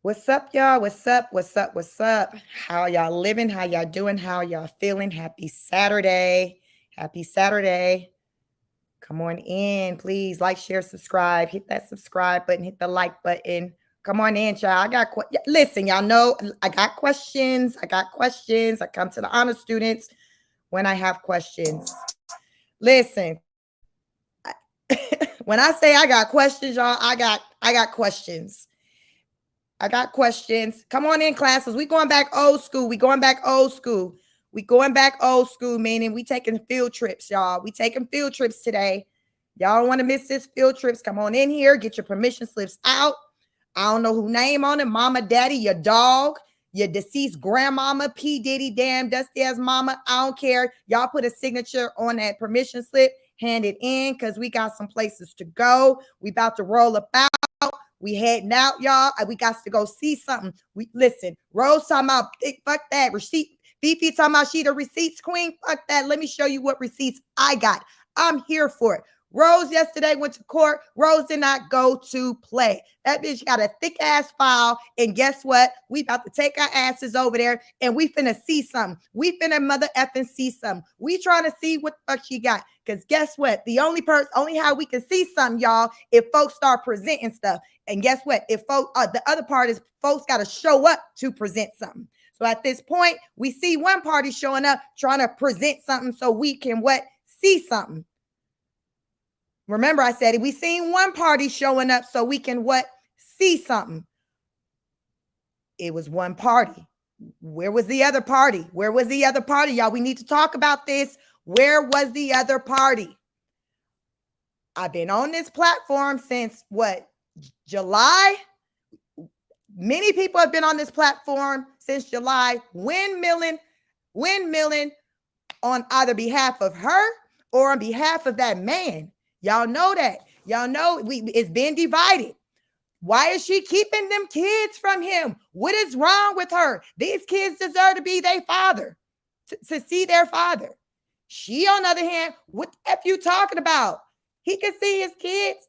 What's up, y'all? What's up? What's up? What's up? How y'all living? How y'all doing? How y'all feeling? Happy Saturday. Happy Saturday. Come on in, please. Like, share, subscribe. Hit that subscribe button. Hit the like button. Come on in, y'all. Listen, y'all know I got questions. I got questions. I come to the honor students when I have questions. Listen, when I say I got questions, y'all, I got questions. I got questions. Come on in, classes. We going back old school. We going back old school. We going back old school, meaning we taking field trips, y'all. We taking field trips today. Y'all don't want to miss this field trips. Come on in here. Get your permission slips out. I don't know who name on it. Mama, daddy, your dog, your deceased grandmama, P. Diddy, damn, dusty ass mama. I don't care. Y'all put a signature on that permission slip. Hand it in because we got some places to go. We about to roll about. We heading out, y'all. We got to go see something. We listen. Rose talking about fuck that receipt. Fifi talking about she the receipts queen. Fuck that. Let me show you what receipts I got. I'm here for it. Rose yesterday went to court. Rose did not go to play. That bitch got a thick ass file. And guess what? We about to take our asses over there and we finna see something. We finna mother effing see something. We trying to see what the fuck she got. Because guess what? The only how we can see something, y'all, if folks start presenting stuff. And guess what? If folks, the other part is folks got to show up to present something. So at this point, we see one party showing up trying to present something so we can see something. Remember, I said we seen one party showing up so we can see something. It was one party. Where was the other party? Where was the other party, y'all? We need to talk about this. Where was the other party? I've been on this platform since July? Many people have been on this platform since July, windmilling on either behalf of her or on behalf of that man. Y'all know that. Y'all know it's been divided. Why is she keeping them kids from him? What is wrong with her? These kids deserve to be their father, to see their father. She, on the other hand, what the F you talking about? He can see his kids.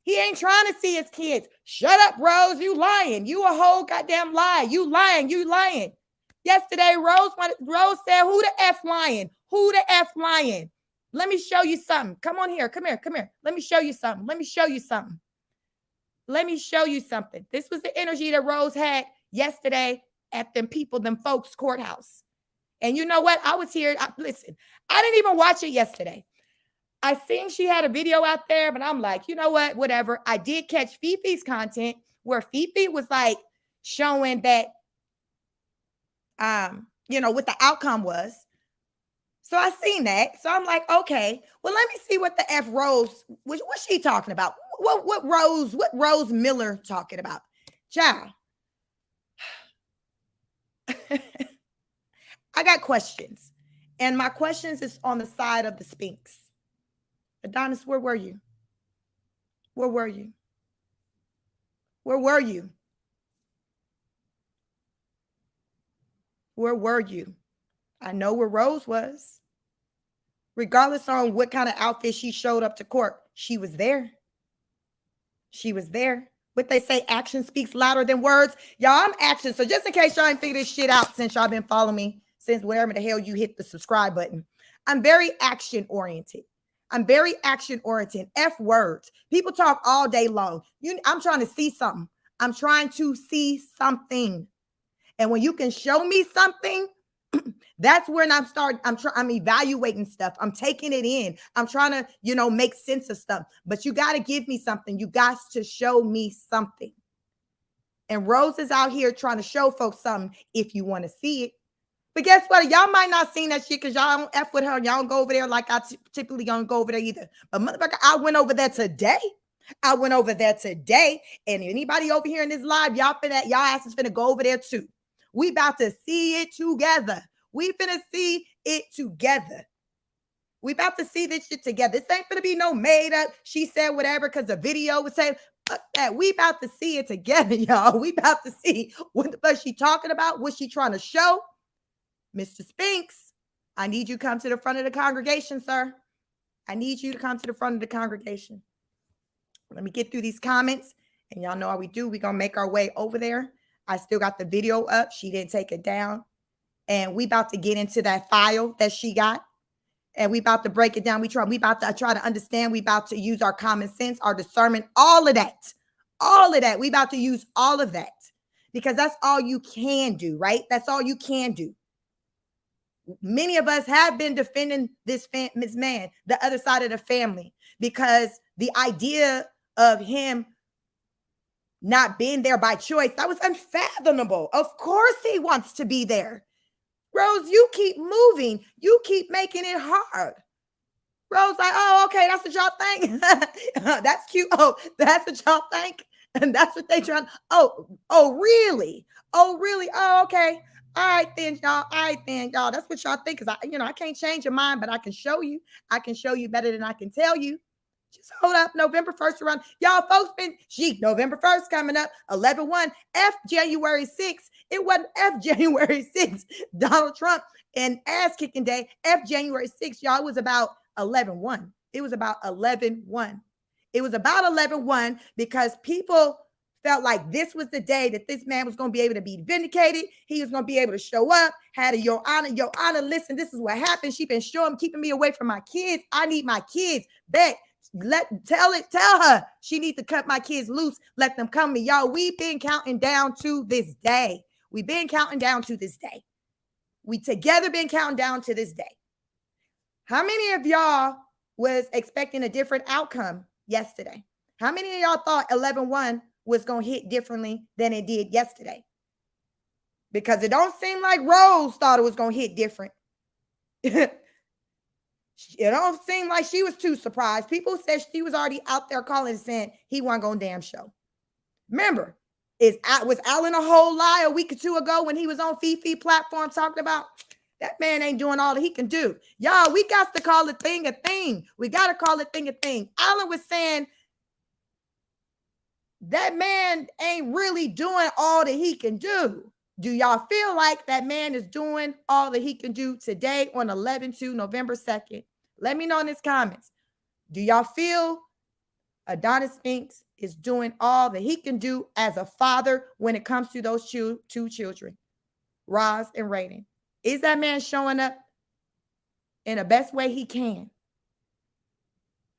He ain't trying to see his kids. Shut up, Rose. You lying. You a whole goddamn lie. You lying. You lying. Yesterday, Rose said, who the F lying? Who the F lying? Let me show you something. Come on here. Come here. Come here. Let me show you something. Let me show you something. Let me show you something. This was the energy that Rose had yesterday at them folks' courthouse. And you know what? I was here. Listen, I didn't even watch it yesterday. I seen she had a video out there, but I'm like, you know what? Whatever. I did catch Fifi's content where Fifi was like showing that, what the outcome was. So I seen that. So I'm like, okay, well, let me see what the F Rose, what's she talking about? What Rose Miller talking about? Child. I got questions. And my questions is on the side of the Sphinx. Adonis, where were you? Where were you? Where were you? Where were you? I know where Rose was. Regardless on what kind of outfit she showed up to court, she was there. She was there. What they say, action speaks louder than words. Y'all, I'm action. So just in case y'all ain't figured this shit out since y'all been following me, since wherever the hell you hit the subscribe button, I'm very action oriented. I'm very action oriented. F words. People talk all day long. I'm trying to see something. I'm trying to see something. And when you can show me something, that's when I'm evaluating stuff. I'm taking it in. I'm trying to, make sense of stuff. But you got to give me something. You got to show me something. And Rose is out here trying to show folks something if you want to see it. But guess what? Y'all might not seen that shit because y'all don't F with her. Y'all don't go over there like I typically don't go over there either. But motherfucker, I went over there today. And anybody over here in this live, y'all asses finna go over there too. We about to see it together. We finna see it together. We about to see this shit together. This ain't finna be no made up. She said whatever because the video was saying, fuck that. We about to see it together, y'all. We about to see what the fuck she talking about, what she trying to show. Mr. Spinks, I need you to come to the front of the congregation, sir. I need you to come to the front of the congregation. Let me get through these comments. And y'all know how we do. We're going to make our way over there. I still got the video up. She didn't take it down. And we about to get into that file that she got. And we about to break it down. We about to try to understand. We about to use our common sense, our discernment, all of that. All of that. We about to use all of that. Because that's all you can do, right? That's all you can do. Many of us have been defending this man, the other side of the family, because the idea of him not being there by choice, that was unfathomable. Of course he wants to be there. Rose, you keep moving. You keep making it hard. Rose like, oh, okay, that's what y'all think. That's cute. Oh, that's what y'all think. And that's what they trying. Oh, really? Oh, really? Oh, okay. All right, then, y'all. All right, then, y'all. That's what y'all think. Because I can't change your mind, but I can show you. I can show you better than I can tell you. Just hold up. November 1st around. Y'all folks been November 1st coming up. 11/1. F January 6th. It wasn't F January 6th. Donald Trump and ass kicking day. F January 6th. Y'all, it was about 11/1. It was about 11/1. It was about 11/1 because people felt like this was the day that this man was going to be able to be vindicated. He was going to be able to show up. Had a your honor, listen, this is what happened. She been keeping me away from my kids. I need my kids back. Tell her she need to cut my kids loose. Let them come to me. Y'all, we've been counting down to this day. We've been counting down to this day. We together been counting down to this day. How many of y'all was expecting a different outcome yesterday? How many of y'all thought 11/1 was going to hit differently than it did yesterday? Because it don't seem like Rose thought it was going to hit different. It don't seem like she was too surprised. People said she was already out there calling and saying he wasn't going to damn show. Remember, was Alan a whole lie a week or two ago when he was on Fifi platform talking about that man ain't doing all that he can do? Y'all, we got to call a thing a thing. We got to call a thing a thing. Alan was saying that man ain't really doing all that he can do. Do y'all feel like that man is doing all that he can do today on 11/2, November 2nd? Let me know in the comments. Do y'all feel Adonis Spinks is doing all that he can do as a father when it comes to those two children, Roz and Raiden? Is that man showing up in the best way he can?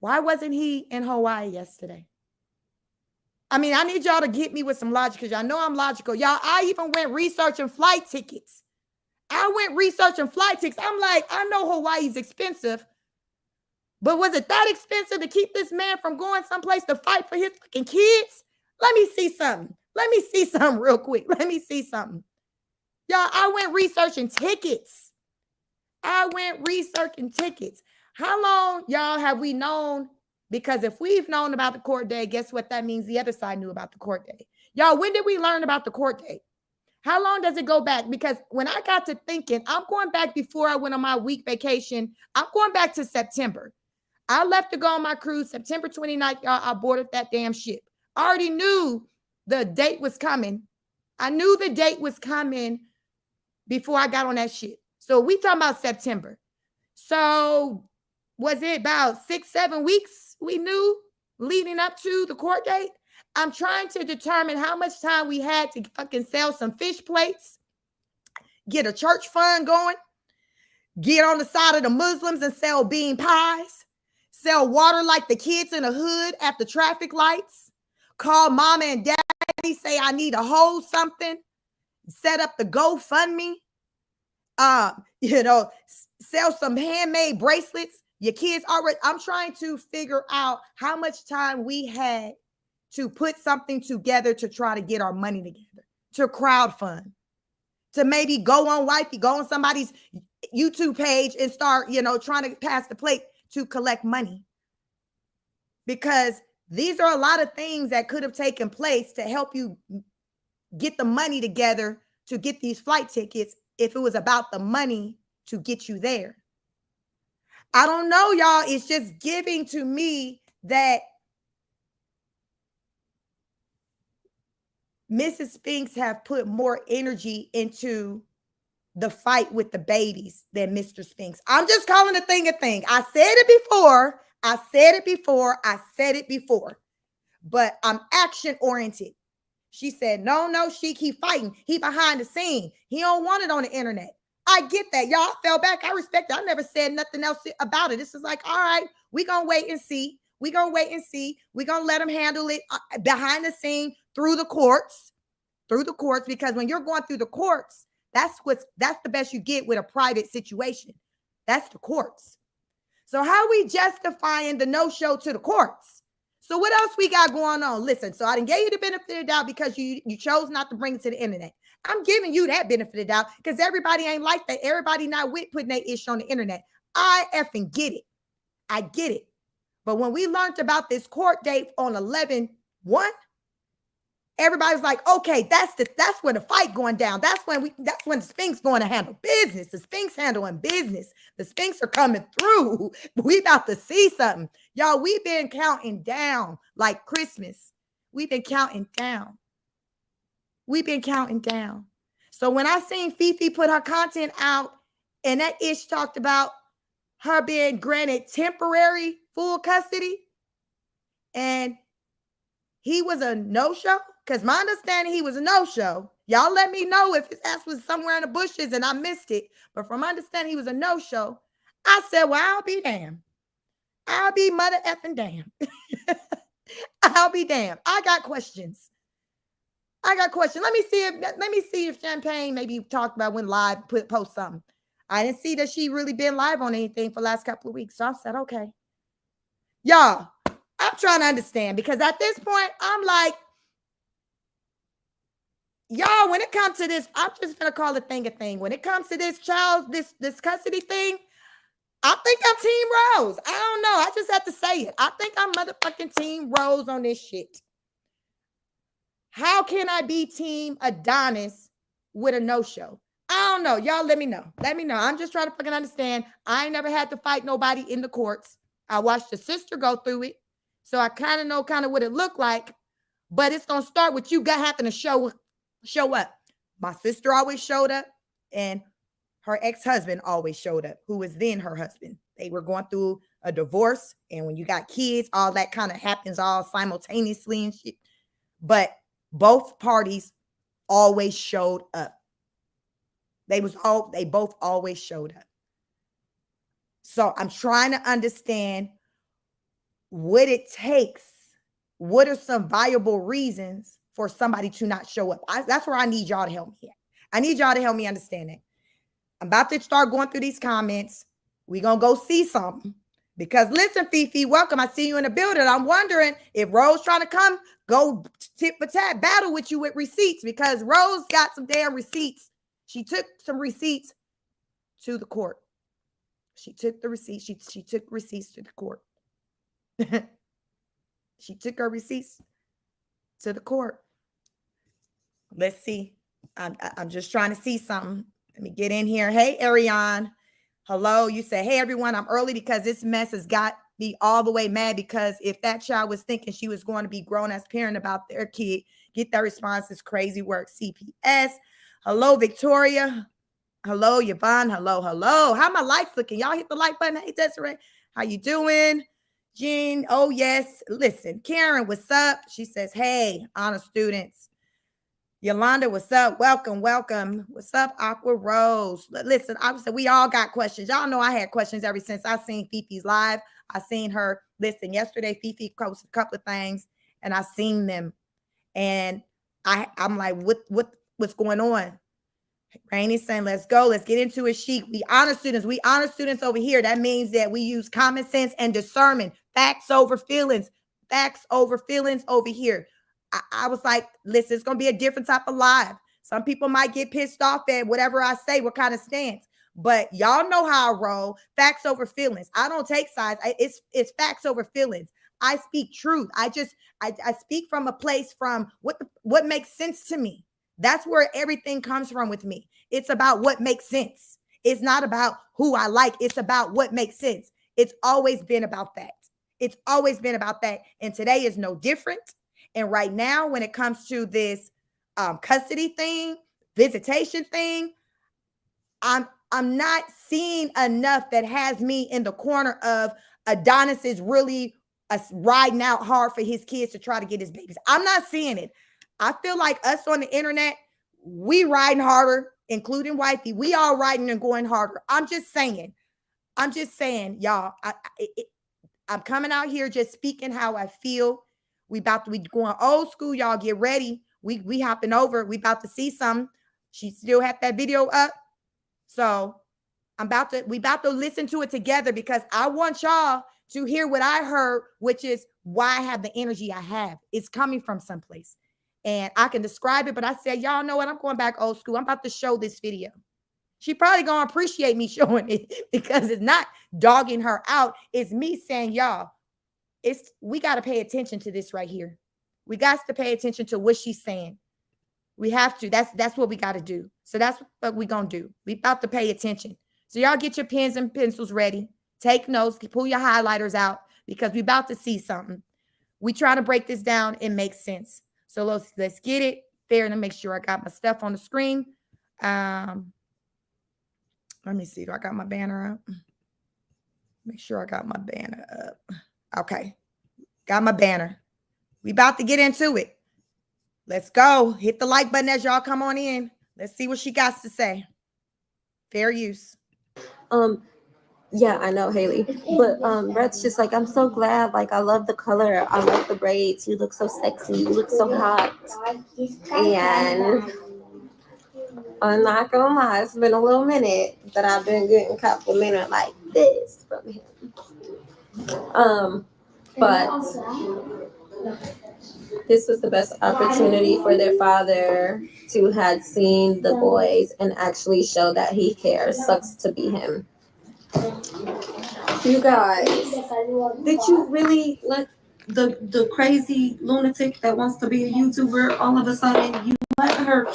Why wasn't he in Hawaii yesterday? I mean, I need y'all to get me with some logic because y'all know I'm logical. Y'all, I even went researching flight tickets. I'm like, I know Hawaii's expensive, but was it that expensive to keep this man from going someplace to fight for his fucking kids? Let me see something. Real quick. Let me see something. Y'all, I went researching tickets. How long, y'all, have we known? Because if we've known about the court date, guess what that means? The other side knew about the court date. Y'all, when did we learn about the court date? How long does it go back? Because when I got to thinking, I'm going back before I went on my week vacation. I'm going back to September. I left to go on my cruise September 29th. Y'all, I boarded that damn ship. I already knew the date was coming. I knew the date was coming before I got on that ship. So we talking about September. So was it about 6-7 weeks we knew leading up to the court date? I'm trying to determine how much time we had to fucking sell some fish plates, get a church fund going, get on the side of the Muslims and sell bean pies, sell water like the kids in the hood at the traffic lights, call mama and daddy, say I need a whole something, set up the GoFundMe, sell some handmade bracelets. Your kids already, I'm trying to figure out how much time we had to put something together to try to get our money together, to crowdfund, to maybe go on somebody's YouTube page and start, trying to pass the plate to collect money. Because these are a lot of things that could have taken place to help you get the money together to get these flight tickets if it was about the money to get you there. I don't know, y'all. It's just giving to me that Mrs. Spinks have put more energy into the fight with the babies than Mr. Spinks. I'm just calling a thing a thing. I said it before. But I'm action oriented. She said, no, she keep fighting. He behind the scene. He don't want it on the internet. I get that. Y'all fell back. I respect it. I never said nothing else about it. This is like, all right, we're going to wait and see. We're going to wait and see. We're going to let him handle it behind the scene through the courts, because when you're going through the courts, that's the best you get with a private situation. That's the courts. So how are we justifying the no-show to the courts? So what else we got going on? Listen, so I didn't give you the benefit of the doubt because you chose not to bring it to the internet. I'm giving you that benefit of the doubt because everybody ain't like that. Everybody not with putting their issue on the internet. I effing get it. I get it. But when we learned about this court date on 11/1, everybody's like, okay, that's where the fight going down. That's when the Sphinx going to handle business. The Sphinx handling business. The Sphinx are coming through. We about to see something. Y'all, we've been counting down like Christmas. We've been counting down. So when I seen Fifi put her content out and that ish talked about her being granted temporary full custody and he was a no-show, because my understanding he was a no-show. Y'all let me know if his ass was somewhere in the bushes and I missed it. But from my understanding he was a no-show. I said, well, I'll be damned. I'll be mother effing damned. I'll be damned. I got questions. Let me see if Champagne maybe talked about when live post something. I didn't see that she really been live on anything for the last couple of weeks. So I said, okay. Y'all, I'm trying to understand because at this point, I'm like, y'all, when it comes to this, I'm just going to call a thing. When it comes to this child, this custody thing, I think I'm Team Rose. I don't know. I just have to say it. I think I'm motherfucking Team Rose on this shit. How can I be Team Adonis with a no-show? I don't know. Y'all let me know. I'm just trying to fucking understand. I ain't never had to fight nobody in the courts. I watched the sister go through it. So I kind of know what it looked like. But it's going to start with you having to show up. My sister always showed up. And her ex-husband always showed up, who was then her husband. They were going through a divorce. And when you got kids, all that kind of happens all simultaneously and shit. But both parties always showed up. They both always showed up. So I'm trying to understand what it takes. What are some viable reasons for somebody to not show up? That's where I need y'all to help me at. I need y'all to help me understand it. I'm about to start going through these comments. We're going to go see something. Because listen, Fifi, welcome. I see you in the building. I'm wondering if Rose trying to come, go tit for tat, battle with you with receipts. Because Rose got some damn receipts. She took some receipts to the court. She took the receipts. She took receipts to the court. She took her receipts to the court. Let's see. I'm just trying to see something. Let me get in here. Hey, Ariane. Hello. You say, hey, everyone. I'm early because this mess has got me all the way mad because if that child was thinking she was going to be grown as parent about their kid, get that response is crazy work. CPS. Hello, Victoria. Hello, Yvonne. Hello. How my lights looking? Y'all hit the like button. Hey, Desiree. How you doing? Jean. Oh, yes. Listen, Karen, what's up? She says, hey, honor students. Yolanda, what's up? Welcome. What's up, Aqua Rose? Listen, obviously, we all got questions. Y'all know I had questions ever since I seen Fifi's live. I seen her. Listen, yesterday, Fifi posted a couple of things, and I seen them. And I'm like, what's going on? Rainy's saying, let's go. Let's get into it, Chic. We honor students over here. That means that we use common sense and discernment. Facts over feelings over here. I was like, listen, it's going to be a different type of live. Some people might get pissed off at whatever I say, what kind of stance. But y'all know how I roll. Facts over feelings. I don't take sides. It's facts over feelings. I speak truth. I speak from a place from what makes sense to me. That's where everything comes from with me. It's about what makes sense. It's not about who I like. It's about what makes sense. It's always been about that. And today is no different. And right now, when it comes to this custody thing, visitation thing, I'm not seeing enough that has me in the corner of Adonis is really riding out hard for his kids to try to get his babies. I'm not seeing it. I feel like us on the internet, we riding harder, including wifey. We all riding and going harder. I'm just saying, y'all. I'm coming out here just speaking how I feel. We about to be going old school, y'all. Get ready. We hopping over. We about to see some. She still had that video up. So we about to listen to it together because I want y'all to hear what I heard, which is why I have the energy I have. It's coming from someplace. And I can describe it, but I said, y'all know what? I'm going back old school. I'm about to show this video. She probably gonna appreciate me showing it because it's not dogging her out. It's me saying, y'all, we got to pay attention to this right here. We got to pay attention to what she's saying. We have to. That's what we got to do. So that's what we're gonna do. We about to pay attention. So y'all get your pens and pencils ready. Take notes. Pull your highlighters out because we about to see something. We trying to break this down and make sense. So let's get it there and make sure I got my stuff on the screen. Let me see. Do I got my banner up? Make sure I got my banner up. Okay. Got my banner. We about to get into it. Let's go. Hit the like button as y'all come on in. Let's see what she got to say. Fair use. Yeah, I know, Haley. But Brett's just like, I'm so glad. Like, I love the color. I love the braids. You look so sexy. You look so hot. And I'm not gonna lie, it's been a little minute that I've been getting complimented like this from him. But this was the best opportunity for their father to had seen the boys and actually show that he cares. Sucks to be him. You guys, did you really let the crazy lunatic that wants to be a YouTuber all of a sudden, you let her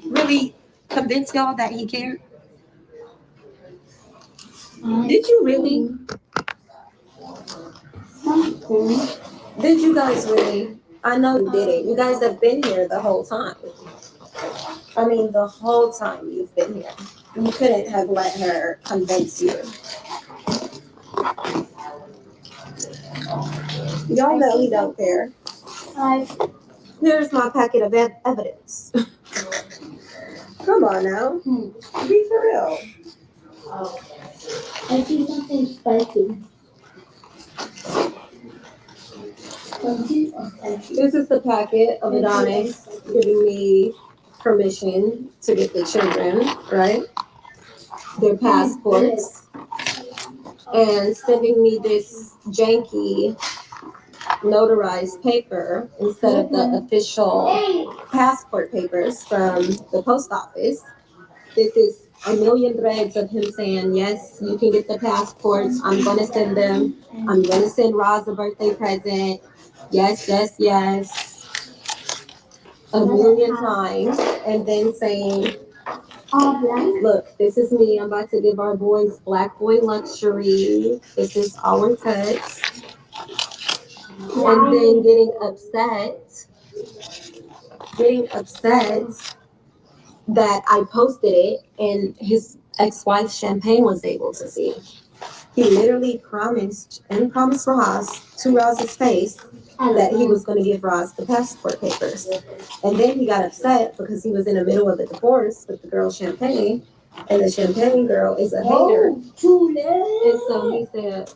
really convince y'all that he cared? Did you really? Did you guys really? I know you didn't. You guys have been here the whole time. I mean, the whole time you've been here. You couldn't have let her convince you. Y'all know he don't care. Here's my packet of evidence. Come on now. Be for real. I see something spicy. This is the packet of Adonis giving me permission to get the children, right? Their passports. And sending me this janky notarized paper instead of the official passport papers from the post office. This is a million threads of him saying, yes, you can get the passports. I'm going to send them. I'm going to send Roz a birthday present. Yes, yes, yes. A million times. And then saying, look, this is me. I'm about to give our boys Black Boy Luxury. This is our text. And then getting upset that I posted it and his ex-wife Champagne was able to see. He literally promised Roz to Roz's face that he was going to give Roz the passport papers. And then he got upset because he was in the middle of the divorce with the girl Champagne, and the Champagne girl is a hater. And so he said,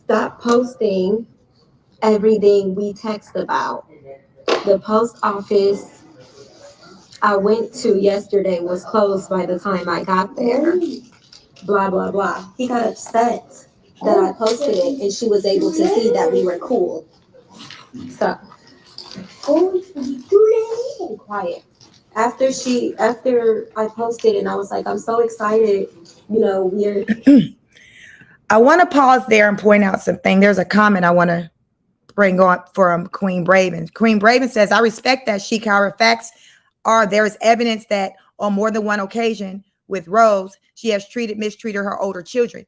stop posting everything we text about. The post office I went to yesterday was closed by the time I got there. Blah, blah, blah. He got upset that I posted it and she was able to see that we were cool. So, be quiet. After I posted and I was like, I'm so excited, we're... I want to pause there and point out something. There's a comment I want to bring on from Queen Braven. Queen Braven says, I respect that, Sheik. However, facts are there is evidence that on more than one occasion with Rose, she has mistreated her older children.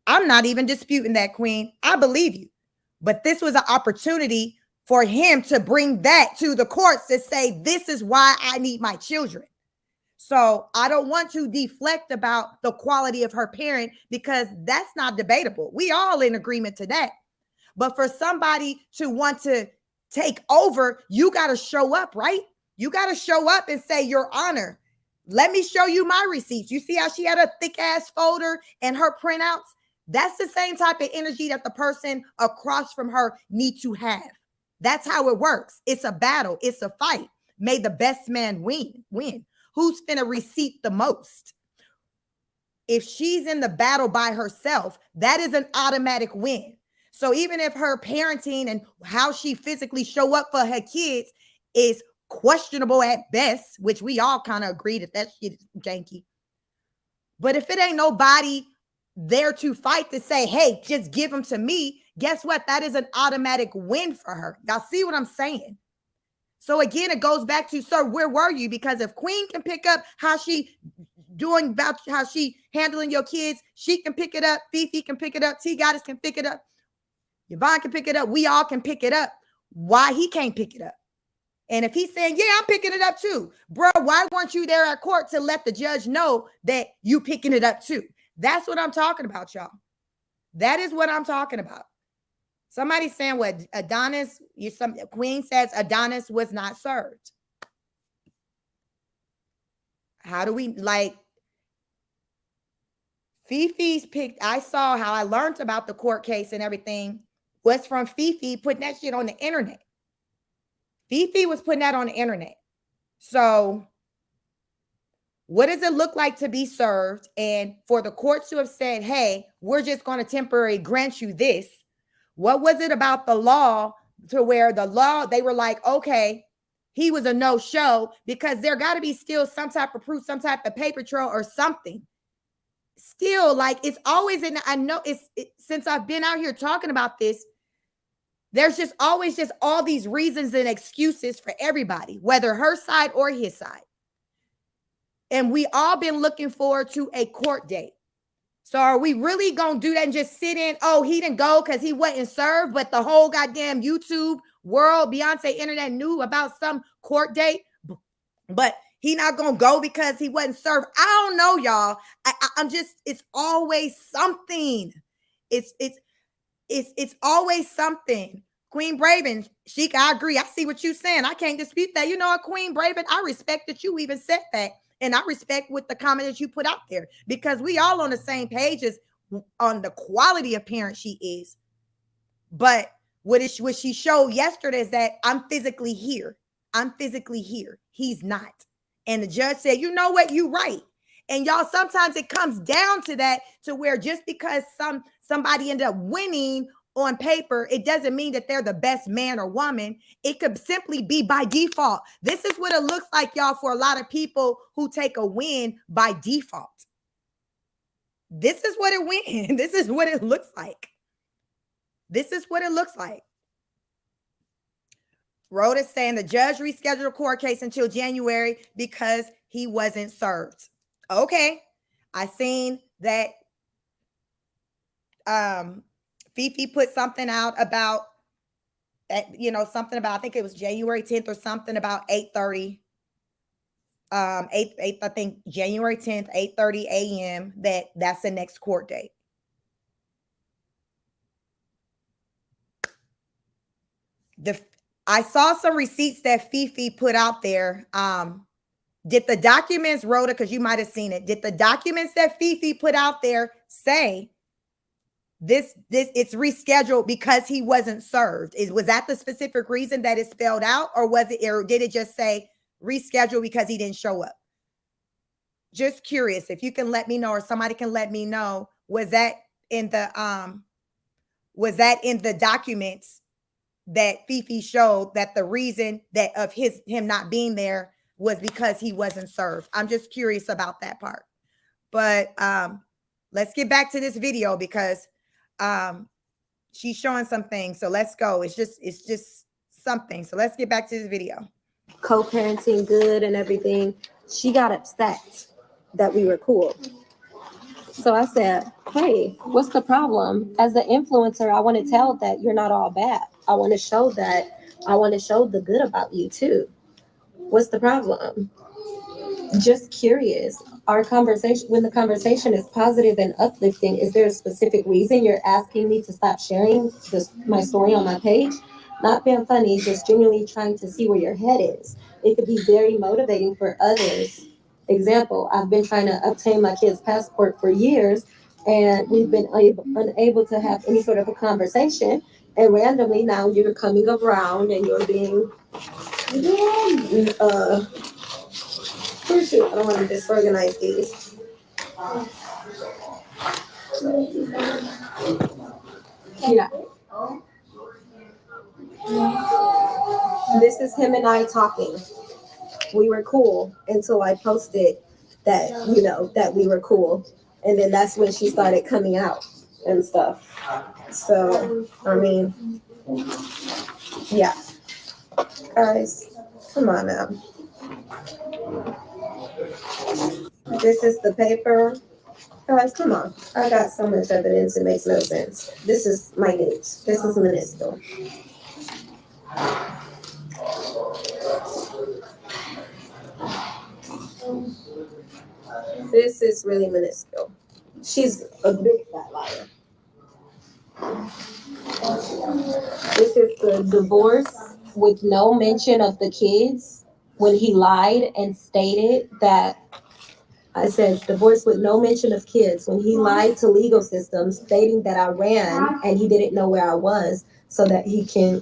I'm not even disputing that, Queen. I believe you. But this was an opportunity for him to bring that to the courts to say, this is why I need my children. So I don't want to deflect about the quality of her parent because that's not debatable. We all in agreement to that. But for somebody to want to take over, you got to show up, right? You got to show up and say, Your Honor, let me show you my receipts. You see how she had a thick ass folder and her printouts? That's the same type of energy that the person across from her need to have. That's how it works. It's a battle. It's a fight. May the best man win. Who's finna receipt the most? If she's in the battle by herself, that is an automatic win. So even if her parenting and how she physically show up for her kids is questionable at best, which we all kind of agree that shit is janky. But if it ain't nobody there to fight to say, hey, just give them to me, guess what? That is an automatic win for her. Y'all see what I'm saying? So again, it goes back to, sir, where were you? Because if Queen can pick up how she doing about how she handling your kids, she can pick it up. Fifi can pick it up. T-Goddess can pick it up. Yvonne can pick it up. We all can pick it up. Why he can't pick it up? And if he's saying, yeah, I'm picking it up too. Bro, why weren't you there at court to let the judge know that you picking it up too? That's what I'm talking about, y'all. That is what I'm talking about. Somebody's saying what Adonis, Queen says Adonis was not served. How do we Fifi's picked? I saw how I learned about the court case and everything was from Fifi putting that shit on the internet. Fifi was putting that on the internet. So what does it look like to be served? And for the courts to have said, hey, we're just going to temporarily grant you this. What was it about the law to where the law, they were like, okay, he was a no-show, because there got to be still some type of proof, some type of paper trail or something. Still, like, it's always in, I know since I've been out here talking about this, there's just always just all these reasons and excuses for everybody, whether her side or his side. And we all been looking forward to a court date. So are we really going to do that and just sit in? Oh, he didn't go because he wasn't served, but the whole goddamn YouTube world, Beyonce internet knew about some court date, but he not going to go because he wasn't served. I don't know, y'all. I'm just, it's always something. It's always something. Queen Braven, I agree. I see what you're saying. I can't dispute that. You know what, Queen Braven, I respect that you even said that. And I respect with the comment that you put out there, because we all on the same pages on the quality of parent she is. But what she showed yesterday is that I'm physically here. I'm physically here. He's not. And the judge said, you know what? You're right. And y'all, sometimes it comes down to that, to where just because somebody ended up winning on paper, it doesn't mean that they're the best man or woman. It could simply be by default. This is what it looks like, y'all, for a lot of people who take a win by default. This is what it wins. This is what it looks like. This is what it looks like. Rhoda's saying the judge rescheduled a court case until January because he wasn't served. Okay. I seen that Fifi put something out about, something about, I think it was January 10th or something about 8:30. I think January 10th, 8:30 a.m. That's the next court date. I saw some receipts that Fifi put out there. Did the documents, Rhoda, because you might have seen it, did the documents that Fifi put out there say this it's rescheduled because he wasn't served? Was that the specific reason that it spelled out, or did it just say reschedule because he didn't show up? Just curious if you can let me know, or somebody can let me know, was that in the documents that Fifi showed, that the reason that of him not being there was because he wasn't served? I'm just curious about that part. But let's get back to this video, because she's showing some things. So let's go. It's just something. So let's get back to this video. Co-parenting good and everything. She got upset that we were cool. So I said, hey, what's the problem? As the influencer, I want to tell that you're not all bad. I want to show the good about you too. What's the problem? Just curious. Our conversation, when the conversation is positive and uplifting, is there a specific reason you're asking me to stop sharing my story on my page? Not being funny, just genuinely trying to see where your head is. It could be very motivating for others. Example, I've been trying to obtain my kid's passport for years, and we've been unable to have any sort of a conversation. And randomly now you're coming around and you're being, shoot, I don't want to disorganize these. Yeah. This is him and I talking. We were cool until I posted that, that we were cool. And then that's when she started coming out and stuff. So, I mean, yeah. Guys, come on now. This is the paper. Guys, come on. I got so much evidence, it makes no sense. This is minute. This is minuscule. This is really minuscule. She's a big fat liar. This is the divorce with no mention of the kids when he lied and stated that. I said divorce with no mention of kids when he lied to legal systems stating that I ran and he didn't know where I was so that he can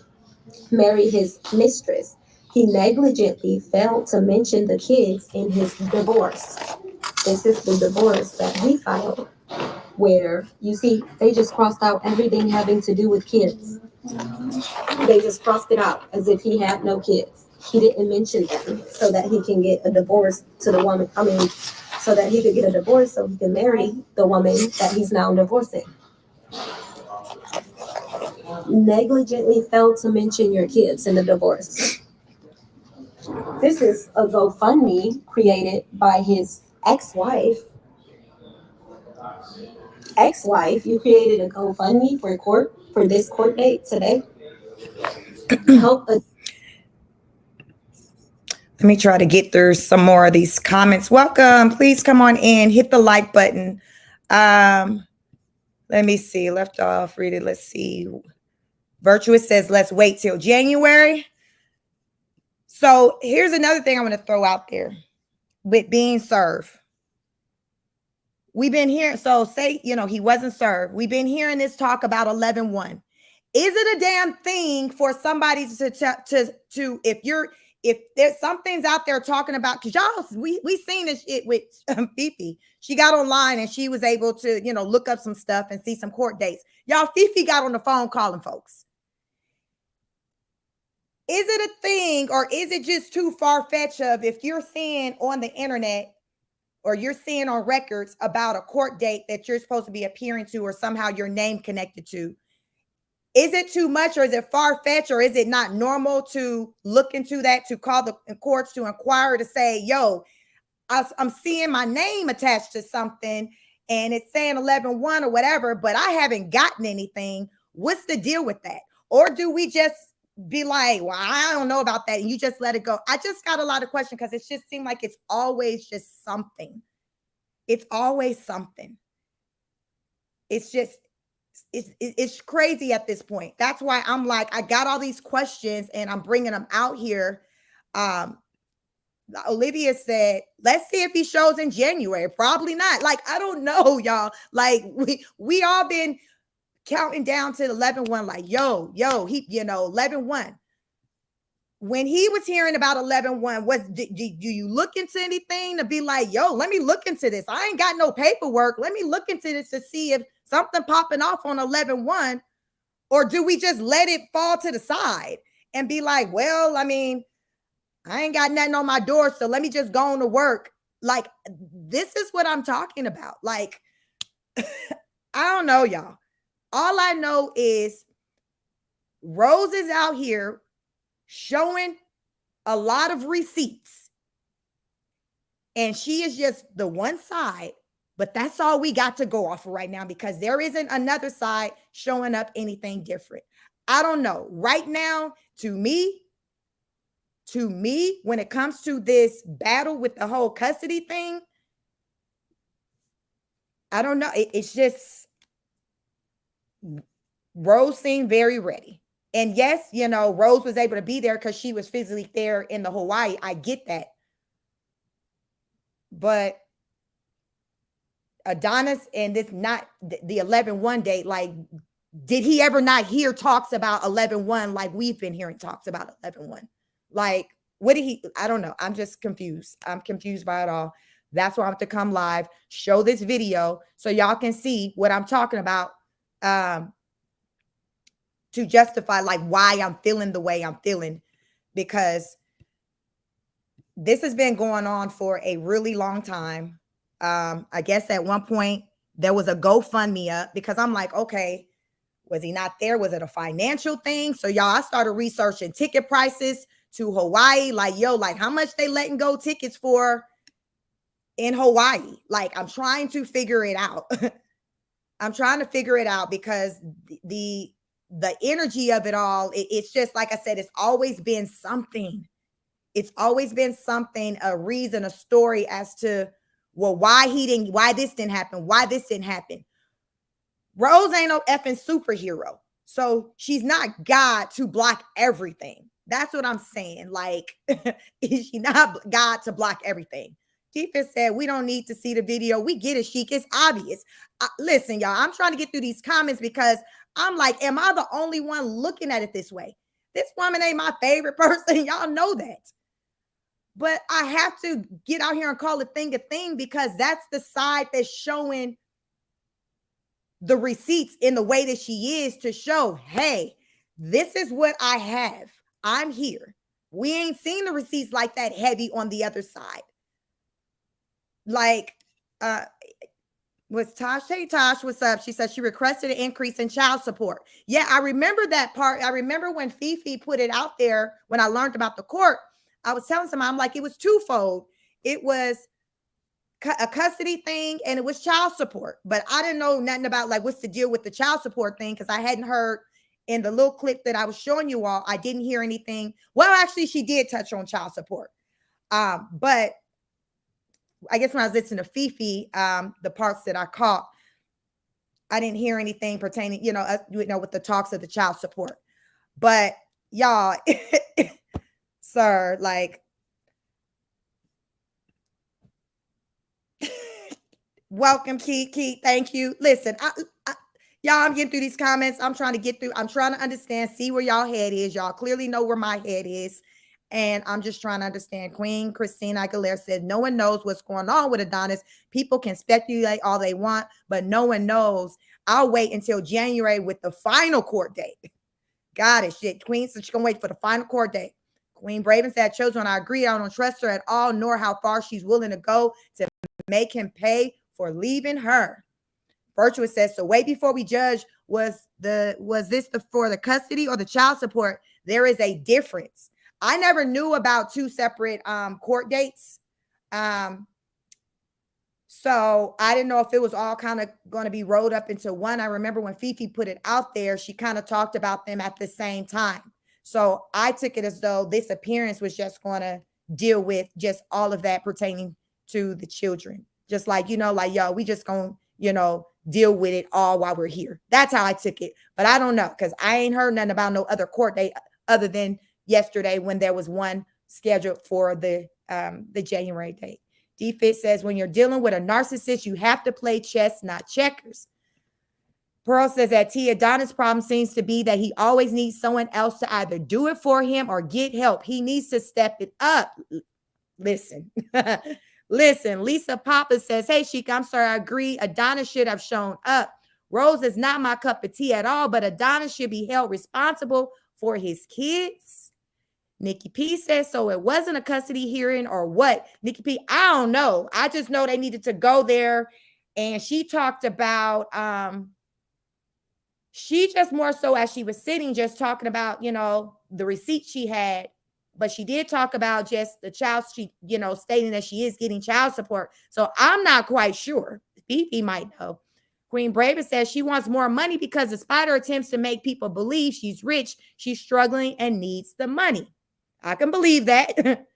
marry his mistress. He negligently failed to mention the kids in his divorce. This is the divorce that he filed, where you see they just crossed out everything having to do with kids. They just crossed it out as if he had no kids. He didn't mention them so that he can get a divorce to the woman. So that he could get a divorce so he can marry the woman that he's now divorcing. Negligently failed to mention your kids in the divorce. This is a GoFundMe created by his ex-wife. You created a GoFundMe for this court date today. Help us. Let me try to get through some more of these comments. Welcome. Please come on in. Hit the like button. Let me see. Left off. Read it. Let's see. Virtuous says, let's wait till January. So here's another thing I want to throw out there with being served. We've been hearing, so say, he wasn't served. We've been hearing this talk about 11-1. Is it a damn thing for somebody to if there's something's out there talking about, because y'all, we seen this shit with Fifi. She got online and she was able to, look up some stuff and see some court dates. Y'all, Fifi got on the phone calling folks. Is it a thing, or is it just too far-fetched of if you're seeing on the internet or you're seeing on records about a court date that you're supposed to be appearing to or somehow your name connected to? Is it too much, or is it far-fetched, or is it not normal to look into that, to call the courts to inquire, to say, yo, I'm seeing my name attached to something and it's saying 11-1 or whatever, but I haven't gotten anything. What's the deal with that? Or do we just be like, well, I don't know about that, and you just let it go? I just got a lot of questions because it just seemed like it's always just something. It's always something. It's just, it's crazy at this point. That's why I'm like, I got all these questions and I'm bringing them out here. Olivia said, let's see if he shows in January. Probably not. Like, I don't know, y'all. Like, we all been counting down to 11-1. Like, yo, he, 11-1. When he was hearing about 11-1, do you look into anything to be like, yo, let me look into this? I ain't got no paperwork. Let me look into this to see if something popping off on 11-1, or do we just let it fall to the side and be like, well, I mean, I ain't got nothing on my door, so let me just go on to work. Like, this is what I'm talking about. Like, I don't know, y'all. All I know is Rose is out here showing a lot of receipts, and she is just the one side. But that's all we got to go off of right now, because there isn't another side showing up anything different. I don't know. Right now, to me, when it comes to this battle with the whole custody thing, I don't know. It's just, Rose seemed very ready. And yes, you know, Rose was able to be there because she was physically there in the Hawaii. I get that. But Adonis and this not the 11-1 date, like, did he ever not hear talks about 11-1 like we've been hearing talks about 11-1? Like, what did he? I don't know. I'm just confused. I'm confused by it all. That's why I have to come live, show this video so y'all can see what I'm talking about, to justify like why I'm feeling the way I'm feeling, because this has been going on for a really long time. I guess at one point there was a GoFundMe up because I'm like, okay, was he not there? Was it a financial thing? So y'all, I started researching ticket prices to Hawaii. Like, yo, like how much they letting go tickets for in Hawaii? Like, I'm trying to figure it out. I'm trying to figure it out because the energy of it all, it's just like I said, it's always been something. It's always been something, a reason, a story as to, well, why this didn't happen, why this didn't happen. Rose ain't no effing superhero. So she's not God to block everything. That's what I'm saying. Like, is she not God to block everything? Tifa said, we don't need to see the video. We get it, Sheik. It's obvious. Listen, y'all, I'm trying to get through these comments because I'm like, am I the only one looking at it this way? This woman ain't my favorite person. Y'all know that. But I have to get out here and call a thing because that's the side that's showing the receipts in the way that she is, to show, hey, this is what I have. I'm here. We ain't seen the receipts like that heavy on the other side. Like, was Tosh? Hey, Tosh, what's up? She said she requested an increase in child support. Yeah, I remember that part. I remember when Fifi put it out there, when I learned about the court, I was telling somebody, I'm like, it was twofold. It was a custody thing and it was child support, but I didn't know nothing about like what's the deal with the child support thing, because I hadn't heard in the little clip that I was showing you all. I didn't hear anything. Well, actually, she did touch on child support, but I guess when I was listening to Fifi, the parts that I caught, I didn't hear anything pertaining, with the talks of the child support. But y'all, sir, like, welcome, Keith. Thank you. Listen, y'all, I'm getting through these comments. I'm trying to understand, see where y'all head is. Y'all clearly know where my head is. And I'm just trying to understand. Queen Christina Aguilera said, no one knows what's going on with Adonis. People can speculate all they want, but no one knows. I'll wait until January with the final court date. Got it. Shit. Queen said she's going to wait for the final court date. Queen Braven said, children, I agree. I don't trust her at all, nor how far she's willing to go to make him pay for leaving her. Virtuous says, so way before we judge, was this for the custody or the child support? There is a difference. I never knew about two separate court dates. So I didn't know if it was all kind of going to be rolled up into one. I remember when Fifi put it out there, she kind of talked about them at the same time. So I took it as though this appearance was just going to deal with just all of that pertaining to the children. Just like, yo, we just going to, deal with it all while we're here. That's how I took it. But I don't know, because I ain't heard nothing about no other court date other than yesterday when there was one scheduled for the January date. DFit says, when you're dealing with a narcissist, you have to play chess, not checkers. Pearl says that T. Adonis' problem seems to be that he always needs someone else to either do it for him or get help. He needs to step it up. Listen. Listen, Lisa Papa says, hey, Sheik, I'm sorry, I agree. Adonis should have shown up. Rose is not my cup of tea at all, but Adonis should be held responsible for his kids. Nikki P says, so it wasn't a custody hearing or what? Nikki P, I don't know. I just know they needed to go there. And she talked about, she just more so as she was sitting, just talking about, the receipt she had. But she did talk about just the child, stating that she is getting child support. So I'm not quite sure. Fifi might know. Queen Brave says she wants more money because despite her attempts to make people believe she's rich, she's struggling and needs the money. I can believe that.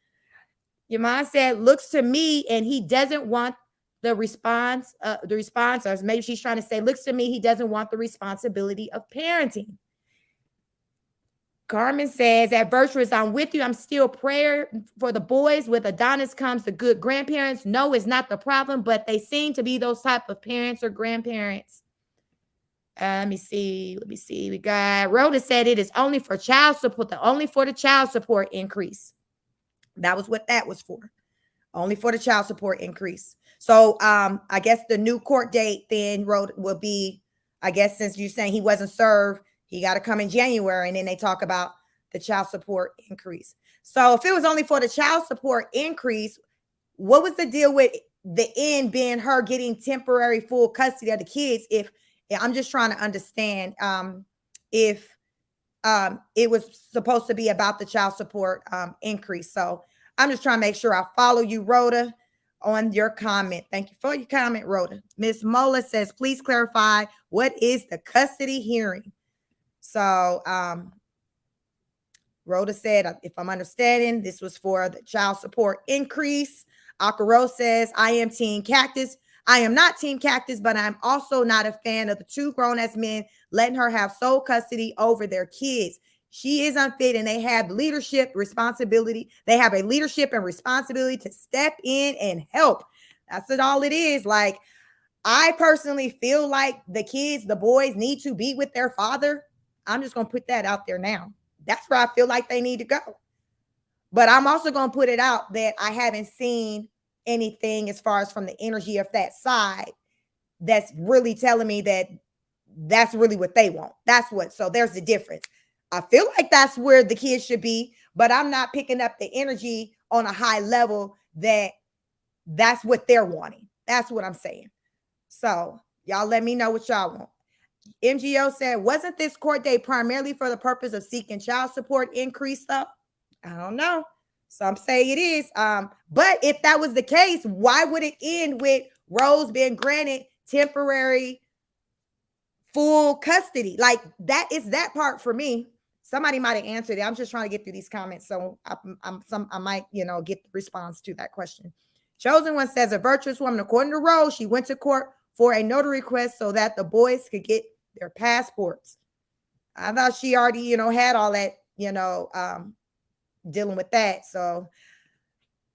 Your mom said, looks to me, and he doesn't want the response, or maybe she's trying to say, looks to me, he doesn't want the responsibility of parenting. Carmen says, at Virtuous, I'm with you. I'm still prayer for the boys. With Adonis comes the good grandparents. No, it's not the problem, but they seem to be those type of parents or grandparents. Let me see. We got Rhoda said it is only for child support, only for the child support increase. That was what that was for. Only for the child support increase. So I guess the new court date then will be, I guess since you're saying he wasn't served, he got to come in January, and then they talk about the child support increase. So if it was only for the child support increase, what was the deal with the end being her getting temporary full custody of the kids? If I'm just trying to understand if it was supposed to be about the child support increase. So I'm just trying to make sure I follow you, Rhoda, on your comment. Thank you for your comment, Rhoda. Miss Mola says, please clarify, what is the custody hearing? So Rhoda said, if I'm understanding, this was for the child support increase. Akaro says, I am Team Cactus. I am not Team Cactus, but I'm also not a fan of the two grown-ass men letting her have sole custody over their kids. She is unfit, and they have leadership responsibility. They have a leadership and responsibility to step in and help. That's it, all it is. Like, I personally feel like the kids, the boys, need to be with their father. I'm just going to put that out there now. That's where I feel like they need to go. But I'm also going to put it out that I haven't seen anything as far as from the energy of that side that's really telling me that that's really what they want. That's what. So there's the difference. I feel like that's where the kids should be, but I'm not picking up the energy on a high level that that's what they're wanting. That's what I'm saying. So y'all let me know what y'all want. MGO said, wasn't this court date primarily for the purpose of seeking child support increase though? I don't know. Some say it is. But if that was the case, why would it end with Rose being granted temporary full custody? Like, that is that part for me. Somebody might have answered it. I'm just trying to get through these comments. So I might, get the response to that question. Chosen One says, a virtuous woman, according to Rose, she went to court for a notary request so that the boys could get their passports. I thought she already, had all that, dealing with that. So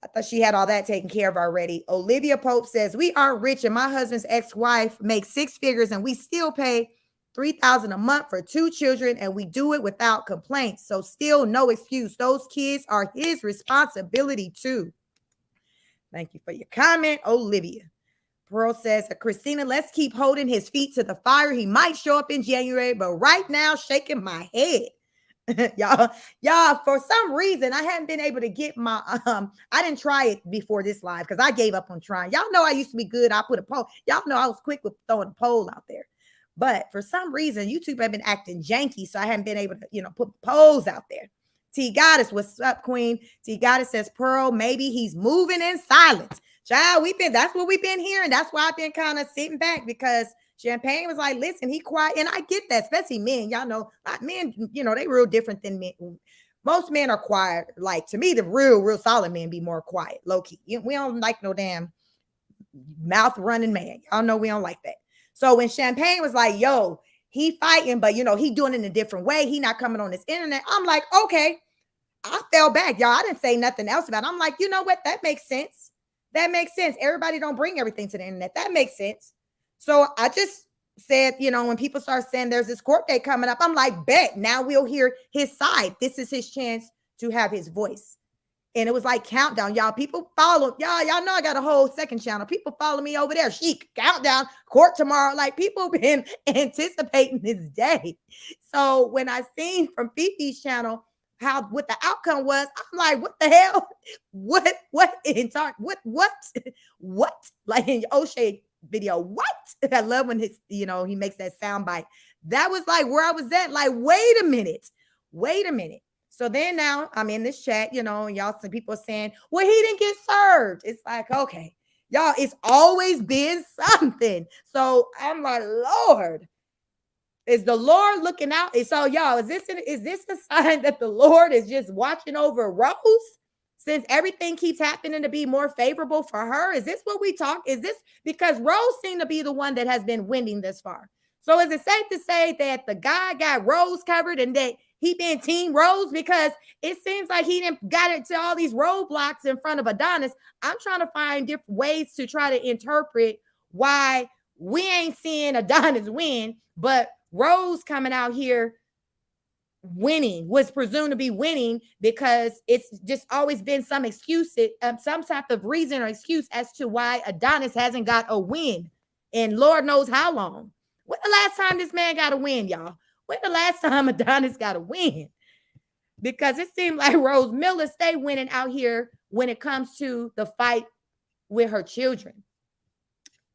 I thought she had all that taken care of already. Olivia Pope says, we aren't rich, and my husband's ex-wife makes six figures, and we still pay $3,000 a month for two children, and we do it without complaints. So still no excuse. Those kids are his responsibility too. Thank you for your comment, Olivia. Pearl says, Christina, let's keep holding his feet to the fire. He might show up in January, but right now, shaking my head. y'all, for some reason, I haven't been able to get my, I didn't try it before this live because I gave up on trying. Y'all know I used to be good. I put a poll. Y'all know I was quick with throwing a poll out there. But for some reason, YouTube have been acting janky, so I haven't been able to, put polls out there. T Goddess, what's up, Queen? T Goddess says, Pearl, maybe he's moving in silence. Child, that's what we've been hearing. That's why I've been kind of sitting back, because Champagne was like, listen, he quiet. And I get that, especially men. Y'all know, men, they real different than men. Most men are quiet. Like, to me, the real solid men be more quiet, low key. We don't like no damn mouth running man. Y'all know we don't like that. So when Champagne was like, yo, he fighting, but he doing it in a different way. He not coming on this internet. I'm like, okay. I fell back, y'all. I didn't say nothing else about it. I'm like, you know what? That makes sense. That makes sense. Everybody don't bring everything to the internet. That makes sense. So I just said, when people start saying there's this court date coming up, I'm like, bet. Now we'll hear his side. This is his chance to have his voice. And it was like countdown, y'all. People follow, y'all know I got a whole second channel. People follow me over there. Chic, countdown, court tomorrow. Like, people been anticipating this day. So when I seen from Fifi's channel what the outcome was, I'm like, what the hell? What like in O'Shea video, what? I love when he makes that sound bite. That was like where I was at. Like, wait a minute. So then now I'm in this chat, and y'all, some people are saying, well, he didn't get served. It's like, okay, y'all, it's always been something. So I'm like, Lord, is the Lord looking out? And so, y'all, is this a sign that the Lord is just watching over Rose, since everything keeps happening to be more favorable for her? Is this what we talk? Is this because Rose seemed to be the one that has been winning this far? So is it safe to say that the guy got Rose covered and that he been Team Rose? Because it seems like he didn't got it to all these roadblocks in front of Adonis. I'm trying to find different ways to try to interpret why we ain't seeing Adonis win, but Rose coming out here winning, was presumed to be winning, because it's just always been some excuse, some type of reason or excuse as to why Adonis hasn't got a win in Lord knows how long. When the last time this man got a win, y'all? When the last time Adonis got a win? Because it seemed like Rose Miller stay winning out here when it comes to the fight with her children.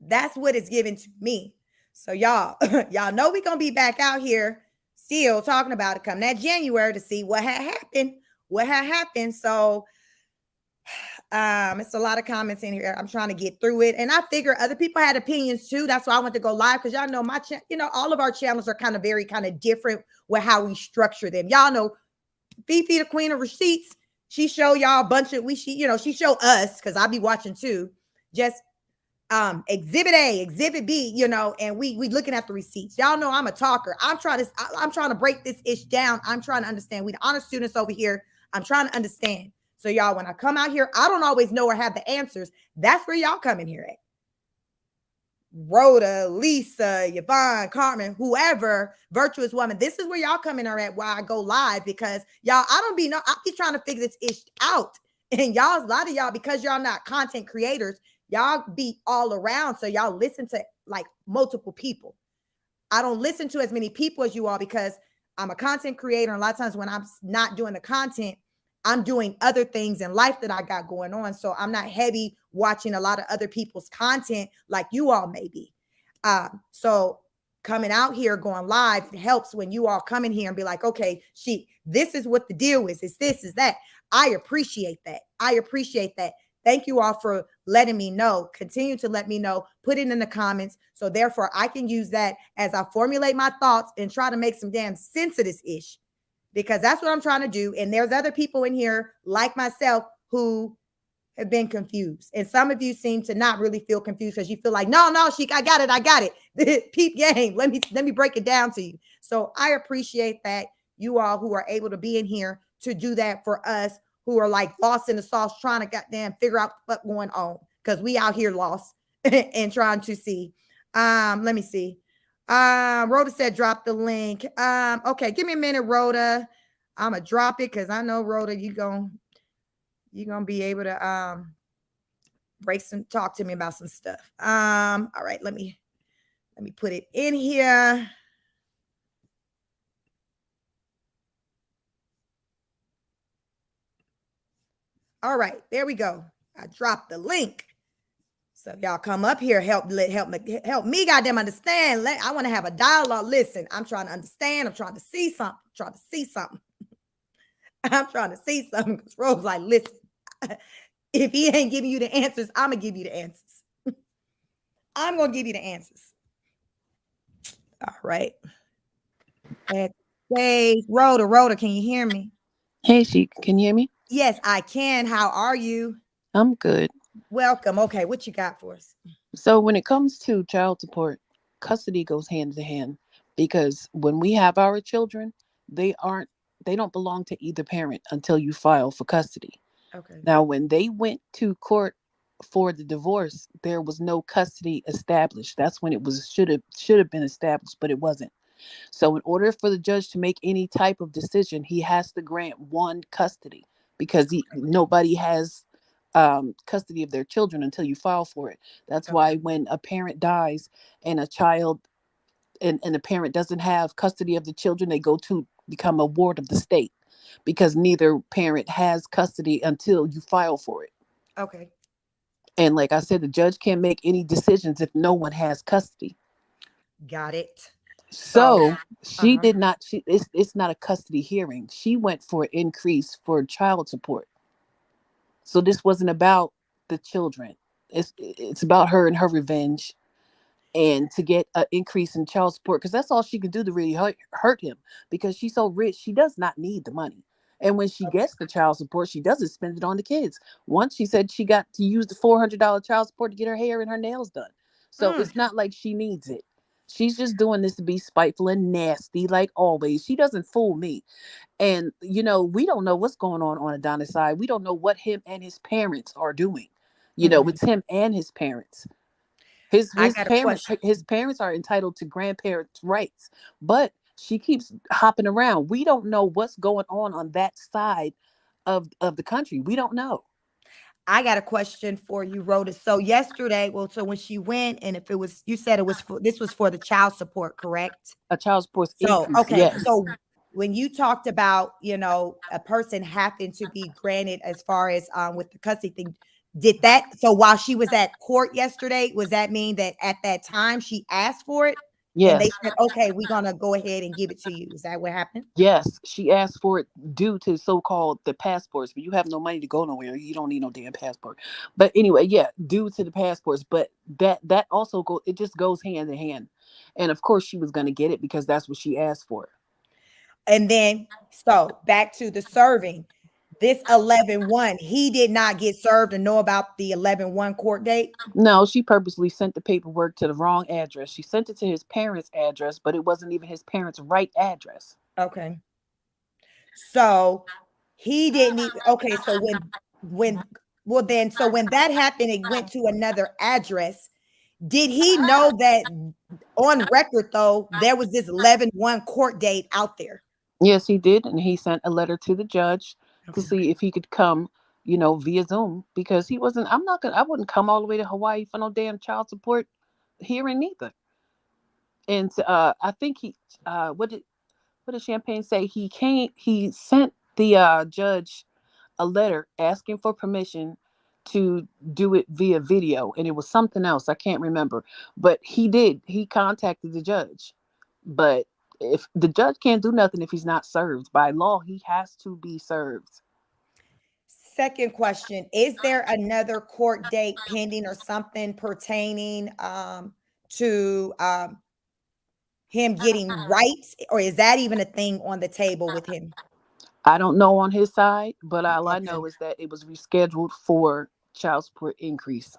That's what it's given to me. So y'all, y'all know we're gonna be back out here still talking about it come that January to see what had happened. What had happened. So it's a lot of comments in here. I'm trying to get through it. And I figure other people had opinions too. That's why I want to go live, because y'all know my all of our channels are kind of very kind of different with how we structure them. Y'all know Fifi, the queen of receipts, she show y'all a bunch of she show us, because I be watching too, just exhibit A, exhibit B, and we looking at the receipts. Y'all know I'm a talker. I'm trying to break this ish down. I'm trying to understand. We the honor students over here. I'm trying to understand. So y'all, when I come out here, I don't always know or have the answers. That's where y'all come in here at. Rhoda, Lisa, Yvonne, Carmen, whoever, virtuous woman. This is where y'all come in here at while I go live, because y'all, I be trying to figure this ish out. And y'all, a lot of y'all, because y'all not content creators, y'all be all around. So y'all listen to like multiple people. I don't listen to as many people as you all, because I'm a content creator. And a lot of times when I'm not doing the content, I'm doing other things in life that I got going on. So I'm not heavy watching a lot of other people's content like you all may be. So coming out here, going live, it helps when you all come in here and be like, okay, this is what the deal is. It's this, is that. I appreciate that. I appreciate that. Thank you all for letting me know. Continue to let me know. Put it in the comments. So therefore, I can use that as I formulate my thoughts and try to make some damn sense of this ish. Because that's what I'm trying to do. And there's other people in here like myself who have been confused. And some of you seem to not really feel confused, because you feel like, no, Sheik, I got it. Peep game. Let me break it down to you. So I appreciate that, you all who are able to be in here to do that for us, who are like lost in the sauce, trying to goddamn figure out what's going on, because we out here lost and trying to see. Let me see. Rhoda said drop the link. Okay, give me a minute, Rhoda. I'm gonna drop it, because I know, Rhoda, you're gonna be able to talk to me about some stuff. All right, let me put it in here. All right, there we go. I dropped the link. So y'all come up here, help me, goddamn understand. I want to have a dialogue. Listen, I'm trying to understand. I'm trying to see something. I'm trying to see something, because Rose like, listen, if he ain't giving you the answers, I'm gonna give you the answers. I'm gonna give you the answers. All right. Hey, Rhoda, can you hear me? Hey, Sheik, can you hear me? Yes, I can. How are you? I'm good. Welcome. Okay, what you got for us? So when it comes to child support, custody goes hand in hand, because when we have our children, they don't belong to either parent until you file for custody. Okay. Now, when they went to court for the divorce, there was no custody established. That's when it was should have been established, but it wasn't. So in order for the judge to make any type of decision, he has to grant one custody, because nobody has custody of their children until you file for it. That's why when a parent dies and a child and a parent doesn't have custody of the children, they go to become a ward of the state, because neither parent has custody until you file for it. Okay. And like I said, the judge can't make any decisions if no one has custody. Got it. So she did not. It's not a custody hearing. She went for an increase for child support. So this wasn't about the children. It's about her and her revenge, and to get an increase in child support, because that's all she can do to really hurt him, because she's so rich. She does not need the money. And when she gets the child support, she doesn't spend it on the kids. Once she said she got to use the $400 child support to get her hair and her nails done. So it's not like she needs it. She's just doing this to be spiteful and nasty, like always. She doesn't fool me. And, we don't know what's going on Adonis' side. We don't know what him and his parents are doing. Mhm. It's him and his parents. His I his got a parents question. his parents are entitled to grandparents' rights, but she keeps hopping around. We don't know what's going on that side of the country. We don't know. I got a question for you, Rhoda. So yesterday, well, so when she went, and if it was, you said it was for, this was for the child support, correct? A child support So, increase, okay. yes. So when you talked about, a person having to be granted as far as with the custody thing, did that, so while she was at court yesterday, was that mean that at that time she asked for it and they Yes. said, okay, we're gonna go ahead and give it to you? Is that what happened? Yes, she asked for it due to so-called the passports, but you have no money to go nowhere. You don't need no damn passport. But anyway, yeah, due to the passports, but that also it just goes hand in hand. And of course she was going to get it because that's what she asked for. And then, so back to the serving. This 11-1, he did not get served and know about the 11-1 court date. No, she purposely sent the paperwork to the wrong address. She sent it to his parents' address, but it wasn't even his parents' right address. Okay. So he didn't even, okay. So when, well, then, so when that happened, it went to another address. Did he know that on record, though, there was this 11-1 court date out there? Yes, he did, and he sent a letter to the judge to Okay. see if he could come, via Zoom because he wasn't. I wouldn't come all the way to Hawaii for no damn child support hearing neither. And I think what did Champagne say? He sent the judge a letter asking for permission to do it via video, and it was something else I can't remember, but he contacted the judge. But if the judge can't do nothing if he's not served by law, he has to be served. Second question, is there another court date pending or something pertaining to him getting rights, or is that even a thing on the table with him? I don't know on his side, but all I Okay. know is that it was rescheduled for child support increase.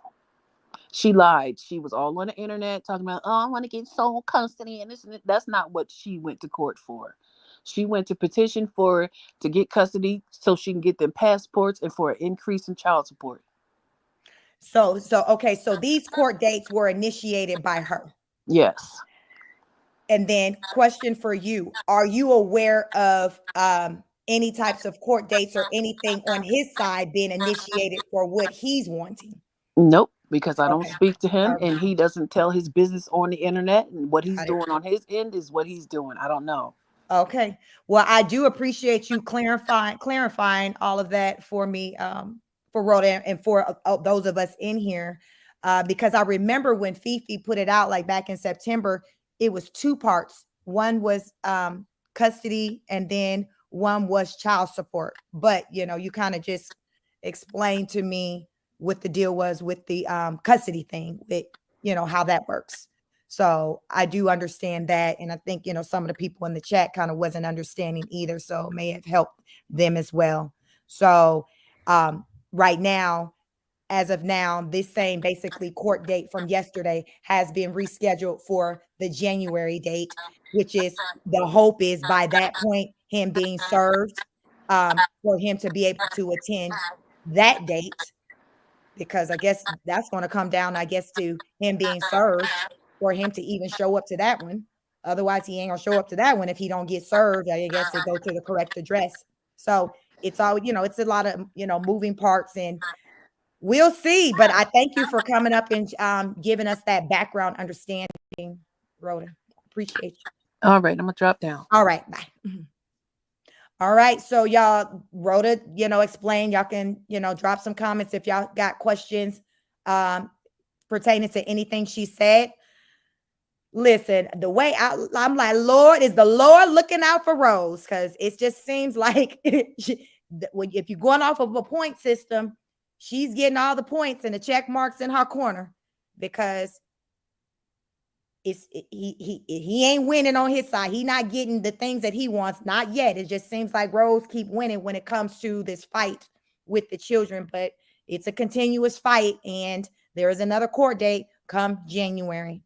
She lied. She was all on the internet talking about, oh, I want to get sole custody and this and that. That's not what she went to court for. She went to petition to get custody so she can get them passports and for an increase in child support. So okay, so these court dates were initiated by her. Yes. And then question for you, are you aware of any types of court dates or anything on his side being initiated for what he's wanting? Nope, because I don't Okay. speak to him All right. and he doesn't tell his business on the internet, and what he's Got it. doing on his end is what he's doing. I don't know. Okay. Well, I do appreciate you clarifying all of that for me, for Rhoda and for those of us in here, because I remember when Fifi put it out, like back in September, it was two parts. One was custody, and then one was child support. But you kind of just explained to me what the deal was with the custody thing, with how that works. So I do understand that. And I think, some of the people in the chat kind of wasn't understanding either. So it may have helped them as well. So right now, as of now, this same basically court date from yesterday has been rescheduled for the January date, which is, the hope is by that point, him being served, for him to be able to attend that date, because I guess that's going to come down, I guess, to him being served for him to even show up to that one. Otherwise, he ain't gonna show up to that one if he don't get served. I guess it go to the correct address. So it's all, it's a lot of moving parts, and we'll see. But I thank you for coming up and giving us that background understanding, Rhoda. Appreciate you. All right, I'm gonna drop down. All right, bye. Mhm. All right, so y'all, Rhoda, explain. Y'all can, drop some comments if y'all got questions pertaining to anything she said. Listen, the way I'm like, Lord, is the Lord looking out for Rose? Because it just seems like if you're going off of a point system, she's getting all the points and the check marks in her corner, because he ain't winning on his side. He not getting the things that he wants, not yet. It just seems like Rose keep winning when it comes to this fight with the children, but it's a continuous fight, and there is another court date come January.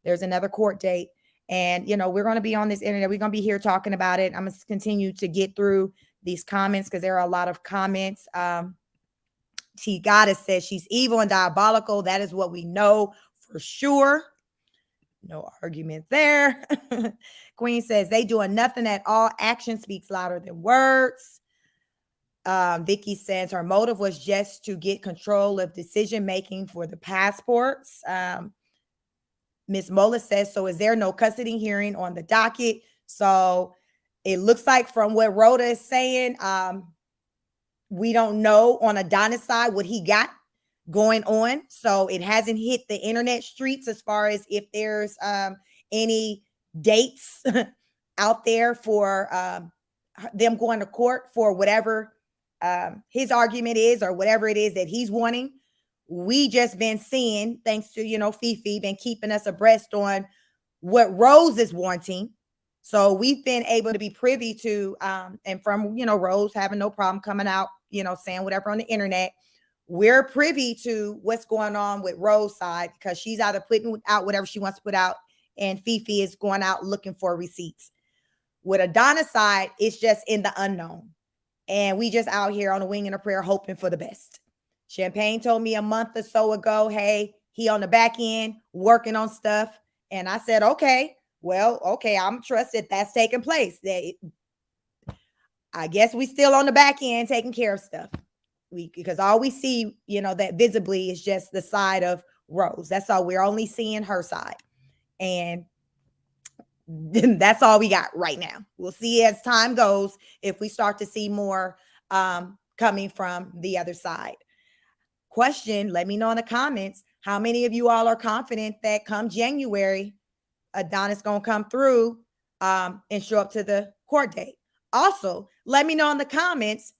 There's another court date. And, we're going to be on this internet. We're going to be here talking about it. I'm going to continue to get through these comments because there are a lot of comments. T Goddess says she's evil and diabolical. That is what we know for sure. No argument there. Queen says they doing nothing at all. Action speaks louder than words. Vicky says her motive was just to get control of decision making for the passports. Miss Mola says, so is there no custody hearing on the docket? So it looks like from what Rhoda is saying, we don't know on Adonis' side what he got going on. So it hasn't hit the internet streets as far as if there's any dates out there for them going to court for whatever his argument is or whatever it is that he's wanting. We just been seeing, thanks to, Fifi, been keeping us abreast on what Rose is wanting. So we've been able to be privy to, and from, Rose having no problem coming out, saying whatever on the internet, we're privy to what's going on with Rose's side because she's either putting out whatever she wants to put out and Fifi is going out looking for receipts. With Adonis' side, it's just in the unknown. And we just out here on a wing and a prayer hoping for the best. Champagne told me a month or so ago, hey, he on the back end working on stuff. And I said, okay, I'm trusted that's taking place. I guess we still on the back end taking care of stuff. Because all we see, that visibly is just the side of Rose. That's all. We're only seeing her side. And that's all we got right now. We'll see as time goes if we start to see more coming from the other side. Question, let me know in the comments, how many of you all are confident that come January, Adonis going to come through and show up to the court date? Also, let me know in the comments,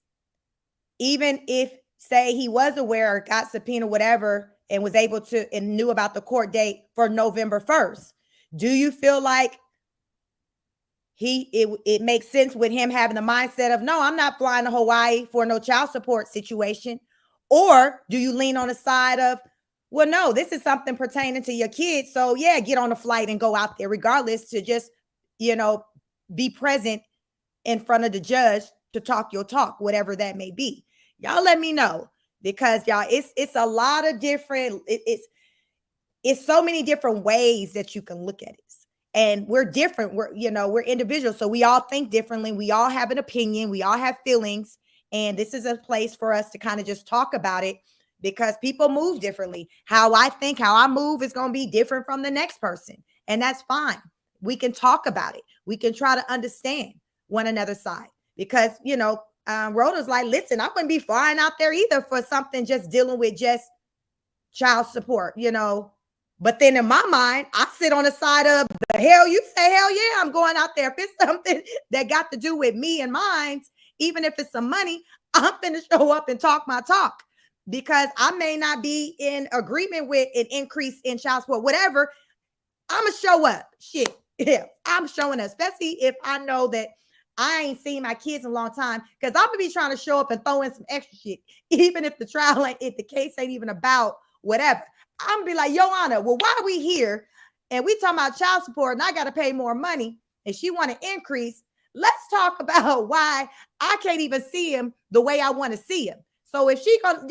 even if, say, he was aware or got subpoena, whatever, and was able to and knew about the court date for November 1st. Do you feel like it makes sense with him having the mindset of, no, I'm not flying to Hawaii for no child support situation? Or do you lean on the side of, well, no, this is something pertaining to your kids. So yeah, get on a flight and go out there regardless to just, be present in front of the judge to talk your talk, whatever that may be. Y'all let me know because y'all, it's a lot of different, it's so many different ways that you can look at it. And we're different. We're individuals. So we all think differently. We all have an opinion. We all have feelings. And this is a place for us to kind of just talk about it because people move differently. How I think, how I move is going to be different from the next person. And that's fine. We can talk about it. We can try to understand one another's side because, Rhoda's like, listen, I wouldn't be flying out there either for something just dealing with just child support, But then in my mind, I sit on the side of the hell you say, hell yeah, I'm going out there. If it's something that got to do with me and mine, even if it's some money, I'm going to show up and talk my talk because I may not be in agreement with an increase in child support, whatever. I'm going to show up. Shit. Yeah, I'm showing up, especially if I know that I ain't seen my kids in a long time because I'm going to be trying to show up and throw in some extra shit, even if the trial ain't, if the case ain't even about whatever. I'm gonna be like, Your Honor, well, why are we here? And we talking about child support and I got to pay more money and she want to increase. Let's talk about why I can't even see him the way I want to see him. So if she gonna,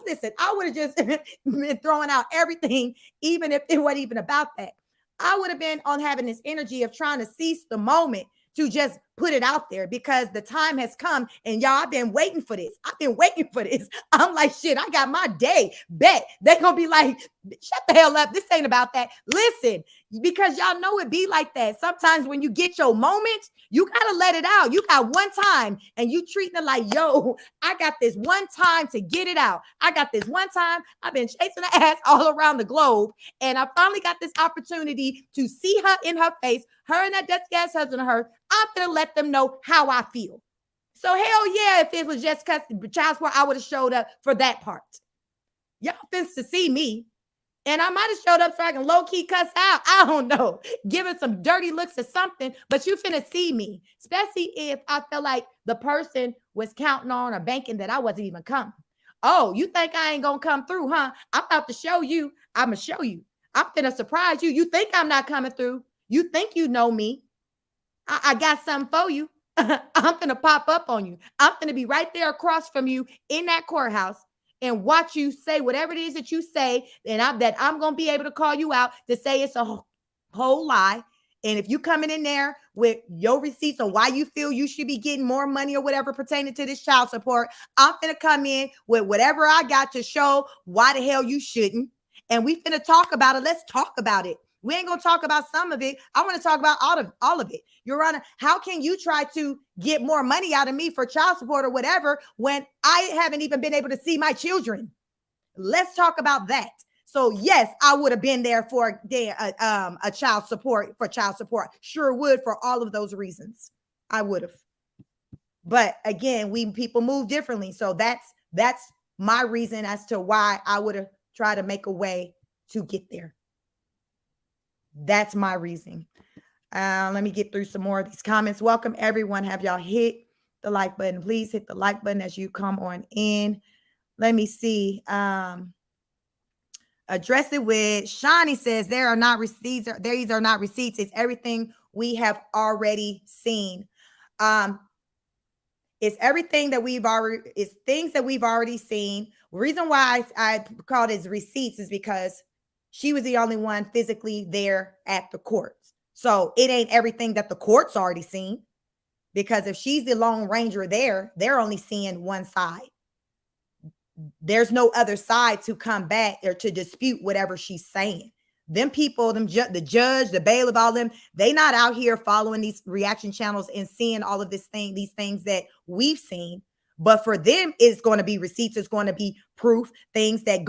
listen, I would have just been throwing out everything, even if it wasn't even about that. I would have been on having this energy of trying to seize the moment to just put it out there because the time has come and y'all, I've been waiting for this. I'm like, shit, I got my day. Bet they're going to be like, shut the hell up. This ain't about that. Listen, because y'all know it be like that. Sometimes when you get your moment, you got to let it out. You got one time and you treating it like, yo, I got this one time to get it out. I got this one time. I've been chasing the ass all around the globe. And I finally got this opportunity to see her in her face, her and that dusty ass husband of hers. I'm going to let them know how I feel. So hell yeah, if it was just child support, I would have showed up for that part. Y'all finna to see me. And I might have showed up so I can low-key cuss out. I don't know. Give it some dirty looks or something. But you finna see me. Especially if I felt like the person was counting on or banking that I wasn't even coming. Oh, you think I ain't gonna come through, huh? I'm about to show you. I'm gonna show you. I'm finna surprise you. You think I'm not coming through. You think you know me. I got something for you. I'm finna pop up on you. I'm finna be right there across from you in that courthouse and watch you say whatever it is that you say, and I'm gonna be able to call you out to say it's a whole lie. And if you coming in there with your receipts on why you feel you should be getting more money or whatever pertaining to this child support, I'm finna come in with whatever I got to show why the hell you shouldn't. And we finna talk about it. Let's talk about it. We ain't gonna talk about some of it. I want to talk about all of it. Your Honor, how can you try to get more money out of me for child support or whatever when I haven't even been able to see my children? Let's talk about that. So yes, I would have been there for a child support for child support. Sure would, for all of those reasons. I would have. But again, we people move differently. So that's my reason as to why I would have tried to make a way to get there. That's my reason. Let me get through some more of these comments. Welcome, everyone. Have y'all hit the like button? Please hit the like button as you come on in. Let me see. Address it with Shawnee says there are not receipts. These are not receipts. It's everything we have already seen. It's everything that it's things that we've already seen. The reason why I called it receipts is because she was the only one physically there at the courts. So it ain't everything that the court's already seen, because if she's the Lone Ranger there, they're only seeing one side. There's no other side to come back or to dispute whatever she's saying. Them people, the judge, the bailiff, all them, they not out here following these reaction channels and seeing all of these things that we've seen. But for them, it's going to be receipts. It's going to be proof, things that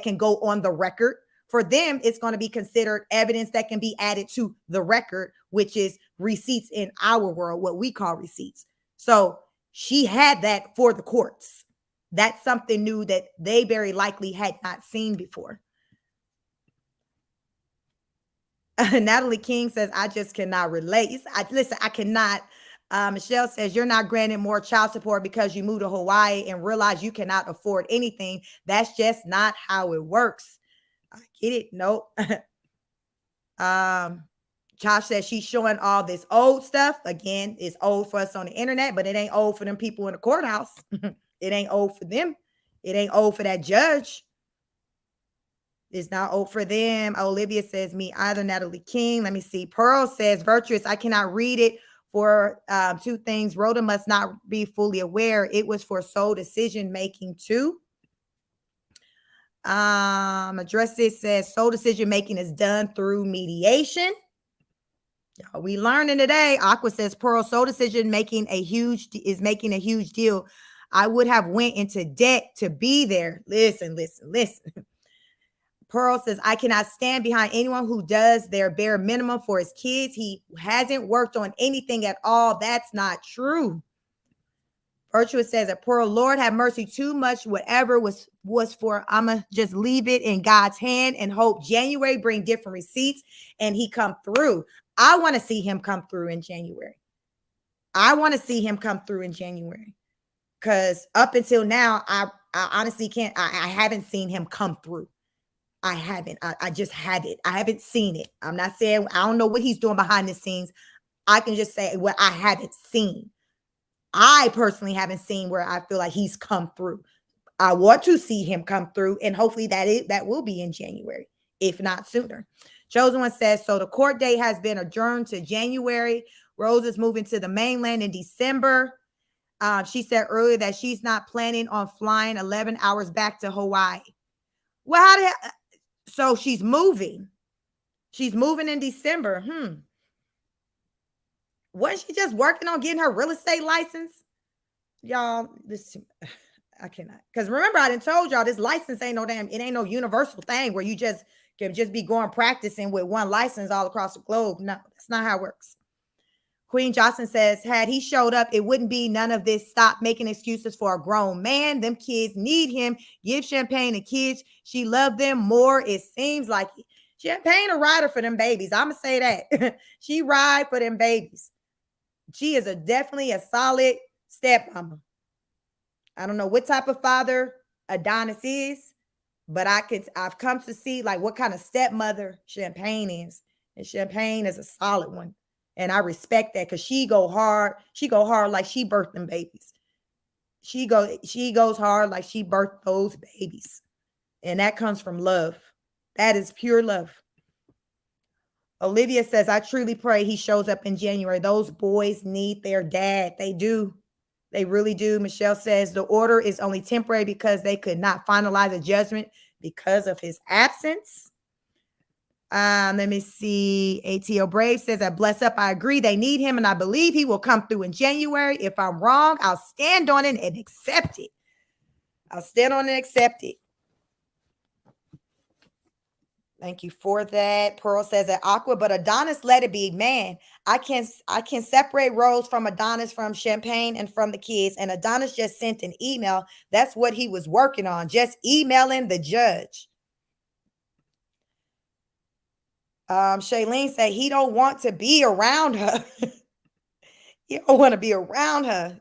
can go on the record. For them, it's going to be considered evidence that can be added to the record, which is receipts in our world, what we call receipts. So she had that for the courts. That's something new that they very likely had not seen before. Natalie King says, I just cannot relate. Listen, I cannot. Michelle says, you're not granted more child support because you moved to Hawaii and realize you cannot afford anything. That's just not how it works. I get it. Nope. Josh says she's showing all this old stuff. Again, it's old for us on the internet, but it ain't old for them people in the courthouse. It ain't old for them. It ain't old for that judge. It's not old for them. Olivia says, me either. Natalie King. Let me see. Pearl says, virtuous. I cannot read it for two things. Rhoda must not be fully aware. It was for sole decision making too. Address it says sole decision making is done through mediation. Y'all, we learning today. Aqua says Pearl, sole decision making is making a huge deal. I would have went into debt to be there. Listen. Pearl says, I cannot stand behind anyone who does their bare minimum for his kids. He hasn't worked on anything at all. That's not true. Virtuous says that Pearl, Lord have mercy, too much. Whatever was for, I'ma just leave it in God's hand and hope January bring different receipts and he come through. I want to see him come through in January. Because up until now, I honestly can't. I haven't seen him come through. I haven't. I just haven't. I haven't seen it. I'm not saying I don't know what he's doing behind the scenes. I can just say what I haven't seen. I personally haven't seen where I feel like he's come through. I want to see him come through, and hopefully that will be in January, if not sooner. Chosen One says, so the court date has been adjourned to January. Rose is moving to the mainland in December. She said earlier that she's not planning on flying 11 hours back to Hawaii. Well, so she's moving. She's moving in December. Wasn't she just working on getting her real estate license? Y'all, I cannot. Because remember, I done told y'all this license ain't no universal thing where you just can just be going practicing with one license all across the globe. No, that's not how it works. Queen Johnson says, had he showed up, it wouldn't be none of this. Stop making excuses for a grown man. Them kids need him. Give Champagne the kids. She loved them more. It seems like Champagne a rider for them babies. I'm going to say that. She ride for them babies. She is definitely a solid stepmama. I don't know what type of father Adonis is, But I've come to see like what kind of stepmother Champagne is. And Champagne is a solid one. And I respect that because she go hard. She go hard like she birthed them babies. She goes hard like she birthed those babies. And that comes from love. That is pure love. Olivia says, I truly pray he shows up in January. Those boys need their dad. They do. They really do. Michelle says the order is only temporary because they could not finalize a judgment because of his absence. Let me see. ATO Brave says that bless up. I agree. They need him, and I believe he will come through in January. If I'm wrong, I'll stand on it and accept it. I'll stand on it and accept it. Thank you for that. Pearl says that Aqua, but Adonis let it be. Man, I can separate Rose from Adonis, from Champagne, and from the kids. And Adonis just sent an email. That's what he was working on, just emailing the judge. Shailene said he don't want to be around her. He don't want to be around her.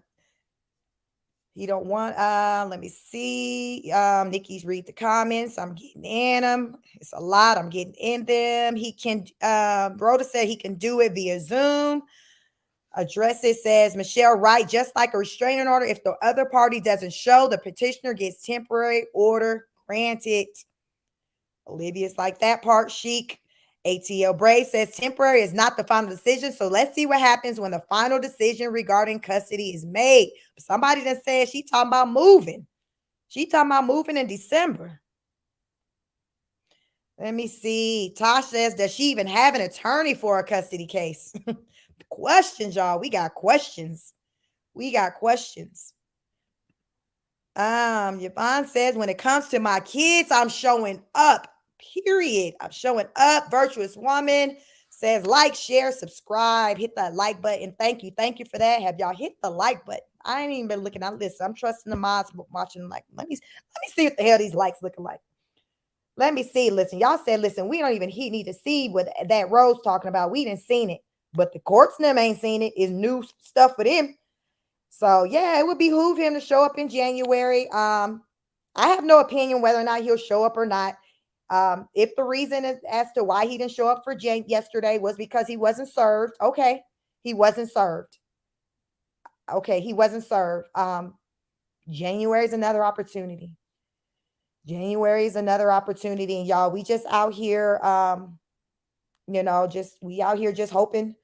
He don't want, let me see. Nikki's read the comments. I'm getting in them. It's a lot. I'm getting in them. He can, Rhoda said he can do it via Zoom. Addresses says, Michelle Wright, just like a restraining order, if the other party doesn't show, the petitioner gets temporary order granted. Olivia's like that part. Chic. ATL Brave says temporary is not the final decision. So let's see what happens when the final decision regarding custody is made. Somebody that said she talking about moving. She talking about moving in December. Let me see. Tosh says, does she even have an attorney for a custody case? Questions, y'all. We got questions. We got questions. Yvonne says, when it comes to my kids, I'm showing up. Period. I'm showing up. Virtuous Woman says, like, share, subscribe, hit that like button. Thank you. Thank you for that. Have y'all hit the like button? I ain't even been looking at this. I'm trusting the mods watching. Like, let me see what the hell these likes looking like. Let me see. Listen, y'all said, listen, we don't even need to see what that Rose talking about. We didn't seen it, but the courts and them ain't seen it. It's new stuff for them. So yeah, it would behoove him to show up in January. I have no opinion whether or not he'll show up or not. If the reason is as to why he didn't show up for yesterday was because he wasn't served. Okay. He wasn't served. Okay. He wasn't served. January is another opportunity. January is another opportunity. And y'all, we just out here, we out here just hoping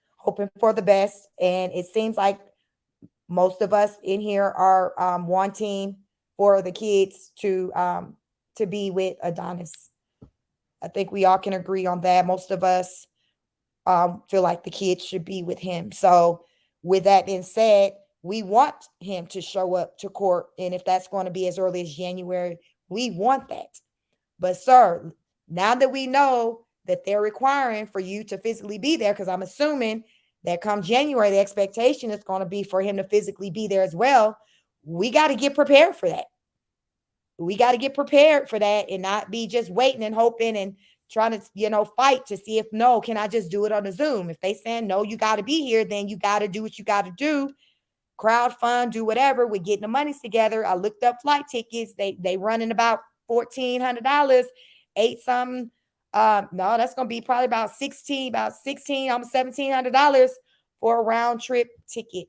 for the best. And it seems like most of us in here are wanting for the kids to be with Adonis. I think we all can agree on that. Most of us feel like the kids should be with him. So with that being said, we want him to show up to court. And if that's going to be as early as January, we want that. But sir, now that we know that they're requiring for you to physically be there, because I'm assuming that come January, the expectation is going to be for him to physically be there as well. We got to get prepared for that. We got to get prepared for that and not be just waiting and hoping and trying to, fight to see if, no, can I just do it on a Zoom? If they saying, no, you got to be here, then you got to do what you got to do. Crowd fund, do whatever. We're getting the monies together. I looked up flight tickets. They running about $1,400, something. No, that's going to be probably about $16, almost $1,700 for a round trip ticket.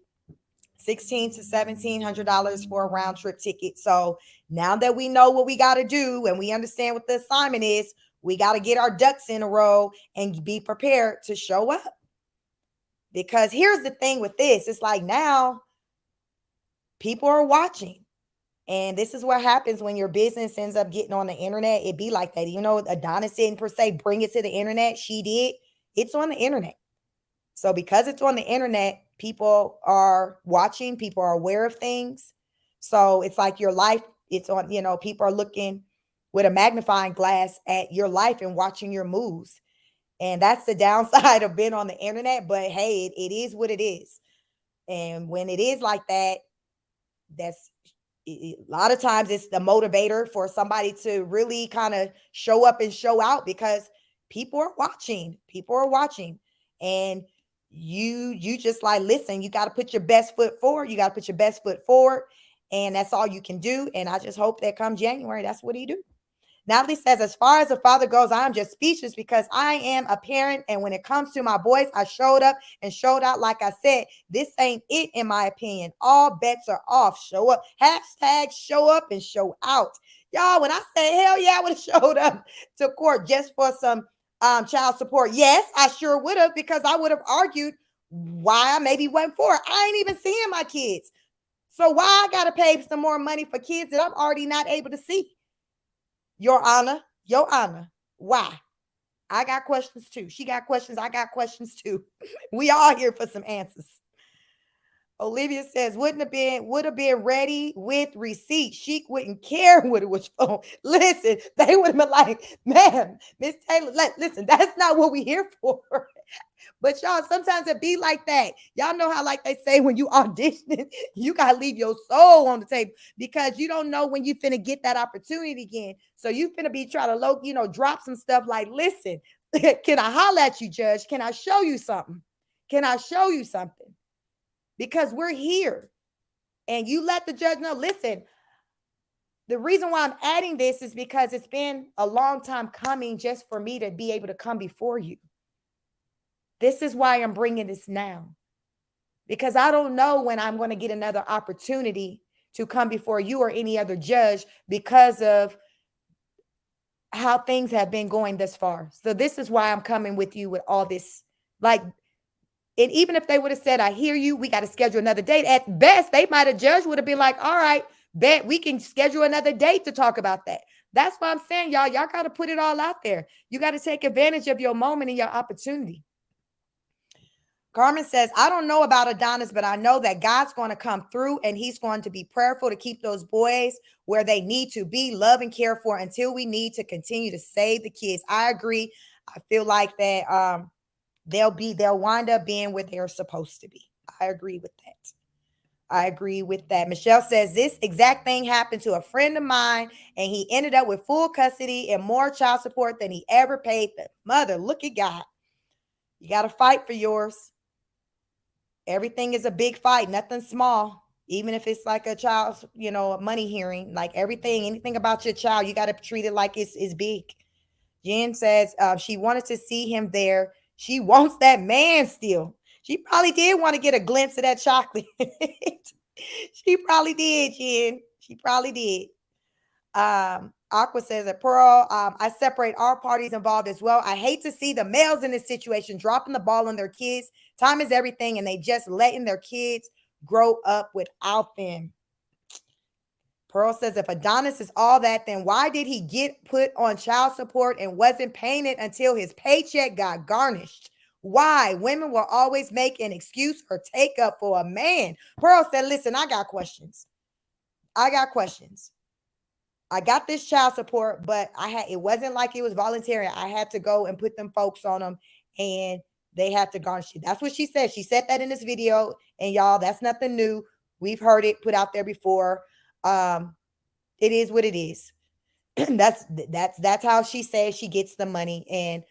$1,600 to $1,700 for a round trip ticket. So now that we know what we got to do and we understand what the assignment is, we got to get our ducks in a row and be prepared to show up. Because here's the thing with this. It's like now people are watching. And this is what happens when your business ends up getting on the internet. It be like that. Adonis didn't per se bring it to the internet. She did. It's on the internet. So because it's on the internet, people are watching, people are aware of things. So it's like your life, it's on, people are looking with a magnifying glass at your life and watching your moves. And that's the downside of being on the internet. But hey, it is what it is. And when it is like that, a lot of times it's the motivator for somebody to really kind of show up and show out because people are watching. And you just like, listen, you got to put your best foot forward. And that's all you can do. And I just hope that come January, that's what he do. Natalie says, as far as the father goes, I'm just speechless because I am a parent. And when it comes to my boys, I showed up and showed out. Like I said, this ain't it, in my opinion. All bets are off. Show up. Hashtag show up and show out. Y'all, when I say hell yeah, I would have showed up to court just for some child support. Yes, I sure would have, because I would have argued why I maybe went for it. I ain't even seeing my kids. So why I got to pay some more money for kids that I'm already not able to see? Your Honor, why? I got questions too. She got questions. I got questions too. We all here for some answers. Olivia says, would have been ready with receipts. She wouldn't care what it was for. Listen, they would have been like, ma'am, Miss Taylor, listen, that's not what we here for. But y'all, sometimes it be like that. Y'all know how, like they say, when you audition, you got to leave your soul on the table, because you don't know when you finna get that opportunity again. So you finna be trying to, drop some stuff like, listen, can I holler at you, judge? Can I show you something? Can I show you something? Because we're here. And you let the judge know, listen, the reason why I'm adding this is because it's been a long time coming just for me to be able to come before you. This is why I'm bringing this now, because I don't know when I'm going to get another opportunity to come before you or any other judge because of how things have been going this far. So this is why I'm coming with you with all this. Like, and even if they would have said, I hear you, we got to schedule another date. At best, they might have judged would have been like, all right, bet we can schedule another date to talk about that. That's why I'm saying, y'all got to put it all out there. You got to take advantage of your moment and your opportunity. Carmen says, I don't know about Adonis, but I know that God's going to come through and he's going to be prayerful to keep those boys where they need to be, loved and cared for, until we need to continue to save the kids. I agree. I feel like that they'll wind up being where they're supposed to be. I agree with that. Michelle says, this exact thing happened to a friend of mine, and he ended up with full custody and more child support than he ever paid the mother. Look at God. You got to fight for yours. Everything is a big fight, nothing small. Even if it's like a child's, money hearing, like anything about your child, you got to treat it like it's big. Jen says she wanted to see him there. She wants that man still. She probably did want to get a glimpse of that chocolate. She probably did, Jen. She probably did. Aqua says that Pearl, I separate all parties involved as well. I hate to see the males in this situation dropping the ball on their kids. Time is everything, and they just letting their kids grow up without them. Pearl says, if Adonis is all that, then why did he get put on child support and wasn't paying it until his paycheck got garnished? Why? Women will always make an excuse or take up for a man. Pearl said, listen, I got questions. I got this child support, but it wasn't like it was voluntary. I had to go and put them folks on them, and they had to garnish it. That's what she said. She said that in this video, and y'all, that's nothing new. We've heard it put out there before. It is what it is. that's how she says she gets the money. And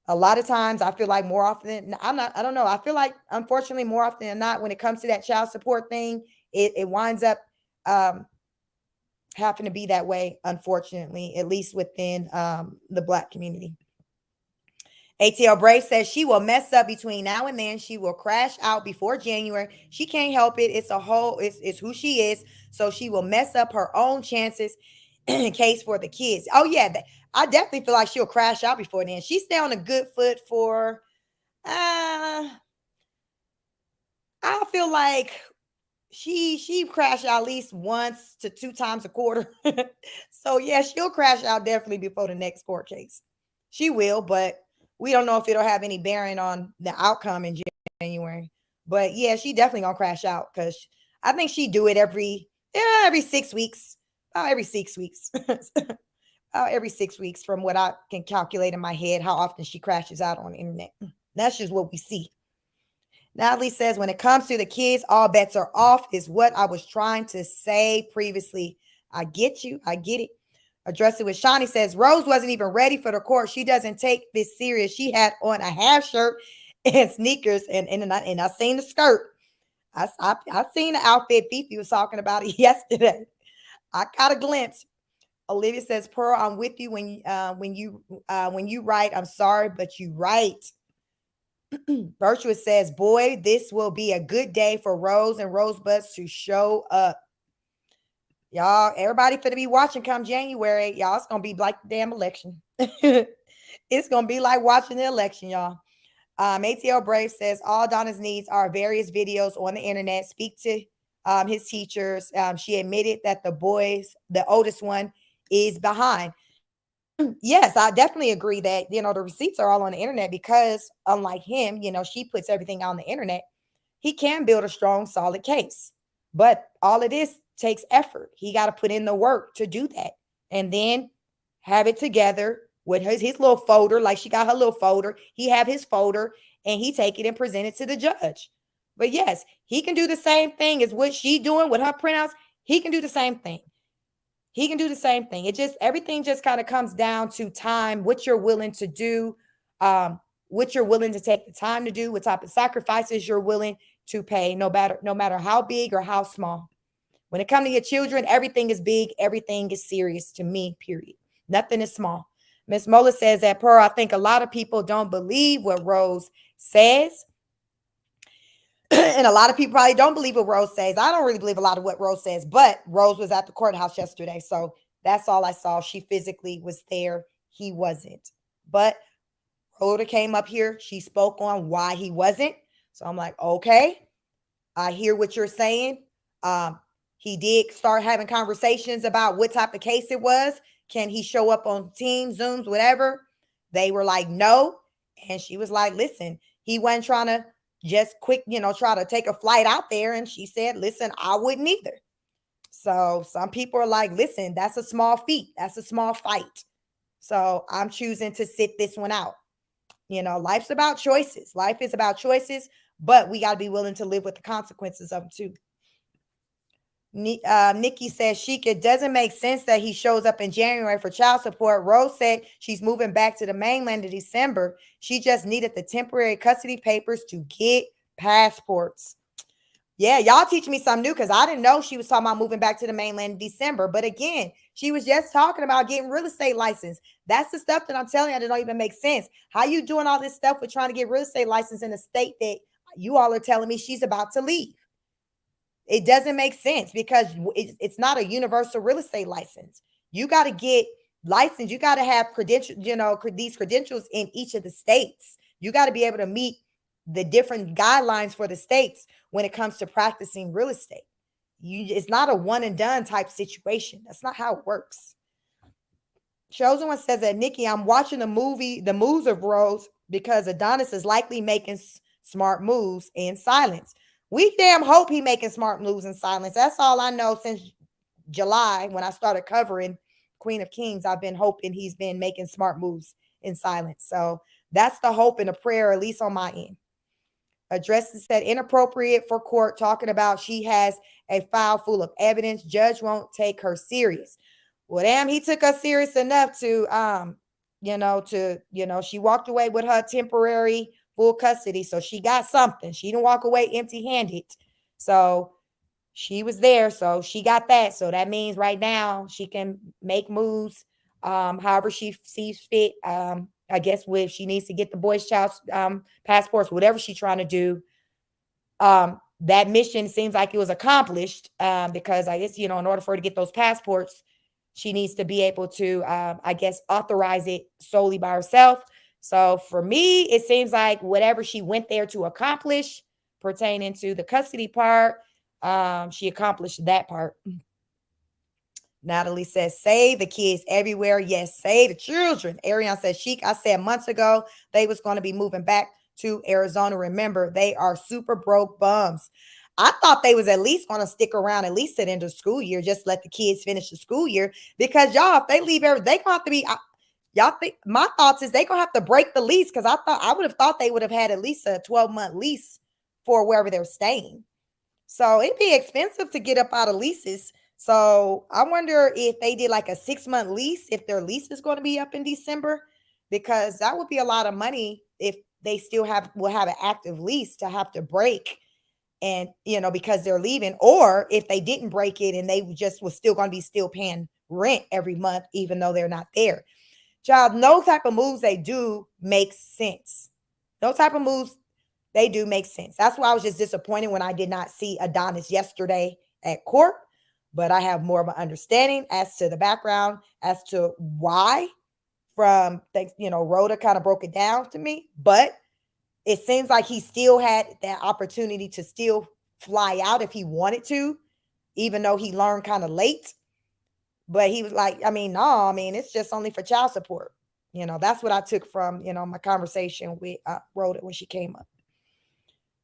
a lot of times I feel like more often, I don't know. I feel like, unfortunately, more often than not, when it comes to that child support thing, it winds up, having to be that way, unfortunately, at least within the Black community. ATL Brave says she will mess up between now and then. She will crash out before January. She can't help it. It's who she is. So she will mess up her own chances in case for the kids. Oh, yeah. I definitely feel like she'll crash out before then. She stay on a good foot for, I feel like she crashed out at least once to 2 times a quarter. So yeah, she'll crash out definitely before the next court case. She will, but we don't know if it'll have any bearing on the outcome in January. But yeah, she definitely gonna crash out, because I think she do it every 6 weeks. About every 6 weeks. About every 6 weeks, from what I can calculate in my head, how often she crashes out on the internet. That's just what we see. Natalie says, when it comes to the kids, all bets are off, is what I was trying to say previously. I get you. I get it. Address it with Shawnee says, Rose wasn't even ready for the court. She doesn't take this serious. She had on a half shirt and sneakers, and I seen the skirt. I seen the outfit. Fifi was talking about it yesterday. I got a glimpse. Olivia says, Pearl, I'm with you when you write. I'm sorry, but you write. Virtuous says, boy, this will be a good day for Rose and Rosebuds to show up. Y'all, everybody finna be watching come January. Y'all, it's gonna be like the damn election. It's gonna be like watching the election, y'all. ATL Brave says, all Donna's needs are various videos on the internet. Speak to his teachers. She admitted that the oldest one, is behind. Yes, I definitely agree that, the receipts are all on the internet because unlike him, she puts everything on the internet. He can build a strong, solid case, but all of this takes effort. He got to put in the work to do that and then have it together with his little folder. Like she got her little folder. He have his folder and he take it and present it to the judge. But yes, he can do the same thing as what she doing with her printouts. He can do the same thing. He can do the same thing. Everything just kind of comes down to time, what you're willing to do, what you're willing to take the time to do, what type of sacrifices you're willing to pay, no matter how big or how small. When it comes to your children, everything is big, everything is serious to me, period. Nothing is small. Miss Mola says that, Pearl, I think a lot of people don't believe what Rose says. And a lot of people probably don't believe what Rose says. I don't really believe a lot of what Rose says, but Rose was at the courthouse yesterday. So that's all I saw. She physically was there. He wasn't. But Rhoda came up here. She spoke on why he wasn't. So I'm like, okay, I hear what you're saying. He did start having conversations about what type of case it was. Can he show up on Teams, Zooms, whatever? They were like, no. And she was like, listen, he wasn't trying to just quick, try to take a flight out there. And she said, listen, I wouldn't either. So some people are like, listen, that's a small feat. That's a small fight. So I'm choosing to sit this one out. Life's about choices. Life is about choices, but we got to be willing to live with the consequences of them too. Nikki says, Sheik, it doesn't make sense that he shows up in January for child support. Rose said she's moving back to the mainland in December. She just needed the temporary custody papers to get passports. Yeah, y'all teach me something new because I didn't know she was talking about moving back to the mainland in December. But again, she was just talking about getting real estate license. That's the stuff that I'm telling you that don't even make sense. How you doing all this stuff with trying to get real estate license in a state that you all are telling me she's about to leave? It doesn't make sense because it's not a universal real estate license. You got to get licensed. You got to have credentials, these credentials in each of the states. You got to be able to meet the different guidelines for the states when it comes to practicing real estate. It's not a one and done type situation. That's not how it works. Chosen One says that, Nikki, I'm watching the movie, The Moves of Rose, because Adonis is likely making smart moves in silence. We damn hope he making smart moves in silence. That's all I know since July when I started covering Queen of Kings. I've been hoping he's been making smart moves in silence. So that's the hope and the prayer, at least on my end. Addresses said inappropriate for court, talking about she has a file full of evidence. Judge won't take her serious. Well, damn, he took her serious enough to, she walked away with her temporary full custody. So she got something. She didn't walk away empty-handed. So she was there. So she got that. So that means right now she can make moves however she sees fit. I guess if she needs to get the boys' child's passports, whatever she's trying to do. That mission seems like it was accomplished because I guess, in order for her to get those passports, she needs to be able to, authorize it solely by herself. So for me, it seems like whatever she went there to accomplish pertaining to the custody part, she accomplished that part. Natalie says, save the kids everywhere. Yes, save the children. Ariane says, Sheik, I said months ago they was going to be moving back to Arizona. Remember, they are super broke bums. I thought they was at least going to stick around at least at the end of the school year, just let the kids finish the school year. Because y'all, if they leave, they going to have to be... Y'all think my thoughts is they gonna have to break the lease because I would have thought they would have had at least a 12-month lease for wherever they're staying. So it'd be expensive to get up out of leases. So I wonder if they did like a 6-month lease, if their lease is going to be up in December, because that would be a lot of money if they still will have an active lease to have to break, and because they're leaving, or if they didn't break it and they just was still going to be still paying rent every month, even though they're not there. Child, no type of moves they do makes sense. No type of moves they do make sense. That's why I was just disappointed when I did not see Adonis yesterday at court. But I have more of an understanding as to the background, as to why. From things, Rhoda kind of broke it down to me. But it seems like he still had that opportunity to still fly out if he wanted to, even though he learned kind of late. But he was like, no, it's just only for child support. That's what I took from, my conversation with Rhoda when she came up.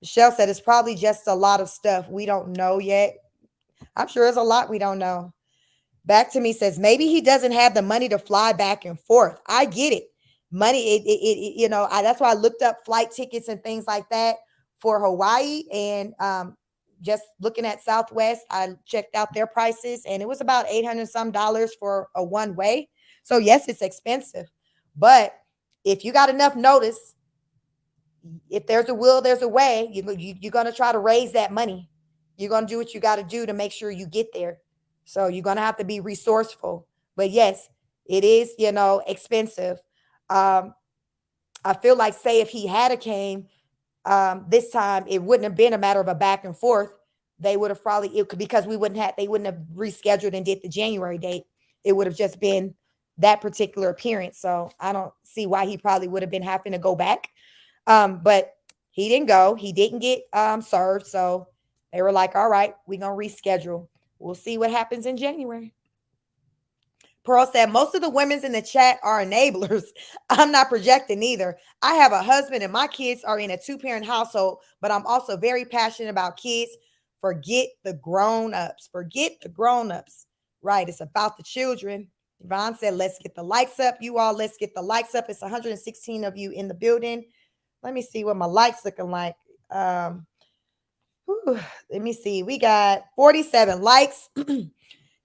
Michelle said it's probably just a lot of stuff we don't know yet. I'm sure there's a lot we don't know. Back to me says maybe he doesn't have the money to fly back and forth. I get it. Money, that's why I looked up flight tickets and things like that for Hawaii. And just looking at Southwest, I checked out their prices and it was about $800 some for a one way. So yes, it's expensive. But if you got enough notice, if there's a will, there's a way. You're going to try to raise that money. You're going to do what you got to do to make sure you get there. So you're going to have to be resourceful. But yes, it is, expensive. I feel like, say, if he had came this time, it wouldn't have been a matter of a back and forth. They would have probably, because they wouldn't have rescheduled and did the January date. It would have just been that particular appearance. So I don't see why he probably would have been having to go back. But he didn't go. He didn't get served. So they were like, all right, we're going to reschedule. We'll see what happens in January. Pearl said, most of the women's in the chat are enablers. I'm not projecting either. I have a husband and my kids are in a 2-parent household, but I'm also very passionate about kids. Forget the grown-ups. Forget the grown-ups. Right. It's about the children. Yvonne said, let's get the likes up. You all, let's get the likes up. It's 116 of you in the building. Let me see what my likes looking like. Let me see. We got 47 likes.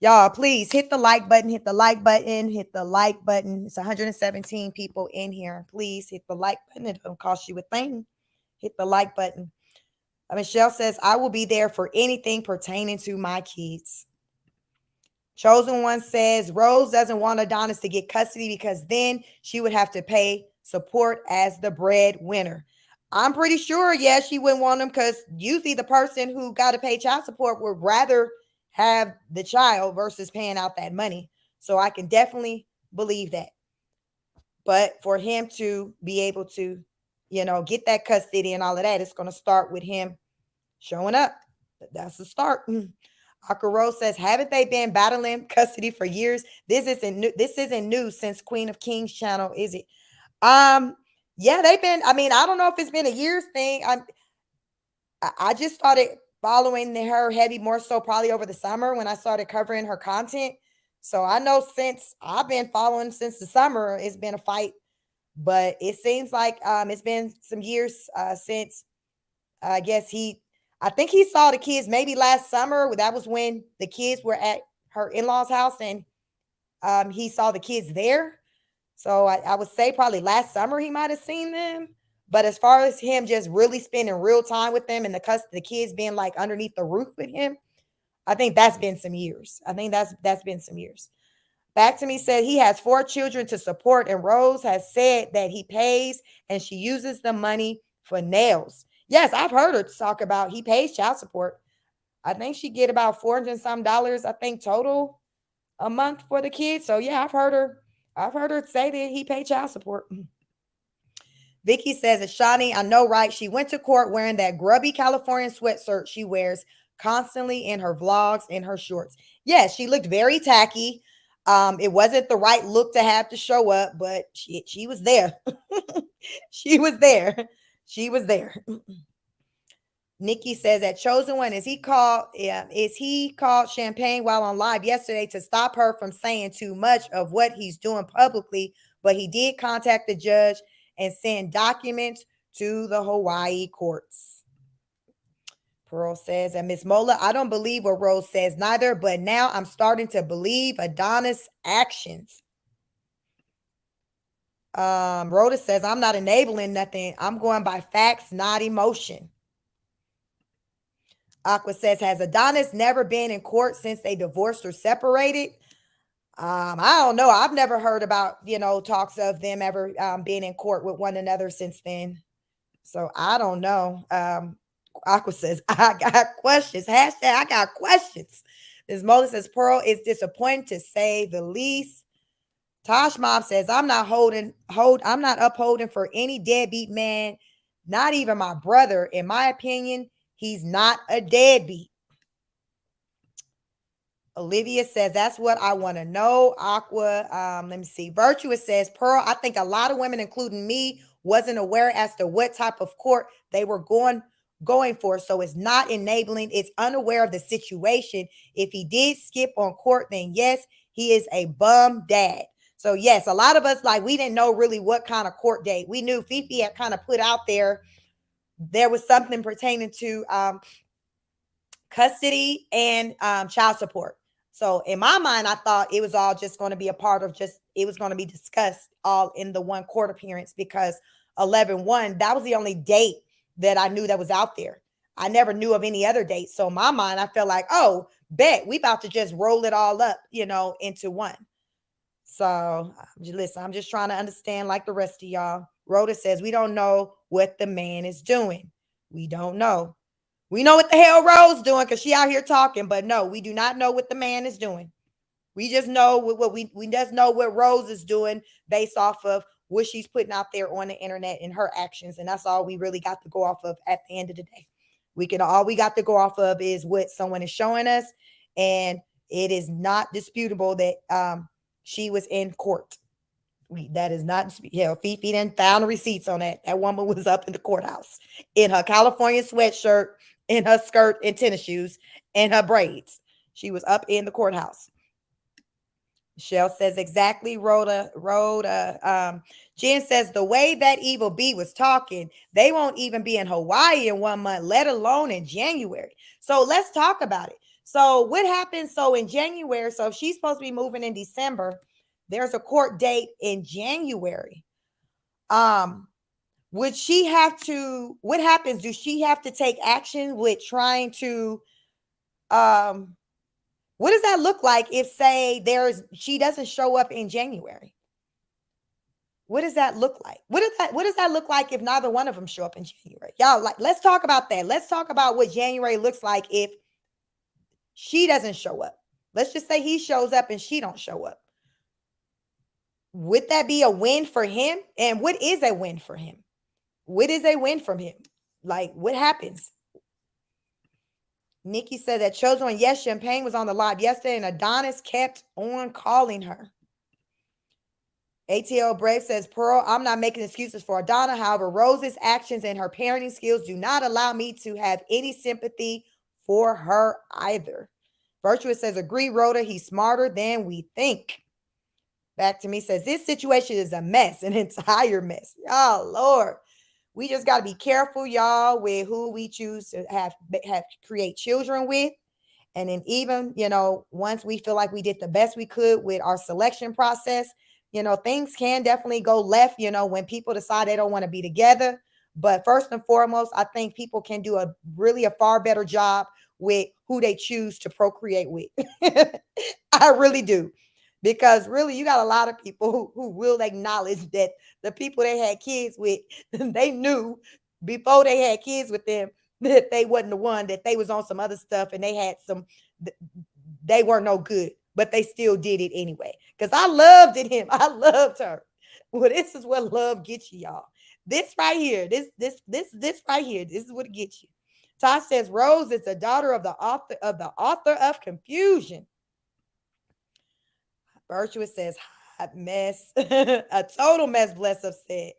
Y'all, please hit the like button, hit the like button, hit the like button. It's 117 people in here. Please hit the like button. It don't cost you a thing. Hit the like button. Michelle says, I will be there for anything pertaining to my kids. Chosen One says, Rose doesn't want Adonis to get custody because then she would have to pay support as the breadwinner. I'm pretty sure, she wouldn't want him because usually the person who got to pay child support would rather have the child versus paying out that money. So I can definitely believe that. But for him to be able to, get that custody and all of that, it's going to start with him showing up. That's the start. Akaro says, haven't they been battling custody for years? This isn't new since Queen of Kings channel, is it? Yeah, they've been, I don't know if it's been a year's thing. I just started following her heavy more so probably over the summer when I started covering her content. So I know since I've been following since the summer, it's been a fight, but it seems like it's been some years since I think he saw the kids maybe last summer. That was when the kids were at her in-laws' house and he saw the kids there. So I would say probably last summer he might have seen them. But as far as him just really spending real time with them and the kids being like underneath the roof with him, I think that's been some years. That's been some years. Back to me said he has 4 children to support, and Rose has said that he pays and she uses the money for nails. Yes, I've heard her talk about he pays child support. I think she get about $400 some, I think, total a month for the kids. So yeah, I've heard her say that he paid child support. Vicky says, Ashani, I know, right? She went to court wearing that grubby Californian sweatshirt she wears constantly in her vlogs and her shorts. Yes, she looked very tacky. It wasn't the right look to have to show up, but she was there. She was there. She was there. Nikki says that Chosen One, is he called Champagne while on live yesterday to stop her from saying too much of what he's doing publicly, but he did contact the judge and send documents to the Hawaii courts. Pearl says, and Miss Mola, I don't believe what Rose says neither, but now I'm starting to believe Adonis' actions. Rhoda says, I'm not enabling nothing. I'm going by facts, not emotion. Aqua says, has Adonis never been in court since they divorced or separated? I don't know. I've never heard about, talks of them ever being in court with one another since then. So I don't know. Aqua says, I got questions. Hashtag, I got questions. Ms. Mola says, Pearl is disappointing to say the least. Tosh Mob says, I'm not upholding for any deadbeat man, not even my brother. In my opinion, he's not a deadbeat. Olivia says, that's what I want to know. Aqua, let me see. Virtuous says, Pearl, I think a lot of women, including me, wasn't aware as to what type of court they were going for. So it's not enabling. It's unaware of the situation. If he did skip on court, then yes, he is a bum dad. So yes, a lot of us, like, we didn't know really what kind of court date. We knew Fifi had kind of put out there was something pertaining to custody and child support. So in my mind, I thought it was all just going to be a part of it was going to be discussed all in the one court appearance, because 11/1, that was the only date that I knew that was out there. I never knew of any other date. So in my mind, I felt like, oh, bet we about to just roll it all up, into one. So listen, I'm just trying to understand like the rest of y'all. Rhoda says, we don't know what the man is doing. We don't know. We know what the hell Rose doing because she out here talking, but no, we do not know what the man is doing. We just know what we just know what Rose is doing based off of what she's putting out there on the internet and her actions. And that's all we really got to go off of at the end of the day. All we got to go off of is what someone is showing us. And it is not disputable that she was in court. That is not, Fifi done found the receipts on that. That woman was up in the courthouse in her California sweatshirt, in her skirt and tennis shoes, and her braids. She was up in the courthouse. Michelle says, exactly, Rhoda. Jen says, the way that Evil B was talking, they won't even be in Hawaii in 1 month, let alone in January. So let's talk about it. So what happened? So in January, so if she's supposed to be moving in December, there's a court date in January. Would she have to, what happens? Do she have to take action with trying to, what does that look like if, say, she doesn't show up in January? What does that look like? What does that look like if neither one of them show up in January? Y'all, like, let's talk about that. Let's talk about what January looks like if she doesn't show up. Let's just say he shows up and she don't show up. Would that be a win for him? And what is a win for him? What is a win from him? Like, what happens? Nikki said that Chosen One, yes, Champagne was on the live yesterday and Adonis kept on calling her. ATL Brave says, Pearl, I'm not making excuses for Adana. However, Rose's actions and her parenting skills do not allow me to have any sympathy for her either. Virtuous says, agree, Rhoda, he's smarter than we think. Back to me says, this situation is a mess, an entire mess. Oh, Lord. We just got to be careful, y'all, with who we choose to have create children with. And then even, once we feel like we did the best we could with our selection process, things can definitely go left, when people decide they don't want to be together. But first and foremost, I think people can do a far better job with who they choose to procreate with. I really do. Because really, you got a lot of people who will acknowledge that the people they had kids with, they knew before they had kids with them that they wasn't the one, that they was on some other stuff and they weren't no good, but they still did it anyway. Because I loved him. I loved her. Well, this is what love gets you, y'all. This right here, this right here, this is what it gets you. Tosh says, Rose is the daughter of the author of Confusion. Virtuous says, hot mess. A total mess, bless up said.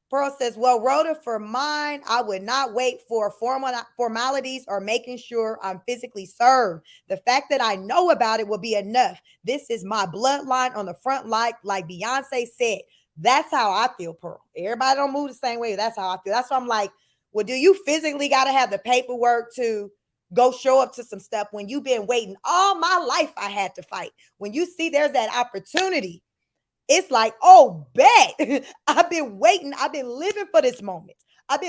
Pearl says, well, Rhoda, for mine, I would not wait for formalities or making sure I'm physically served. The fact that I know about it will be enough. This is my bloodline on the front, like Beyonce said. That's how I feel, Pearl. Everybody don't move the same way. That's how I feel. That's why I'm like, well, do you physically got to have the paperwork to go show up to some stuff when you've been waiting all my life? I had to fight. When you see there's that opportunity, it's like, oh, bet. I've been waiting. I've been living for this moment. F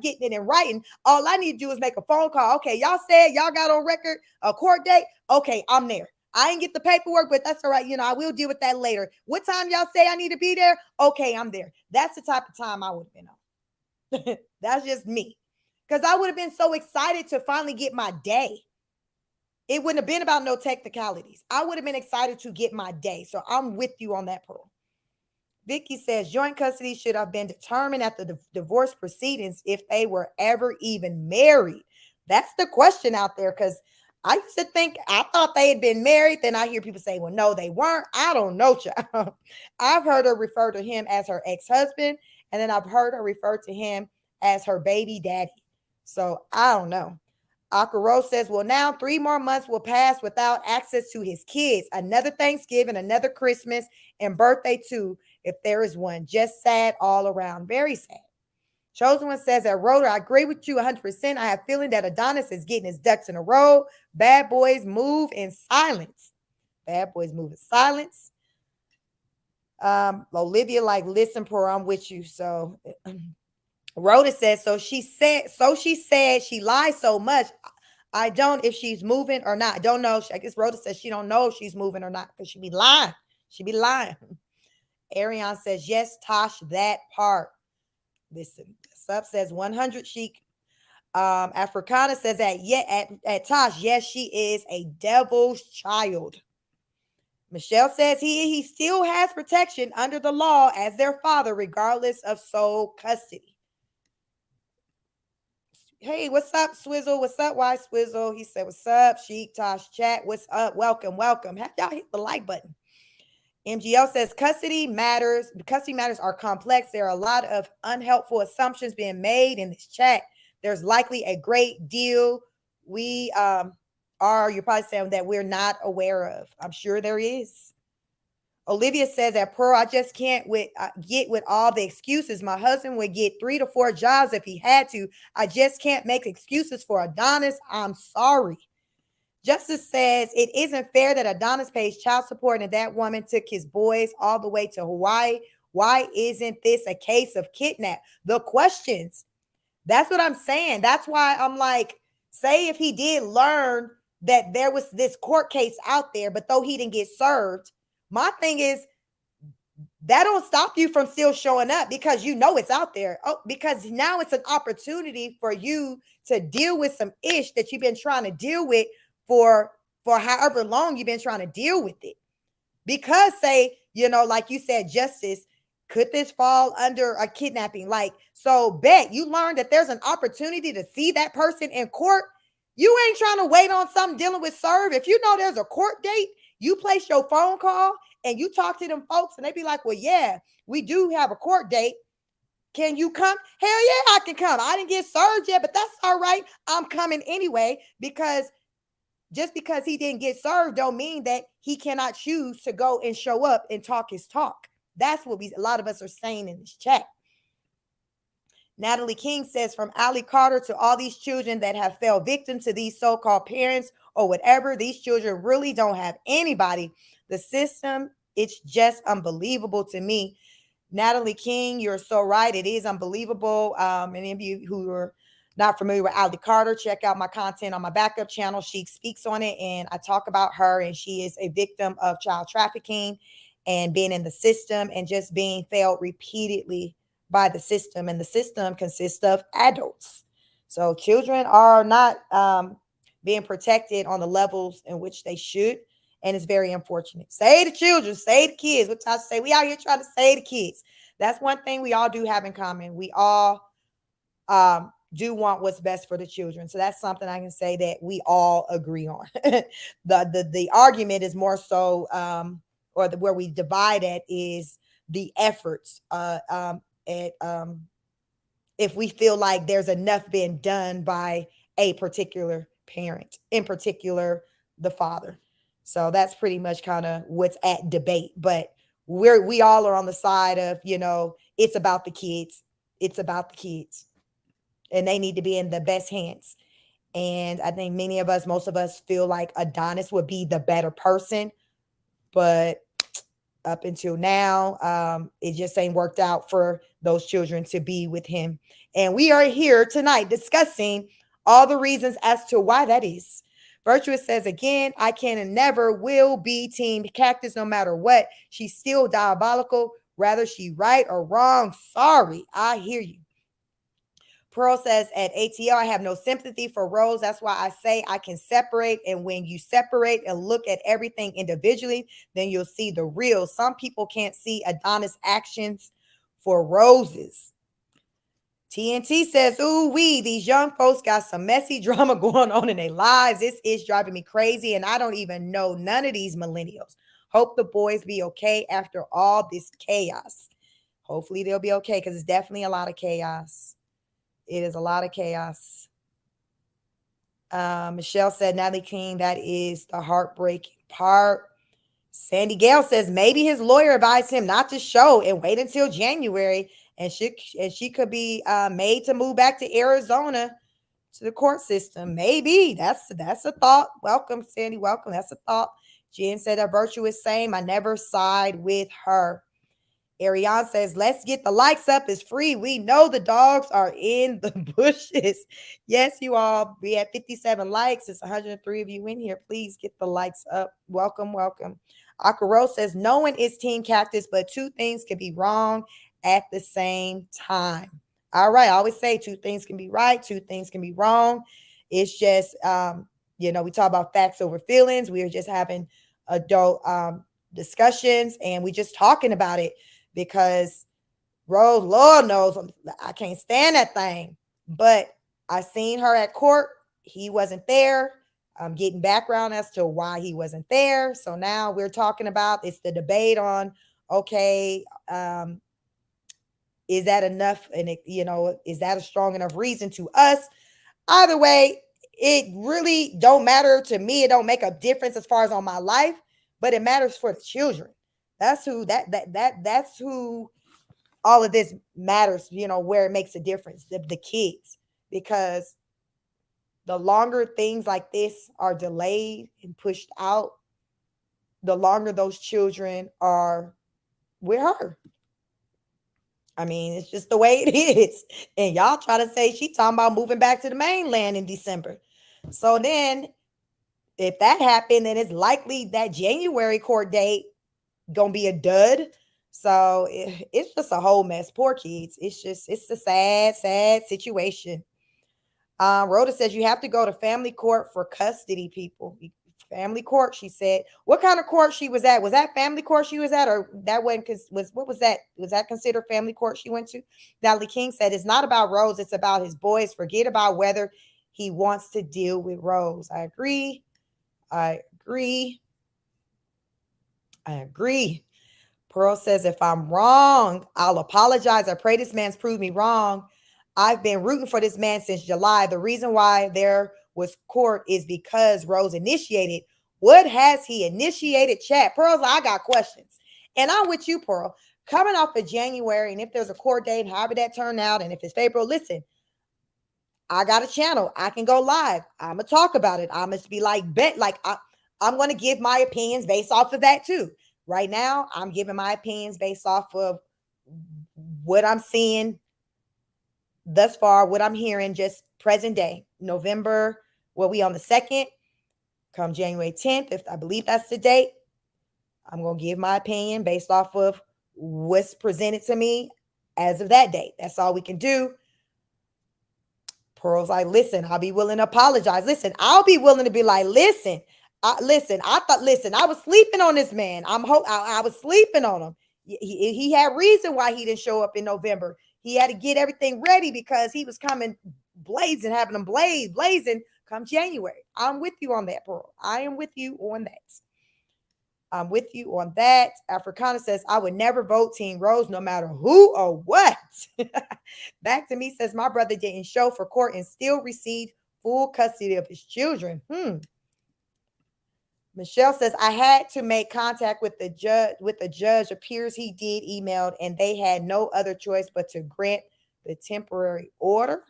getting it in writing. All I need to do is make a phone call. Okay, y'all said y'all got on record a court date. Okay, I'm there. I ain't get the paperwork, but that's all right. I will deal with that later. What time y'all say I need to be there? Okay, I'm there. That's the type of time I would have been on. That's just me. Because I would have been so excited to finally get my day. It wouldn't have been about no technicalities. I would have been excited to get my day. So I'm with you on that, Pearl. Vicky says joint custody should have been determined at the divorce proceedings if they were ever even married. That's the question out there, because I used to think, I thought they had been married. Then I hear people say, well, no, they weren't. I don't know, child. I've heard her refer to him as her ex-husband, and then I've heard her refer to him as her baby daddy. So I don't know. Akaro says, well, now 3 more months will pass without access to his kids. Another Thanksgiving, another Christmas, and birthday too, if there is one. Just sad all around. Very sad. Chosen One says at Rotor, I agree with you 100%. I have a feeling that Adonis is getting his ducks in a row. Bad boys move in silence. Bad boys move in silence. Olivia, like, listen, Pearl, I'm with you. So Rhoda says, so she said she lies so much. I don't if she's moving or not. I don't know. I guess Rhoda says she don't know if she's moving or not because she be lying. She be lying. Ariane says, yes, Tosh, that part. Listen, Sub says 100 Chic. Africana says that, yeah, at Tosh, yes, she is a devil's child. Michelle says he still has protection under the law as their father, regardless of sole custody. Hey, what's up, Swizzle? What's up, Why Swizzle? He said, what's up, Chic, Tosh, chat. What's up? Welcome. Have y'all hit the like button. MGL says custody matters are complex. There are a lot of unhelpful assumptions being made in this chat. There's likely a great deal you're probably saying that we're not aware of. I'm sure there is. Olivia says that Pearl, I just can't get with all the excuses. My husband would get 3 to 4 jobs if he had to. I just can't make excuses for Adonis. I'm sorry. Justice says it isn't fair that Adonis pays child support and that woman took his boys all the way to Hawaii. Why isn't this a case of kidnap? The questions. That's what I'm saying. That's why I'm like, say if he did learn that there was this court case out there, but though he didn't get served, my thing is that don't stop you from still showing up because you know it's out there. Oh, because now it's an opportunity for you to deal with some ish that you've been trying to deal with for however long you've been trying to deal with it. Because say, like you said, Justice, could this fall under a kidnapping? Like, so bet you learned that there's an opportunity to see that person in court. You ain't trying to wait on something dealing with serve. If you know there's a court date, you place your phone call and you talk to them folks and they be like, well, yeah, we do have a court date. Can you come? Hell yeah, I can come. I didn't get served yet, but that's all right. I'm coming anyway, because just because he didn't get served don't mean that he cannot choose to go and show up and talk his talk. That's what a lot of us are saying in this chat. Natalie King says, from Ali Carter to all these children that have fell victim to these so-called parents or whatever, these children really don't have anybody. The system, it's just unbelievable to me. Natalie King, you're so right. It is unbelievable. Any of you who are not familiar with Ali Carter, check out my content on my backup channel. She speaks on it, and I talk about her, and she is a victim of child trafficking and being in the system and just being failed repeatedly by the system. And the system consists of adults. So children are not being protected on the levels in which they should. And it's very unfortunate. Save the children, save the kids. What I say, we out here trying to save the kids. That's one thing we all do have in common. We all do want what's best for the children. So that's something I can say that we all agree on. The argument is more so, where we divide at is the efforts. If we feel like there's enough being done by a particular parent, in particular the father. So that's pretty much kind of what's at debate. But we all are on the side of, it's about the kids. It's about the kids. And they need to be in the best hands. And I think most of us feel like Adonis would be the better person. But up until now, it just ain't worked out for those children to be with him. And we are here tonight discussing all the reasons as to why that is. Virtuous says, again, I can and never will be Team Cactus no matter what. She's still diabolical, whether she right or wrong. Sorry, I hear you. Pearl says, at ATL, I have no sympathy for Rose. That's why I say I can separate. And when you separate and look at everything individually, then you'll see the real. Some people can't see Adonis' actions for Rose's. TNT says, ooh, these young folks got some messy drama going on in their lives. This is driving me crazy, and I don't even know none of these millennials. Hope the boys be okay after all this chaos. Hopefully they'll be okay, because it's definitely a lot of chaos. It is a lot of chaos. Michelle said, Natalie King, that is the heartbreaking part. Sandy Gale says, maybe his lawyer advised him not to show and wait until January, and she could be made to move back to Arizona to the court system. Maybe. That's a thought. Welcome, Sandy. Welcome. That's a thought. Jen said, a virtuous same. I never side with her. Ariane says, let's get the likes up. It's free. We know the dogs are in the bushes. Yes, you all. We had 57 likes. It's 103 of you in here. Please get the likes up. Welcome, welcome. Akaro says, no one is Team Cactus, but two things can be wrong at the same time. All right. I always say two things can be right. Two things can be wrong. It's just, we talk about facts over feelings. We are just having adult discussions, and we just talking about it. Because Rose, Lord knows, I can't stand that thing. But I seen her at court. He wasn't there. I'm getting background as to why he wasn't there. So now we're talking about, it's the debate on, okay, is that enough? And, is that a strong enough reason to us? Either way, it really don't matter to me. It don't make a difference as far as on my life, but it matters for the children. That's who that's who all of this matters, where it makes a difference, the kids, because the longer things like this are delayed and pushed out, the longer those children are with her. I mean, it's just the way it is. And y'all try to say she talking about moving back to the mainland in December. So then if that happened, then it's likely that January court date gonna be a dud. So it's just a whole mess. Poor kids. It's a sad situation. Rhoda says you have to go to family court for custody, people. Family court, she said. What kind of court she was at? Was that family court she was at, or that wasn't? What was that? Was that considered family court she went to? Natalie King said it's not about Rose, it's about his boys. Forget about whether he wants to deal with Rose. I agree. Pearl says, if I'm wrong, I'll apologize. I pray this man's proved me wrong. I've been rooting for this man since July. The reason why there was court is because Rose initiated. What has he initiated? Chat. Pearl's, I got questions. And I'm with you, Pearl. Coming off of January, and if there's a court date, however that turned out, and if it's favorable, listen, I got a channel. I can go live. I'm going to talk about it. I'm going to be like, I'm going to give my opinions based off of that too. Right now, I'm giving my opinions based off of what I'm seeing thus far, what I'm hearing just present day, November, we on the 2nd, come January 10th, if I believe that's the date, I'm going to give my opinion based off of what's presented to me as of that date. That's all we can do. Pearl's like, listen, I'll be willing to apologize. Listen, I'll be willing to be like, listen, I was sleeping on this man. I was sleeping on him. He had reason why he didn't show up in November. He had to get everything ready because he was coming blazing, having them blazing come January. I'm with you on that, Pearl. I am with you on that. I'm with you on that. Africana says, I would never vote Team Rose no matter who or what. Back to me says, my brother didn't show for court and still received full custody of his children. Michelle says, I had to make contact with the judge. Appears he did emailed, and they had no other choice but to grant the temporary order.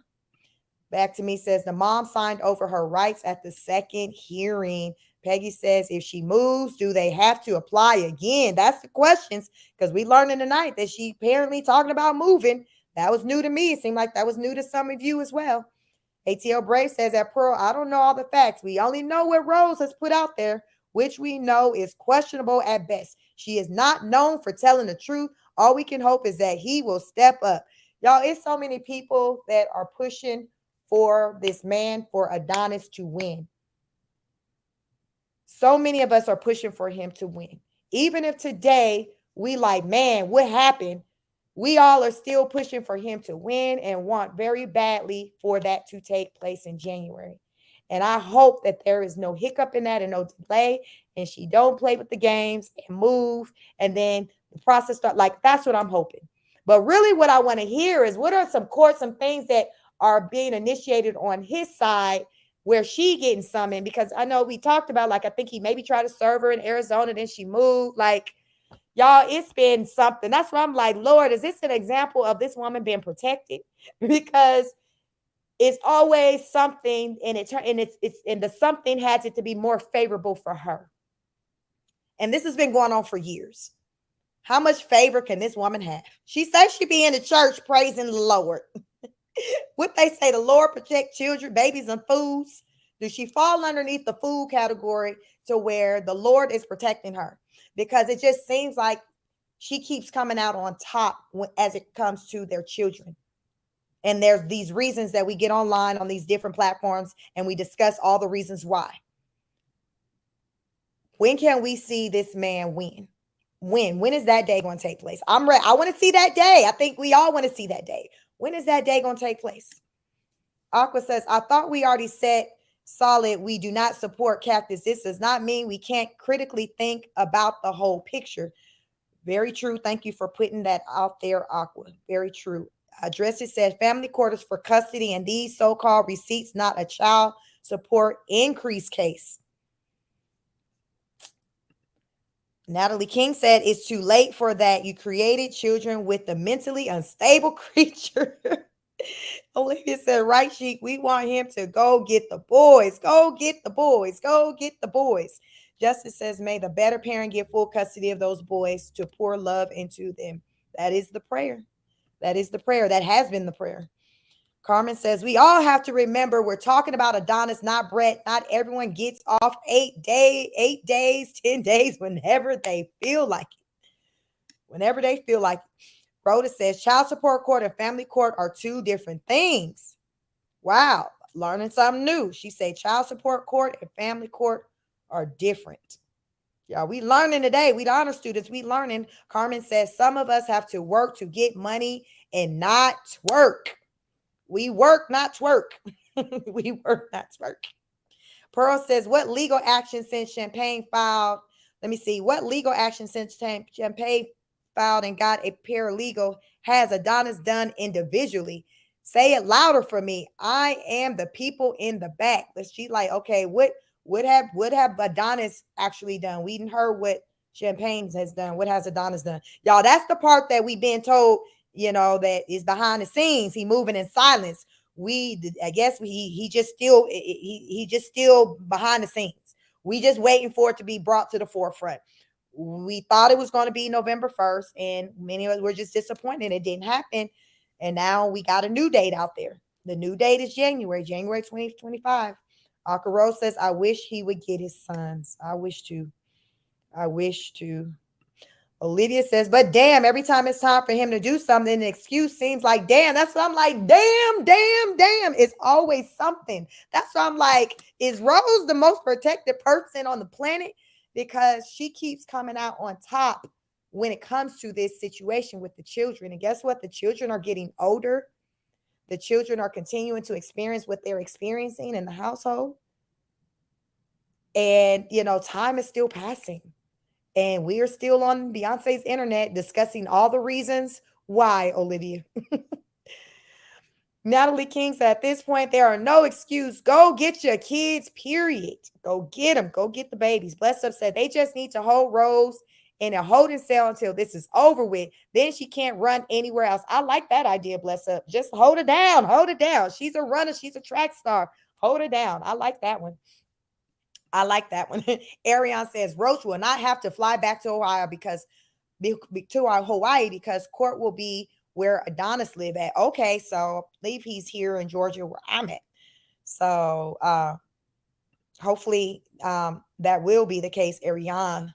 Back to me says, the mom signed over her rights at the second hearing. Peggy says, if she moves, do they have to apply again? That's the questions, because we learned tonight that she apparently talking about moving. That was new to me. It seemed like that was new to some of you as well. ATL Brave says that Pearl, I don't know all the facts. We only know what Rose has put out there, which we know is questionable at best. She is not known for telling the truth. All we can hope is that he will step up. Y'all, it's so many people that are pushing for this man, for Adonis to win. So many of us are pushing for him to win. Even if today we like, man, what happened? We all are still pushing for him to win and want very badly for that to take place in January. And I hope that there is no hiccup in that and no delay, and she don't play with the games and move, and then the process start. Like, that's what I'm hoping. But really what I want to hear is what are some things that are being initiated on his side where she getting summoned, because I know we talked about, like, I think he maybe tried to serve her in Arizona, then she moved. Like, y'all, it's been something. That's why I'm like, Lord, is this an example of this woman being protected? Because it's always something, and the something has it to be more favorable for her. And this has been going on for years. How much favor can this woman have? She says she be in the church praising the Lord. What they say, the Lord protect children, babies, and fools. Does she fall underneath the food category to where the Lord is protecting her? Because it just seems like she keeps coming out on top as it comes to their children. And there's these reasons that we get online on these different platforms and we discuss all the reasons why. When can we see this man win? When is that day going to take place? I'm ready. I want to see that day. I think we all want to see that day. When is that day going to take place? Aqua says, I thought we already said solid. We do not support Cactus. This does not mean we can't critically think about the whole picture. Very true. Thank you for putting that out there, Aqua. Very true. Dresser said, family court is for custody and these so-called receipts, not a child support increase case. Natalie King said, it's too late for that. You created children with the mentally unstable creature. Olivia said, right, Sheik, we want him to go get the boys. Go get the boys. Go get the boys. Justice says, may the better parent get full custody of those boys to pour love into them. That is the prayer. That is the prayer. That has been the prayer. Carmen says, we all have to remember we're talking about Adonis, not Brett. Not everyone gets off 8 days, 10 days, whenever they feel like it. Whenever they feel like it. Rhoda says, child support court and family court are two different things. Wow. Learning something new. She said child support court and family court are different. Yeah, we learning today. We the honor students. We learning. Carmen says, some of us have to work to get money and not work. We work, not twerk. We work, not twerk. Pearl says, what legal action since Champagne filed? Let me see. What legal action since Champagne filed and got a paralegal has Adonis done individually? Say it louder for me. I am the people in the back. She's like, okay, what have Adonis actually done? We didn't heard what Champagne has done. What has Adonis done? Y'all, that's the part that we've been told, that is behind the scenes. He moving in silence. I guess he just still behind the scenes. We just waiting for it to be brought to the forefront. We thought it was going to be November 1st, and many of us were just disappointed it didn't happen. And now we got a new date out there. The new date is January 2025. Akaro says, I wish he would get his sons. I wish to. Olivia says, but damn, every time it's time for him to do something, the excuse seems like, damn. That's what I'm like, damn. It's always something. That's why I'm like, is Rose the most protected person on the planet? Because she keeps coming out on top when it comes to this situation with the children. And guess what? The children are getting older. The children are continuing to experience what they're experiencing in the household. And, time is still passing. And we are still on Beyonce's internet discussing all the reasons why, Olivia. Natalie King said, at this point, there are no excuses. Go get your kids, period. Go get them. Go get the babies. Bless Up said, they just need to hold Rose in a holding cell until this is over with. Then she can't run anywhere else. I like that idea, Bless Up. Just hold her down. Hold her down. She's a runner. She's a track star. Hold her down. I like that one. Ariane says, Roach will not have to fly back to Ohio because court will be where Adonis live at. Okay, so I believe he's here in Georgia where I'm at. So hopefully that will be the case, Ariane.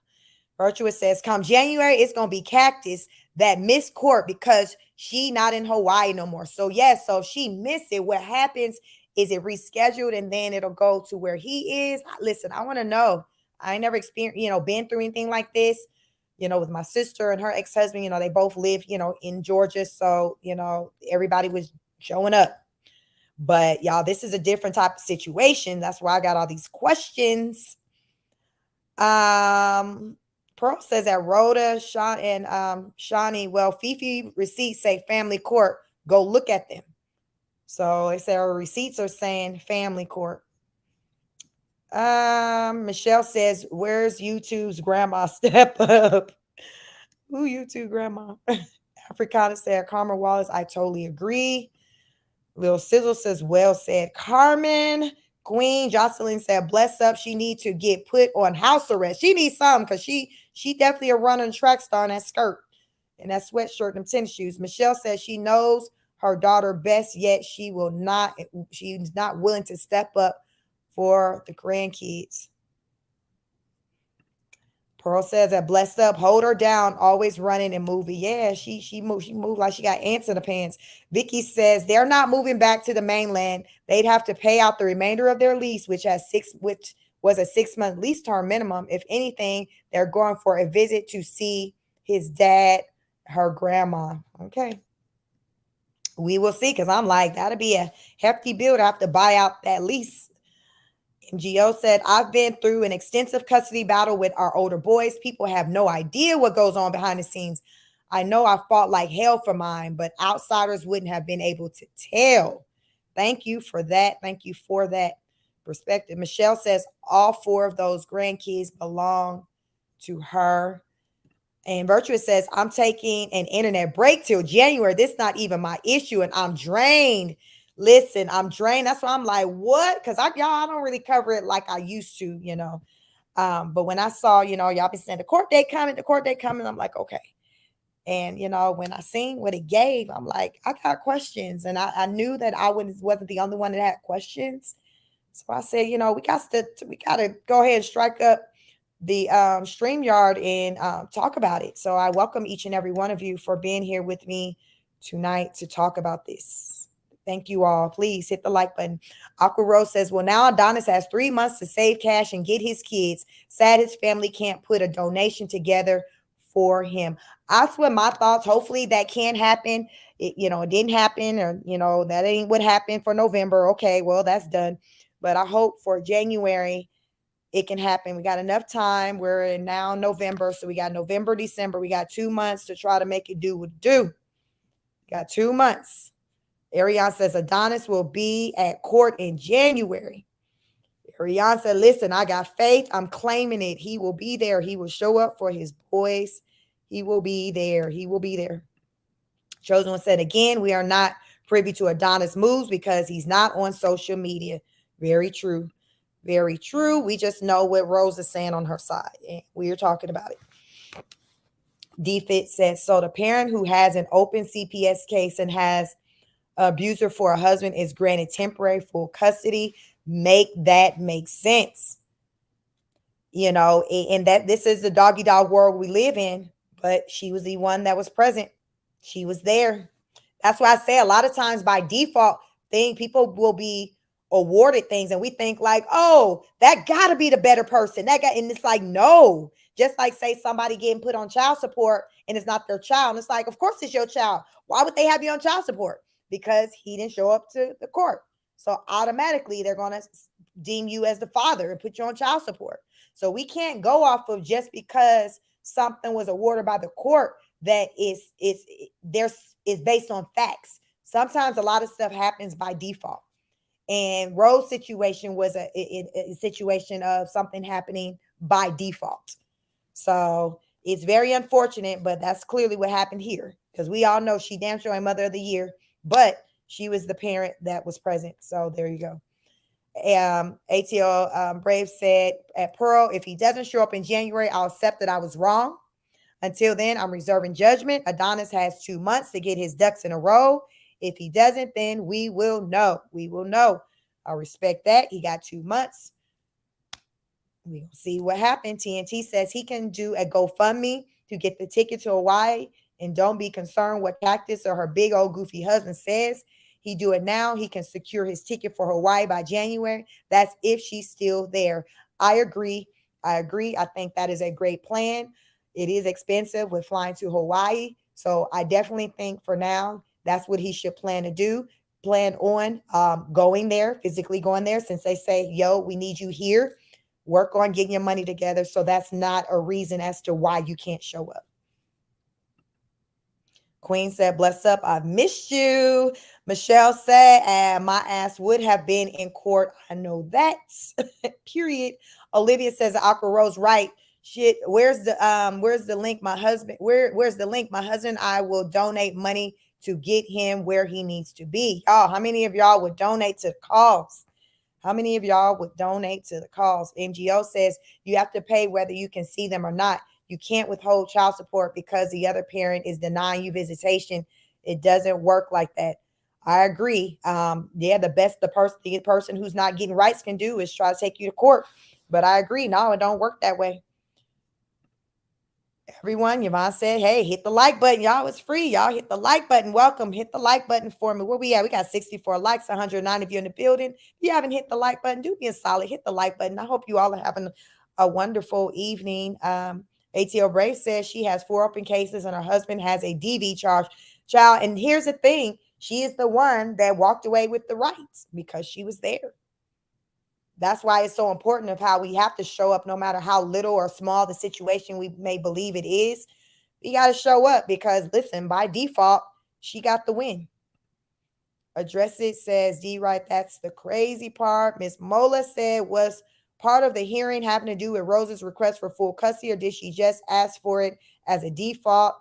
Virtuous says, come January, it's going to be Cactus that missed court because she not in Hawaii no more. So yes, so if she missed it, what happens is it rescheduled and then it'll go to where he is. Listen, I want to know. I ain't never experienced, been through anything like this, with my sister and her ex-husband, they both live, in Georgia. So, everybody was showing up. But y'all, this is a different type of situation. That's why I got all these questions. Pearl says that Rhoda, Sean, and Shawnee, well, Fifi receipts say family court. Go look at them. So they say our receipts are saying family court. Michelle says, where's YouTube's grandma? Step up. Who YouTube grandma? Africana said, Carmen Wallace, I totally agree. Lil Sizzle says, well said, Carmen. Queen Jocelyn said, bless up. She needs to get put on house arrest. She needs something because she definitely a running track star in that skirt and that sweatshirt and tennis shoes. Michelle says she knows her daughter best, yet she's not willing to step up for the grandkids. Pearl says that blessed up, hold her down, always running and moving. Yeah, she moved like she got ants in the pants. Vicky says they're not moving back to the mainland. They'd have to pay out the remainder of their lease, which was a 6-month lease term minimum. If anything, they're going for a visit to see his dad, her grandma. Okay. We will see, because I'm like, that'll be a hefty bill to have to buy out that lease. MGO said, I've been through an extensive custody battle with our older boys. People have no idea what goes on behind the scenes. I know I fought like hell for mine, but outsiders wouldn't have been able to tell. Thank you for that. Thank you for that perspective. Michelle says all 4 of those grandkids belong to her. And Virtuous says, I'm taking an internet break till January. This is not even my issue, and I'm drained. Listen, I'm drained. That's why I'm like, what? Because I don't really cover it like I used to, But when I saw, y'all been saying the court date coming, I'm like, okay. And, when I seen what it gave, I'm like, I got questions. And I knew that I wasn't the only one that had questions. So I said, we got to go ahead and strike up the StreamYard and talk about it. So I welcome each and every one of you for being here with me tonight to talk about this. Thank you all. Please hit the like button. Aqua Rose says, well, now Adonis has 3 months to save cash and get his kids. Sad his family can't put a donation together for him. That's what my thoughts. Hopefully that can happen. It didn't happen, or, that ain't what happened for November. Okay, well, that's done. But I hope for January it can happen. We got enough time. We're in now November. So we got November, December. We got 2 months to try to make it do what it do. Got 2 months. Ariane says Adonis will be at court in January. Ariane said, listen, I got faith. I'm claiming it. He will be there. He will show up for his boys. He will be there. He will be there. Chosen One said, again, we are not privy to Adonis' moves because he's not on social media. Very true. Very true. We just know what Rose is saying on her side, and we are talking about it. DFIT says, so the parent who has an open CPS case and has abuser for a husband is granted temporary full custody. Make that make sense. And that this is the doggy dog world we live in, but she was the one that was present. She was there. That's why I say a lot of times by default people will be awarded things and we think like, oh, that gotta be the better person. And it's like, no, just like say somebody getting put on child support and it's not their child. And it's like, of course it's your child. Why would they have you on child support? Because he didn't show up to the court. So automatically they're going to deem you as the father and put you on child support. So we can't go off of just because something was awarded by the court that is based on facts. Sometimes a lot of stuff happens by default. And Rose's situation was a situation of something happening by default. So it's very unfortunate, but that's clearly what happened here. Because we all know she damn sure ain't Mother of the Year, but she was the parent that was present. So there you go. ATL Brave said at Pearl, if he doesn't show up in January, I'll accept that I was wrong. Until then, I'm reserving judgment. Adonis has 2 months to get his ducks in a row. If he doesn't, then we will know. We will know. I respect that. He got 2 months. We'll see what happened. TNT says he can do a GoFundMe to get the ticket to Hawaii, and don't be concerned what Cactus or her big old goofy husband says. He do it now. He can secure his ticket for Hawaii by January. That's if she's still there. I agree. I think that is a great plan. It is expensive with flying to Hawaii. So I definitely think for now, that's what he should plan to do. Plan on going there, physically going there, since they say, yo, we need you here. Work on getting your money together. So that's not a reason as to why you can't show up. Queen said, bless up. I've missed you. Michelle said, and my ass would have been in court. I know that. Period. Olivia says, Aqua Rose, right. Shit. Where's the link? My husband, where's the link? My husband, I will donate money to get him where he needs to be. Y'all, how many of y'all would donate to the cause? How many of y'all would donate to the cause? MGO says you have to pay whether you can see them or not. You can't withhold child support because the other parent is denying you visitation. It doesn't work like that. I agree. The person who's not getting rights can do is try to take you to court. But I agree. No, it don't work that way. Everyone, Yvonne said, hey, hit the like button. Y'all, it's free. Y'all hit the like button. Welcome. Hit the like button for me. Where we at? We got 64 likes, 109 of you in the building. If you haven't hit the like button, do be a solid. Hit the like button. I hope you all are having a wonderful evening. ATL Brave says she has 4 open cases and her husband has a DV charge. Child, and here's the thing. She is the one that walked away with the rights because she was there. That's why it's so important of how we have to show up no matter how little or small the situation we may believe it is. We got to show up because, listen, by default, she got the win. Address It says, D, right, that's the crazy part. Miss Mola said, was part of the hearing having to do with Rose's request for full custody, or did she just ask for it as a default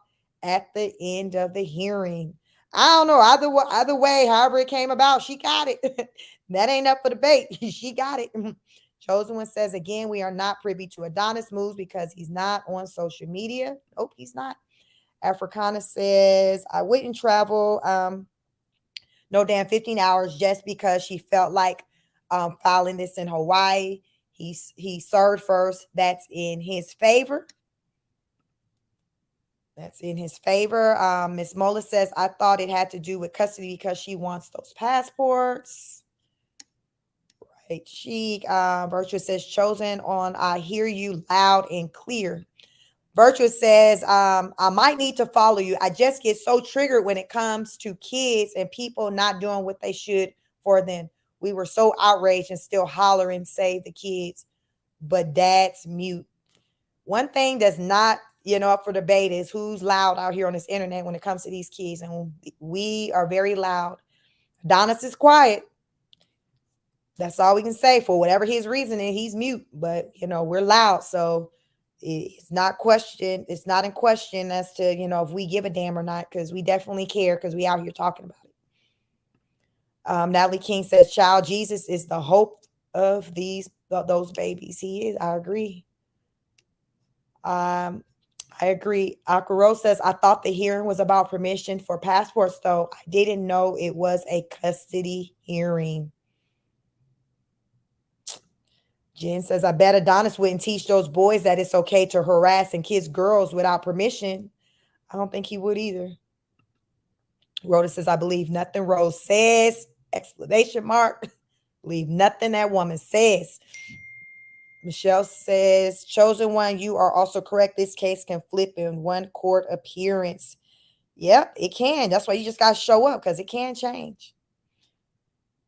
at the end of the hearing? I don't know. Either way, however it came about, she got it. That ain't up for debate. She got it. Chosen One says, again, we are not privy to Adonis moves because he's not on social media. Nope, he's not. Africana says, I wouldn't travel no damn 15 hours just because she felt like filing this in Hawaii. He served first. That's in his favor. That's in his favor. Miss Mola says, I thought it had to do with custody because she wants those passports. Right, Chic. Virtuous says, Chosen on, I hear you loud and clear. Virtuous says, I might need to follow you. I just get so triggered when it comes to kids and people not doing what they should for them. We were so outraged and still hollering, save the kids. But dad's mute. One thing that's not up for debate is who's loud out here on this internet when it comes to these kids. And we are very loud. Adonis is quiet. That's all we can say. For whatever his reasoning, he's mute. But, we're loud. So it's not in question as to, if we give a damn or not, because we definitely care because we out here talking about it. Natalie King says, child Jesus is the hope of those babies. He is. I agree. I agree. Akaro says, I thought the hearing was about permission for passports, though. I didn't know it was a custody hearing. Jen says, I bet Adonis wouldn't teach those boys that it's okay to harass and kiss girls without permission. I don't think he would either. Rhoda says, I believe nothing Rose says, ! Believe nothing that woman says. Michelle says, Chosen One, you are also correct. This case can flip in one court appearance. Yep, it can. That's why you just got to show up because it can change.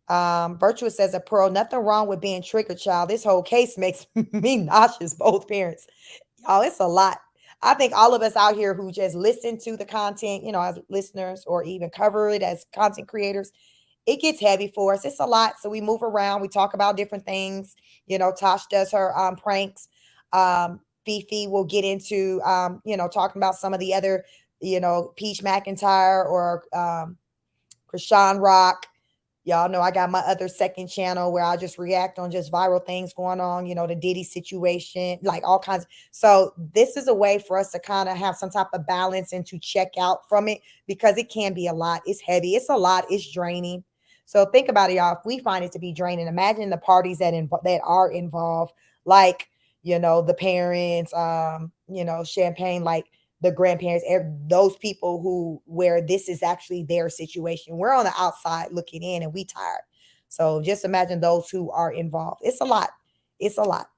Virtuous says, a Pearl, nothing wrong with being triggered, child. This whole case makes me nauseous, both parents. Y'all, it's a lot. I think all of us out here who just listen to the content, as listeners or even cover it as content creators, it gets heavy for us. It's a lot. So we move around. We talk about different things. Tosh does her pranks. Fifi will get into, talking about some of the other, Peach McIntyre or Krishan Rock. Y'all know I got my other second channel where I just react on just viral things going on, the Diddy situation, like all kinds. So this is a way for us to kind of have some type of balance and to check out from it because it can be a lot. It's heavy. It's a lot. It's draining. So think about it, y'all. If we find it to be draining, imagine the parties that are involved, like, the parents, champagne, like the grandparents, those people where this is actually their situation. We're on the outside looking in, and we tired. So just imagine those who are involved. It's a lot. It's a lot.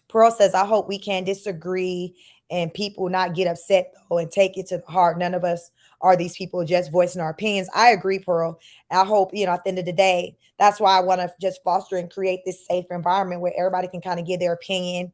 Pearl says, I hope we can disagree and people not get upset though and take it to the heart. None of us are these people just voicing our opinions. I agree, Pearl. I hope, at the end of the day, that's why I want to just foster and create this safe environment where everybody can kind of give their opinion.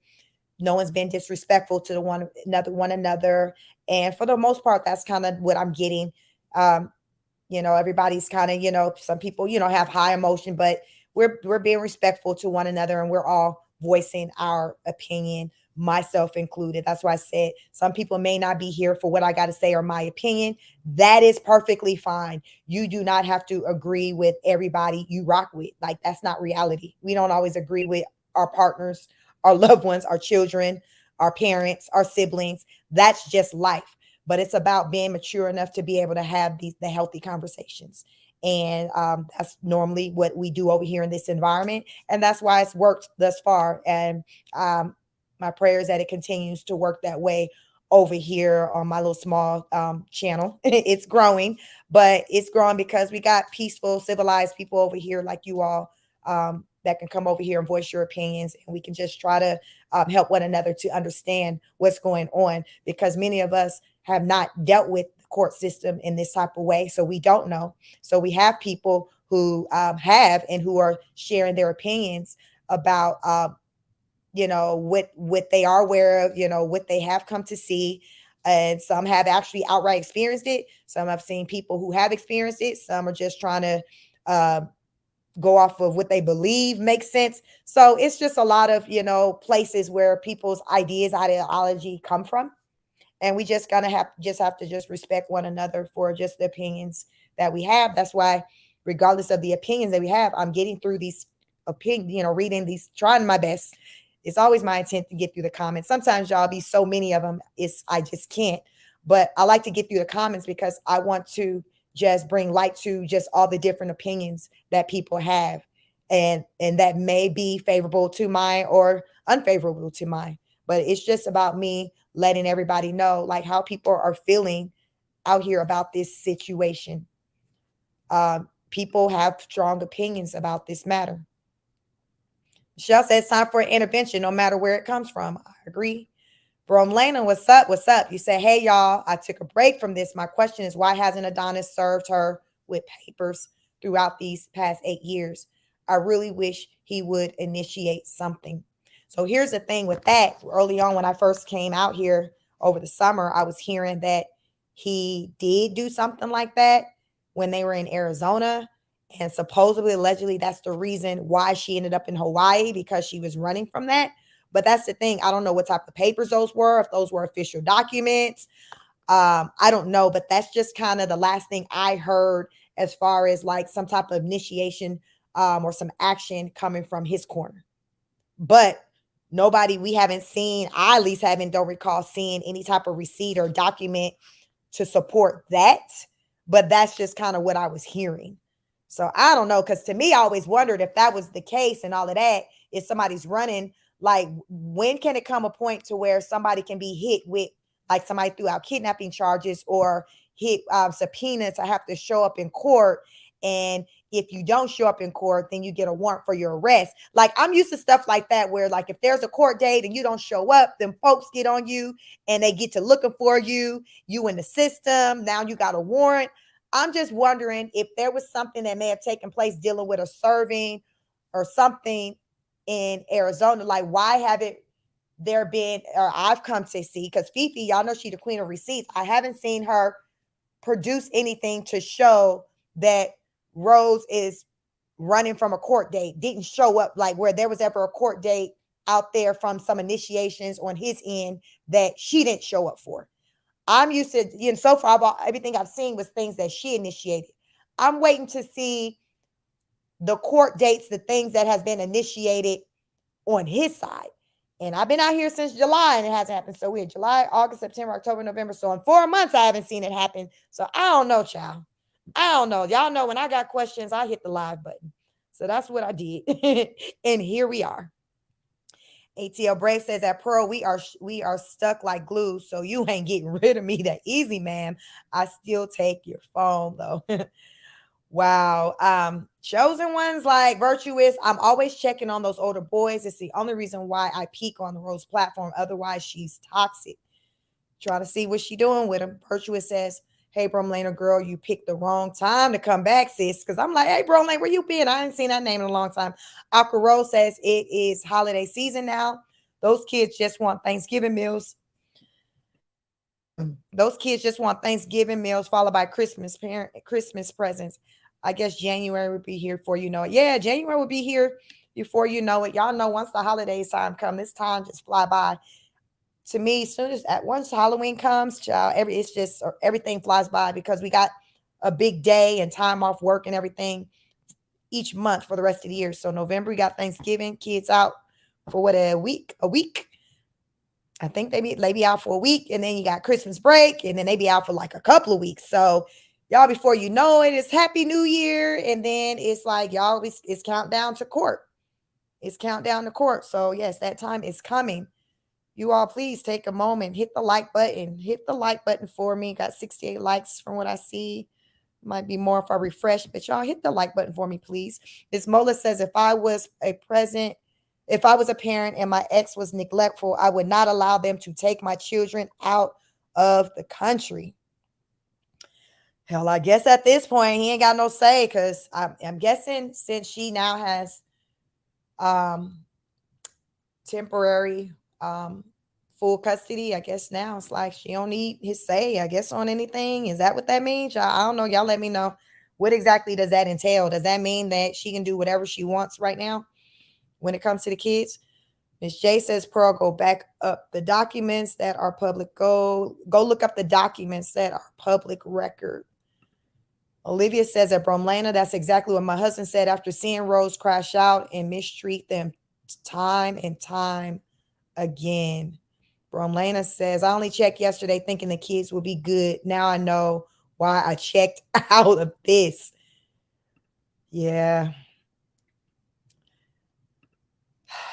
No one's been disrespectful to one another. And for the most part, that's kind of what I'm getting. Everybody's kind of, some people, have high emotion, but we're being respectful to one another, and we're all voicing our opinion, myself included. That's why I said some people may not be here for what I got to say or my opinion. That is perfectly fine. You do not have to agree with everybody you rock with. Like, that's not reality. We don't always agree with our partners, our loved ones, our children, our parents, our siblings. That's just life. But it's about being mature enough to be able to have the healthy conversations. And that's normally what we do over here in this environment. And that's why it's worked thus far. And my prayer is that it continues to work that way over here on my little small channel. It's growing, but it's growing because we got peaceful, civilized people over here like you all, that can come over here and voice your opinions, and we can just try to help one another to understand what's going on, because many of us have not dealt with the court system in this type of way, so we don't know. So we have people who have and who are sharing their opinions about what they are aware of, what they have come to see. And some have actually outright experienced it. Some have seen people who have experienced it. Some are just trying to go off of what they believe makes sense. So it's just a lot of, places where people's ideology come from. And we just gonna have to just respect one another for just the opinions that we have. That's why, regardless of the opinions that we have, I'm getting through these opinions, reading these, trying my best. It's always my intent to get through the comments. Sometimes y'all be so many of them, I just can't. But I like to get through the comments because I want to just bring light to just all the different opinions that people have, and that may be favorable to mine or unfavorable to mine. But it's just about me letting everybody know, like, how people are feeling out here about this situation. People have strong opinions about this matter. Michelle says it's time for an intervention, no matter where it comes from. I agree. Bromlana, what's up? What's up? You say, hey, y'all, I took a break from this. My question is, why hasn't Adonis served her with papers throughout these past 8 years? I really wish he would initiate something. So here's the thing with that. Early on, when I first came out here over the summer, I was hearing that he did do something like that when they were in Arizona. And supposedly, allegedly, that's the reason why she ended up in Hawaii, because she was running from that. But that's the thing. I don't know what type of papers those were, if those were official documents. I don't know, but that's just kind of the last thing I heard as far as like some type of initiation or some action coming from his corner. But we haven't seen, I at least don't recall seeing any type of receipt or document to support that. But that's just kind of what I was hearing. So I don't know, because to me, I always wondered if that was the case and all of that, if somebody's running, like, when can it come a point to where somebody can be hit with, like, somebody threw out kidnapping charges or hit subpoena to have to show up in court. And if you don't show up in court, then you get a warrant for your arrest. Like, I'm used to stuff like that, where like if there's a court date and you don't show up, then folks get on you and they get to looking for you in the system. Now you got a warrant. I'm just wondering if there was something that may have taken place dealing with a serving or something in Arizona. Like, why haven't there been, or I've come to see, because Fifi, y'all know she's the queen of receipts. I haven't seen her produce anything to show that Rose is running from a court date, didn't show up, like where there was ever a court date out there from some initiations on his end that she didn't show up for. I'm used to, so far, everything I've seen was things that she initiated. I'm waiting to see the court dates, the things that has been initiated on his side. And I've been out here since July and it hasn't happened. So we're July, August, September, October, November. So in 4 months, I haven't seen it happen. So I don't know, child. I don't know. Y'all know when I got questions, I hit the live button. So that's what I did. And here we are. ATL Brave says that Pearl, we are stuck like glue, so you ain't getting rid of me that easy, ma'am. I still take your phone though. Wow. Chosen ones like Virtuous. I'm always checking on those older boys. It's the only reason why I peek on the Rose platform. Otherwise, she's toxic. Try to see what she doing with him. Virtuous says, "Hey, Bromelaner girl, you picked the wrong time to come back, sis." Because I'm like, "Hey, Bromelaner, where you been? I ain't seen that name in a long time." Aqua Rose says it is holiday season now. Those kids just want Thanksgiving meals. Those kids just want Thanksgiving meals followed by Christmas presents. I guess January would be here before you know it. Yeah, January would be here before you know it. Y'all know once the holidays time come, this time just fly by. To me, as soon as once Halloween comes, child, it's just everything flies by because we got a big day and time off work and everything each month for the rest of the year. So November we got Thanksgiving, kids out for what, a week. I think they be out for a week, and then you got Christmas break, and then they be out for like a couple of weeks. So y'all, before you know it, it's Happy New Year, and then it's like y'all, it's countdown to court. It's countdown to court. So yes, that time is coming. You all, please take a moment, hit the like button, hit the like button for me. Got 68 likes from what I see. Might be more if I refresh, but y'all hit the like button for me, please. Ms. Mola says, if I was a parent and my ex was neglectful, I would not allow them to take my children out of the country. Hell, I guess at this point he ain't got no say, because I'm guessing since she now has temporary full custody, I guess now it's like she don't need his say, I guess, on anything. Is that what that means? I don't know. Y'all let me know. What exactly does that entail? Does that mean that she can do whatever she wants right now when it comes to the kids? Ms. J says, Pearl, go back up the documents that are public. Go look up the documents that are public record. Olivia says at Bromlana, that's exactly what my husband said after seeing Rose crash out and mistreat them time and time again. Bromlana says, I only checked yesterday thinking the kids would be good. Now I know why I checked out of this. Yeah.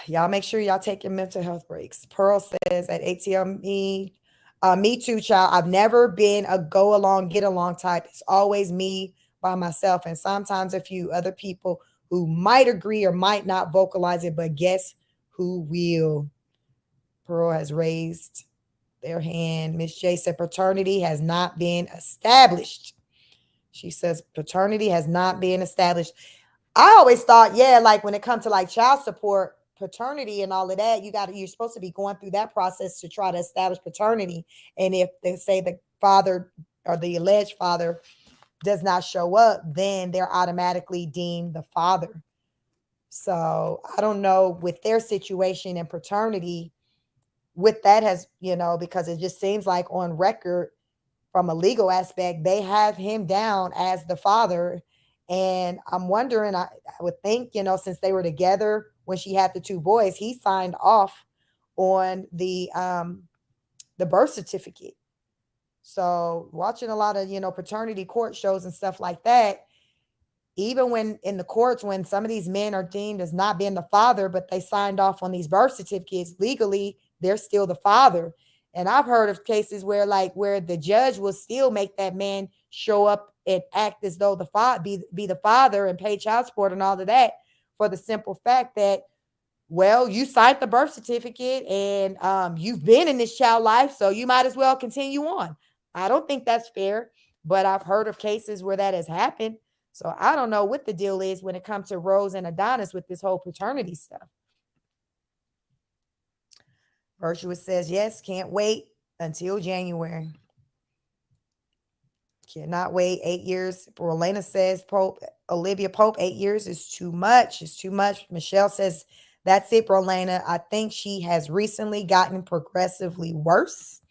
Y'all make sure y'all take your mental health breaks. Pearl says at ATL, me too, child. I've never been a go along, get along type. It's always me by myself, and sometimes a few other people who might agree or might not vocalize it, but guess who will? Pearl has raised their hand. Miss J said paternity has not been established. She says paternity has not been established. I always thought, yeah, like when it comes to like child support, paternity and all of that, you're supposed to be going through that process to try to establish paternity. And if they say the father or the alleged father does not show up, then they're automatically deemed the father. So I don't know with their situation and paternity, with that has, because it just seems like on record from a legal aspect, they have him down as the father. And I'm wondering, I would think, since they were together when she had the two boys, he signed off on the birth certificate. So watching a lot of, paternity court shows and stuff like that, even when in the courts, when some of these men are deemed as not being the father, but they signed off on these birth certificates, legally, they're still the father. And I've heard of cases where the judge will still make that man show up and act as though the father be the father and pay child support and all of that, for the simple fact that, well, you signed the birth certificate and you've been in this child life, so you might as well continue on. I don't think that's fair, but I've heard of cases where that has happened. So I don't know what the deal is when it comes to Rose and Adonis with this whole paternity stuff. Virtuous says, yes, can't wait until January. Cannot wait. 8 years. Rolena says, Olivia Pope, 8 years is too much. It's too much. Michelle says, that's it, Rolena. I think she has recently gotten progressively worse.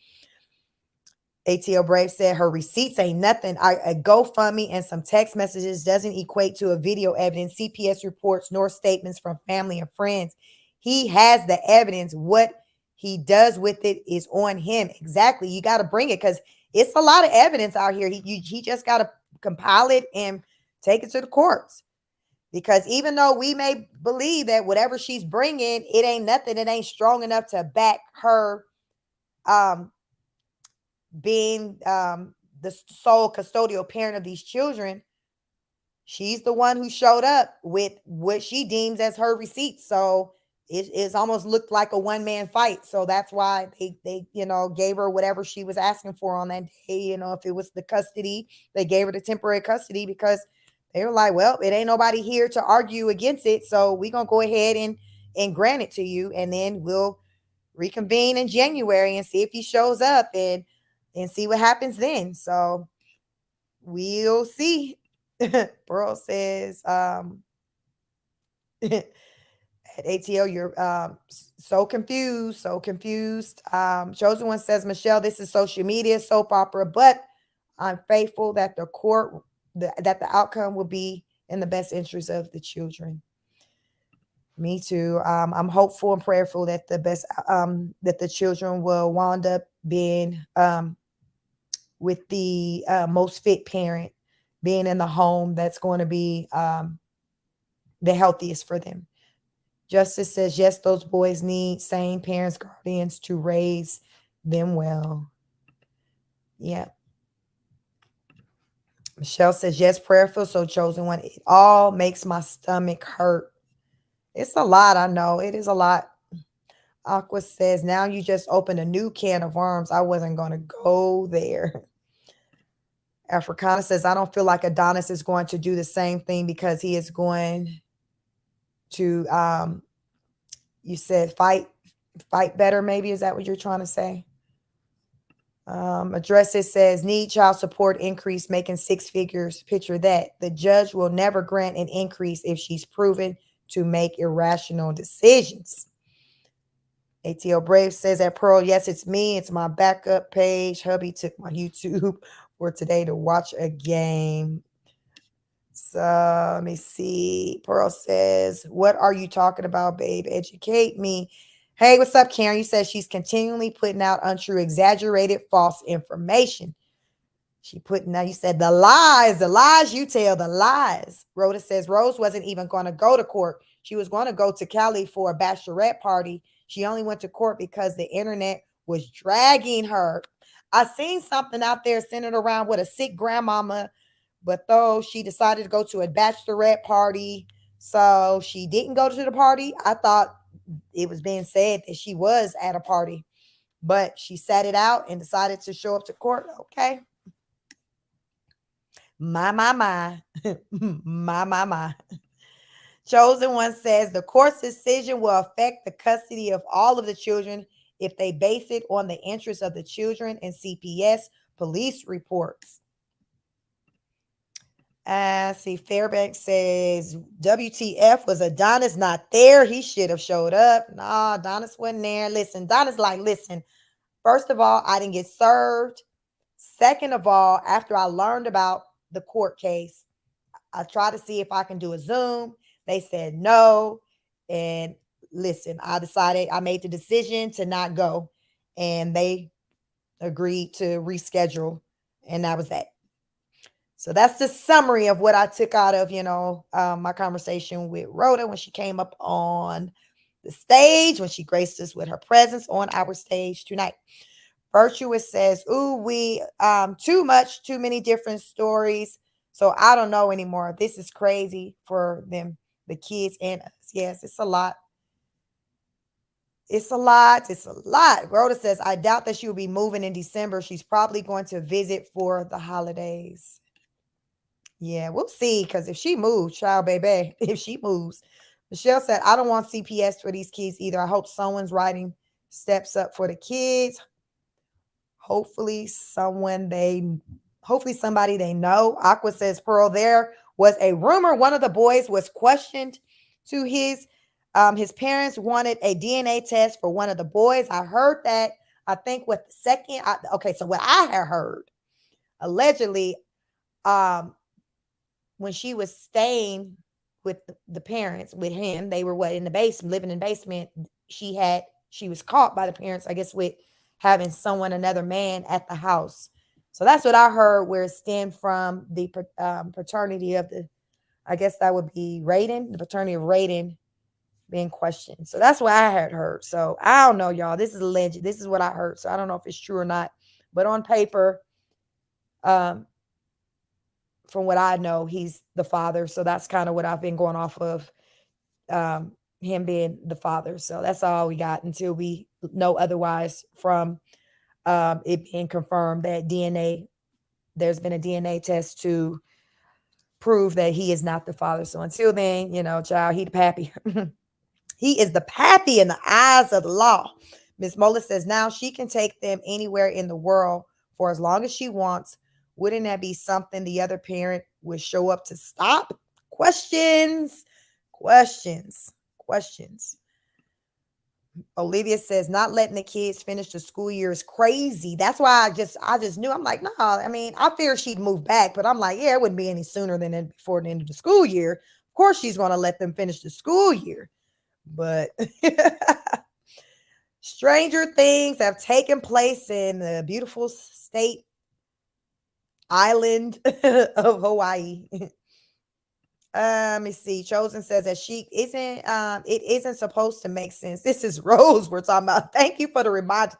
ATL Brave said her receipts ain't nothing. A GoFundMe and some text messages doesn't equate to a video evidence, CPS reports, nor statements from family and friends. He has the evidence. What he does with it is on him. Exactly. You got to bring it, because it's a lot of evidence out here. He just got to, compile it and take it to the courts. Because even though we may believe that whatever she's bringing, it ain't nothing, it ain't strong enough to back her being the sole custodial parent of these children, she's the one who showed up with what she deems as her receipts. So it's almost looked like a one-man fight. So that's why they gave her whatever she was asking for on that day. If it was the custody, they gave her the temporary custody because they were like, well, it ain't nobody here to argue against it. So we're going to go ahead and grant it to you. And then we'll reconvene in January and see if he shows up and see what happens then. So we'll see. Pearl says, at ATL, you're so confused. Chosen One says, Michelle, this is social media soap opera, but I'm faithful that that the outcome will be in the best interest of the children. Me too. I'm hopeful and prayerful that that the children will wind up being with the most fit parent, being in the home that's going to be the healthiest for them. Justice says, yes, those boys need sane parents, guardians to raise them well. Yeah. Michelle says, yes, prayerful. So Chosen One, it all makes my stomach hurt. It's a lot. I know it is a lot. Aqua says, now you just opened a new can of worms. I wasn't going to go there. Africana says, I don't feel like Adonis is going to do the same thing because he is going to, you said fight better, maybe. Is that what you're trying to say? Addresses says, need child support increase, making 6 figures. Picture that. The judge will never grant an increase if she's proven to make irrational decisions. ATL Brave says that Pearl, yes, it's me. It's my backup page. Hubby took my YouTube for today to watch a game. So let me see. Pearl says, what are you talking about, babe? Educate me. Hey, what's up, Karen? You said she's continually putting out untrue, exaggerated, false information. You said the lies you tell, the lies. Rhoda says Rose wasn't even going to go to court. She was going to go to Cali for a bachelorette party. She only went to court because the internet was dragging her. I seen something out there centered around with a sick grandmama, but though she decided to go to a bachelorette party, so she didn't go to the party. I thought it was being said that she was at a party, but she sat it out and decided to show up to court. Okay. My. My. Chosen One says the court's decision will affect the custody of all of the children if they base it on the interests of the children and CPS police reports. See, Fairbanks says WTF, was Adonis not there? He should have showed up. Nah, Adonis wasn't there. Listen, Adonis listen, first of all, I didn't get served. Second of all, after I learned about the court case, I tried to see if I can do a Zoom. They said no. And listen, I made the decision to not go. And they agreed to reschedule. And that was that. So that's the summary of what I took out of, my conversation with Rhoda when she came up on the stage, when she graced us with her presence on our stage tonight. Virtuous says, ooh, too many different stories. So I don't know anymore. This is crazy for them, the kids and us. Yes, it's a lot. It's a lot. Rhoda says, I doubt that she will be moving in December. She's probably going to visit for the holidays. Yeah, we'll see. Because if she moves, child baby, if she moves. Michelle said, I don't want CPS for these kids either. I hope someone's writing steps up for the kids. Hopefully somebody they know. Aqua says, Pearl, there was a rumor one of the boys was questioned to his parents wanted a DNA test for one of the boys. I heard that. I think what the second. So what I had heard, allegedly, when she was staying with the parents, with him, they were in the basement, living in the basement. She was caught by the parents, I guess, with having another man at the house. So that's what I heard, where it stemmed from the paternity of the, I guess that would be Raiden, the paternity of Raiden being questioned. So that's what I had heard. So I don't know, y'all. This is alleged. This is what I heard. So I don't know if it's true or not. But on paper, um, from what I know, he's the father. So that's kind of what I've been going off of, him being the father. So that's all we got until we know otherwise from it being confirmed that DNA, there's been a DNA test to prove that he is not the father. So until then, child, he the pappy. He is the pappy in the eyes of the law. Miss Mola says now she can take them anywhere in the world for as long as she wants. Wouldn't that be something the other parent would show up to stop? Questions, questions, questions. Olivia says not letting the kids finish the school year is crazy. That's why I just knew. I'm like, no, I mean, I fear she'd move back, but I'm like, yeah, it wouldn't be any sooner than before the end of the school year. Of course, she's going to let them finish the school year. But stranger things have taken place in the beautiful state island of Hawaii. Let me see. Chosen says that she isn't it isn't supposed to make sense. This is Rose we're talking about. Thank you for the reminder.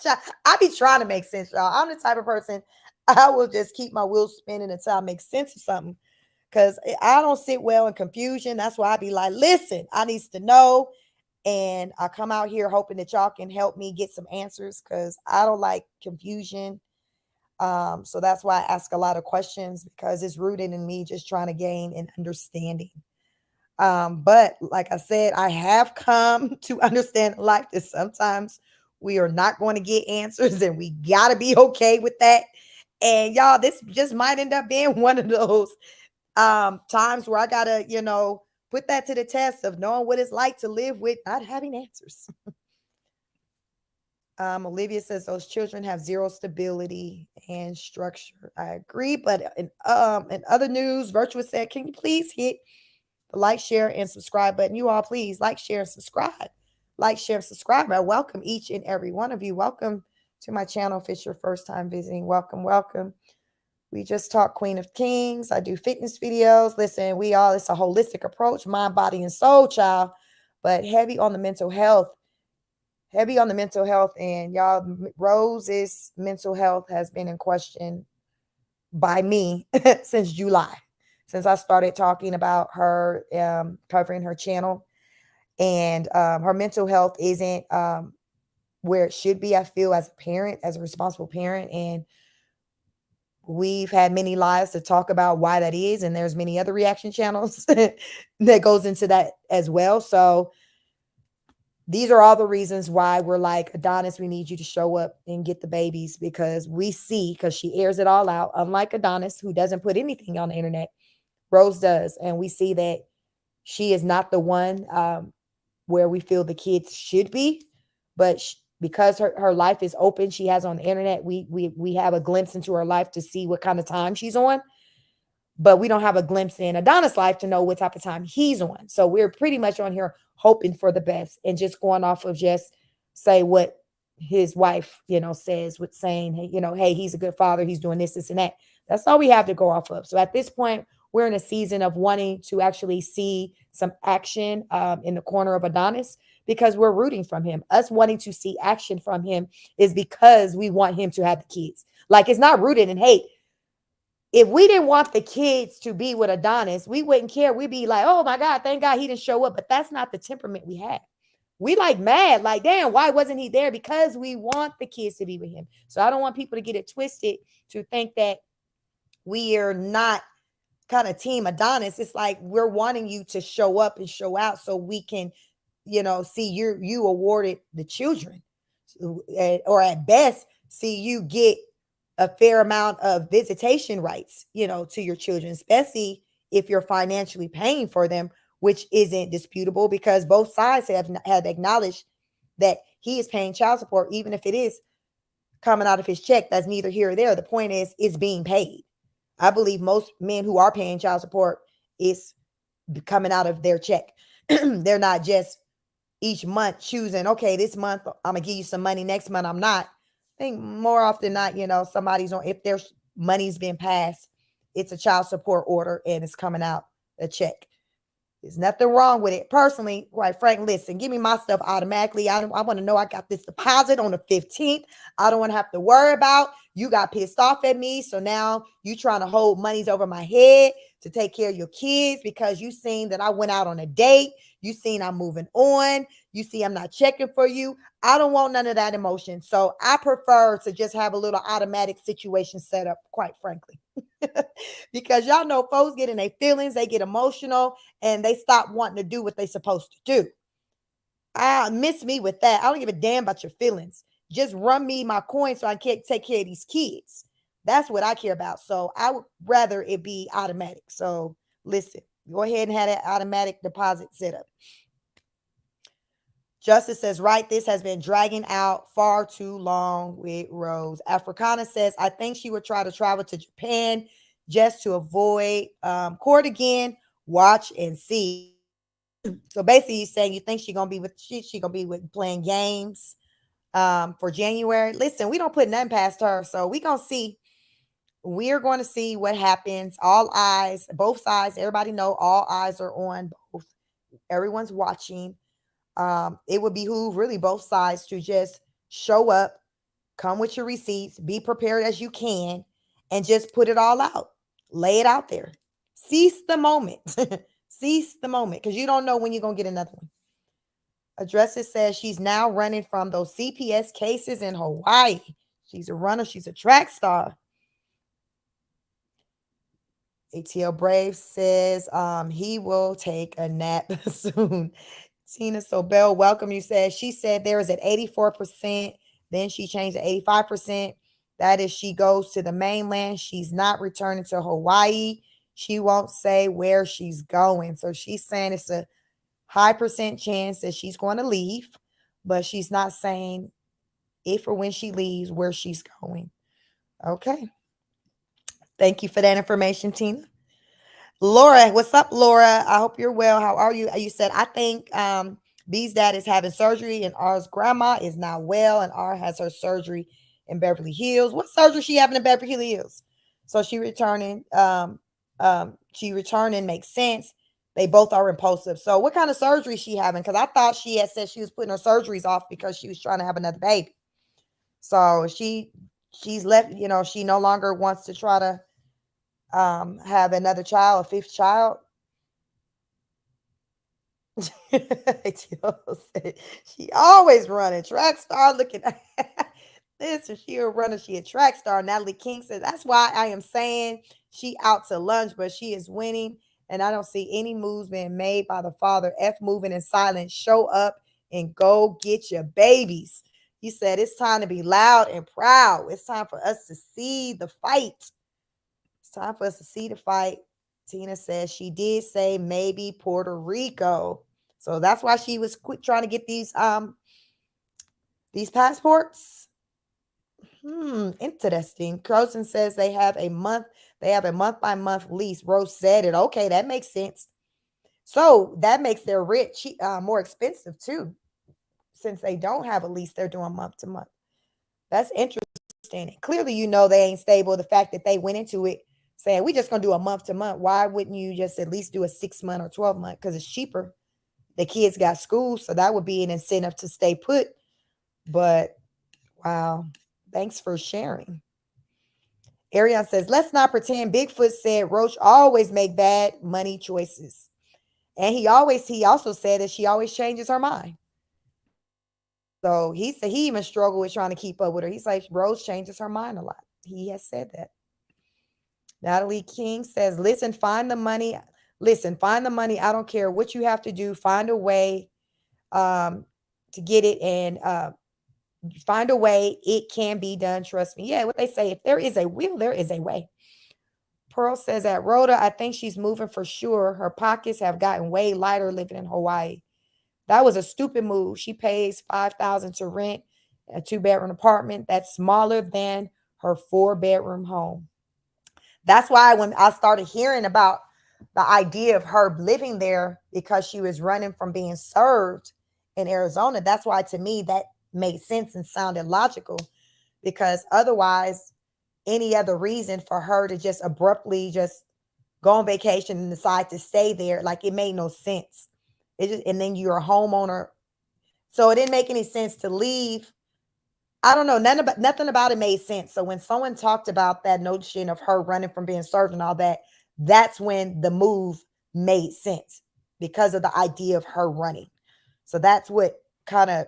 I be trying to make sense, y'all. I'm the type of person, I will just keep my wheels spinning until I make sense of something. Because I don't sit well in confusion. That's why I be like, listen, I need to know. And I come out here hoping that y'all can help me get some answers, because I don't like confusion. So that's why I ask a lot of questions, because it's rooted in me just trying to gain an understanding. But like I said, I have come to understand in life that sometimes we are not going to get answers, and we got to be okay with that. And y'all, this just might end up being one of those times where I got to, put that to the test of knowing what it's like to live with not having answers. Olivia says those children have zero stability and structure. I agree, but in other news, Virtuous said, "Can you please hit the like, share, and subscribe button? You all, please like, share, and subscribe. Like, share, and subscribe. I welcome each and every one of you. Welcome to my channel. If it's your first time visiting, welcome, welcome. We just talk Queen of Kings. I do fitness videos. Listen, it's a holistic approach, mind, body, and soul, child, but heavy on the mental health. Heavy on the mental health. And y'all, Rose's mental health has been in question by me since July, since I started talking about her, covering her channel. And her mental health isn't where it should be, I feel, as a parent, as a responsible parent. And we've had many lives to talk about why that is. And there's many other reaction channels that goes into that as well. So these are all the reasons why we're like, Adonis, we need you to show up and get the babies, because we see, because she airs it all out. Unlike Adonis, who doesn't put anything on the internet, Rose does. And we see that she is not the one where we feel the kids should be. But because her life is open, she has on the internet, we have a glimpse into her life to see what kind of time she's on. But we don't have a glimpse in Adonis' life to know what type of time he's on. So we're pretty much on here hoping for the best and just going off of just say what his wife, says, with saying, hey, hey, he's a good father. He's doing this, this, and that. That's all we have to go off of. So at this point, we're in a season of wanting to actually see some action in the corner of Adonis, because we're rooting from him. Us wanting to see action from him is because we want him to have the kids. Like, it's not rooted in hate. If we didn't want the kids to be with Adonis, we wouldn't care. We'd be like, oh my God, thank God he didn't show up. But that's not the temperament we have. We like mad, like, damn, why wasn't he there? Because we want the kids to be with him. So I don't want people to get it twisted to think that we are not kind of team Adonis. It's like we're wanting you to show up and show out so we can, see you awarded the children, or at best see you get a fair amount of visitation rights, to your children, especially if you're financially paying for them, which isn't disputable, because both sides have acknowledged that he is paying child support, even if it is coming out of his check. That's neither here or there. The point is, it's being paid. I believe most men who are paying child support is coming out of their check. They're not just each month choosing, okay, this month I'm gonna give you some money, next month I'm not. I think more often than not, somebody's on, if they're money's been passed. It's a child support order and it's coming out a check. There's nothing wrong with it. Personally, quite frankly, listen, give me my stuff automatically. I want to know I got this deposit on the 15th. I don't want to have to worry about you got pissed off at me. So now you trying to hold monies over my head to take care of your kids because you seen that I went out on a date. You seen I'm moving on. You see I'm not checking for you. I don't want none of that emotion. So I prefer to just have a little automatic situation set up, quite frankly. Because y'all know folks get in their feelings, they get emotional, and they stop wanting to do what they're supposed to do. Miss me with that. I don't give a damn about your feelings. Just run me my coin so I can take care of these kids. That's what I care about. So I would rather it be automatic. So listen, go ahead and have that automatic deposit set up. Justice says, right, this has been dragging out far too long with Rose. Africana says, I think she would try to travel to Japan just to avoid court again. Watch and see. So basically, he's saying you think she gonna be with she gonna be with playing games for January. Listen, we don't put nothing past her, so we gonna see. We're going to see what happens. All eyes, both sides. Everybody know all eyes are on both. Everyone's watching. It would behoove really both sides to just show up, come with your receipts, be prepared as you can, and just put it all out. Lay it out there. Seize the moment. Seize the moment because you don't know when you're going to get another one. Addresses says she's now running from those CPS cases in Hawaii. She's a runner. She's a track star. ATL Brave says he will take a nap soon. Tina Sobel, welcome. You said she said there is at 84%. Then she changed to 85%. That is, she goes to the mainland. She's not returning to Hawaii. She won't say where she's going. So she's saying it's a high percent chance that she's going to leave, but she's not saying if or when she leaves where she's going. Okay. Thank you for that information, Tina. Laura, what's up, Laura? I hope you're well. How are you? You said, I think B's dad is having surgery and R's grandma is not well and R has her surgery in Beverly Hills. What surgery she having in Beverly Hills? So she returning. She returning makes sense. They both are impulsive. So what kind of surgery she having? Because I thought she had said she was putting her surgeries off because she was trying to have another baby. So she's left, she no longer wants to try to have another child, a fifth child. She always running. Track star looking at this. She a runner. She a track star. Natalie King says, that's why I am saying she out to lunch, but she is winning. And I don't see any moves being made by the father. F moving in silence. Show up and go get your babies. He said, it's time to be loud and proud. It's time for us to see the fight. It's time for us to see the fight. Tina says she did say maybe Puerto Rico. So that's why she was quick trying to get these passports. Interesting. Croson says they have a month by month lease. Rose said it. Okay, that makes sense. So that makes their rent more expensive too. Since they don't have a lease, they're doing month to month. That's interesting. And clearly, they ain't stable. The fact that they went into it saying we just gonna do a month to month. Why wouldn't you just at least do a 6 month or 12 month? Because it's cheaper. The kids got school, so that would be an incentive to stay put. But wow, thanks for sharing. Ariane says, let's not pretend Bigfoot said Roach always make bad money choices. And he also said that she always changes her mind. So he said he even struggled with trying to keep up with her. He's like, Rose changes her mind a lot. He has said that. Natalie King says, find the money. I don't care what you have to do. Find a way to get it and find a way. It can be done. Trust me. Yeah, what they say, if there is a will, there is a way. Pearl says at Rhoda, I think she's moving for sure. Her pockets have gotten way lighter living in Hawaii. That was a stupid move. She pays $5,000 to rent a 2-bedroom apartment that's smaller than her 4-bedroom home. That's why when I started hearing about the idea of her living there because she was running from being served in Arizona, that's why to me that made sense and sounded logical, because otherwise any other reason for her to just abruptly just go on vacation and decide to stay there. Like it made no sense. It just, and then you're a homeowner. So it didn't make any sense to leave. I don't know. Nothing about it made sense. So when someone talked about that notion of her running from being served and all that, that's when the move made sense because of the idea of her running. So that's what kind of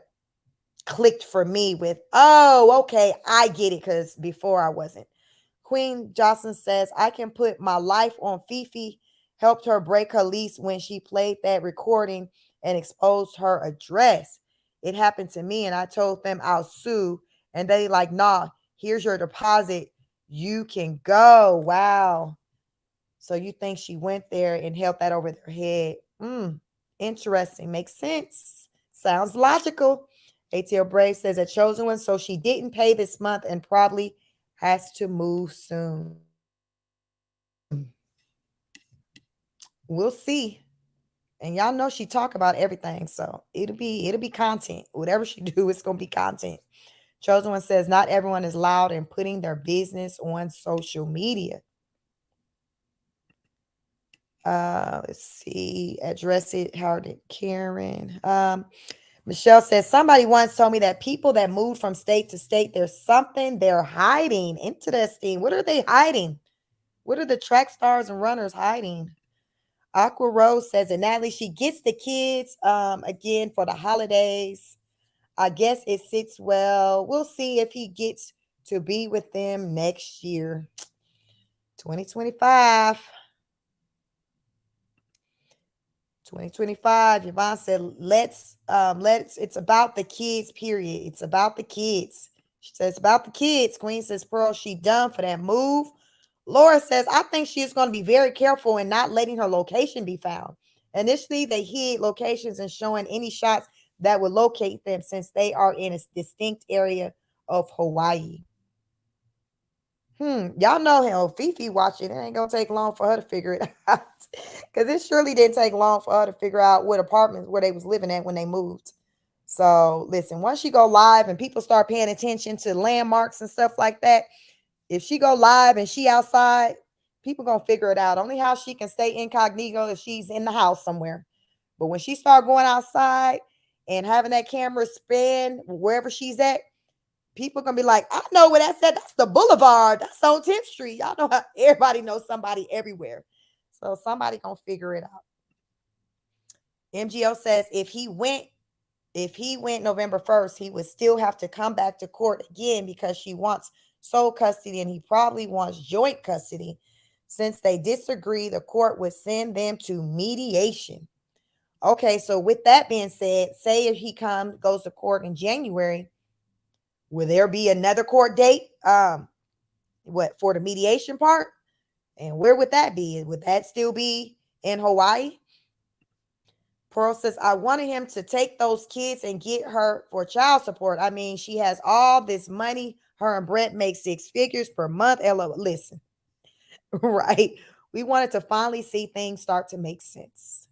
clicked for me with, oh, okay, I get it, because before I wasn't. Queen Jocelyn says, I can put my life on Fifi, helped her break her lease when she played that recording and exposed her address. It happened to me and I told them I'll sue. And they like, nah, here's your deposit. You can go. Wow. So you think she went there and held that over their head. Interesting. Makes sense. Sounds logical. ATL Brave says a chosen one. So she didn't pay this month and probably has to move soon. We'll see. And y'all know she talk about everything. So it'll be content. Whatever she do, it's gonna be content. Chosen one says not everyone is loud in putting their business on social media. Let's see. Address it. Howard and Karen. Michelle says somebody once told me that people that move from state to state, there's something they're hiding. Interesting. What are they hiding? What are the track stars and runners hiding? Aqua Rose says, and Natalie, she gets the kids again for the holidays. I guess it sits well. We'll see if he gets to be with them next year. 2025. 2025. Yvonne said, let's it's about the kids, period. It's about the kids. She says it's about the kids. Queen says, Pearl, she done for that move. Laura says, I think she is going to be very careful in not letting her location be found. Initially, they hid locations and showing any shots that would locate them since they are in a distinct area of Hawaii. Y'all know him. Fifi watching. It ain't gonna take long for her to figure it out. Because it surely didn't take long for her to figure out what apartments where they was living at when they moved. So listen, once she go live and people start paying attention to landmarks and stuff like that, if she go live and she outside, people gonna figure it out. Only how she can stay incognito if she's in the house somewhere. But when she start going outside and having that camera spin wherever she's at, people gonna be like, I know where that's at. That's the boulevard. That's on 10th Street. Y'all know how everybody knows somebody everywhere. So somebody gonna figure it out. MGO says if he went November 1st, he would still have to come back to court again because she wants sole custody and he probably wants joint custody. Since they disagree, the court would send them to mediation. Okay, so with that being said, say if he goes to court in January, will there be another court date? For the mediation part? And where would that be? Would that still be in Hawaii? Pearl says, I wanted him to take those kids and get her for child support. I mean, she has all this money. Her and Brett make 6 figures per month. Ella, listen, right? We wanted to finally see things start to make sense.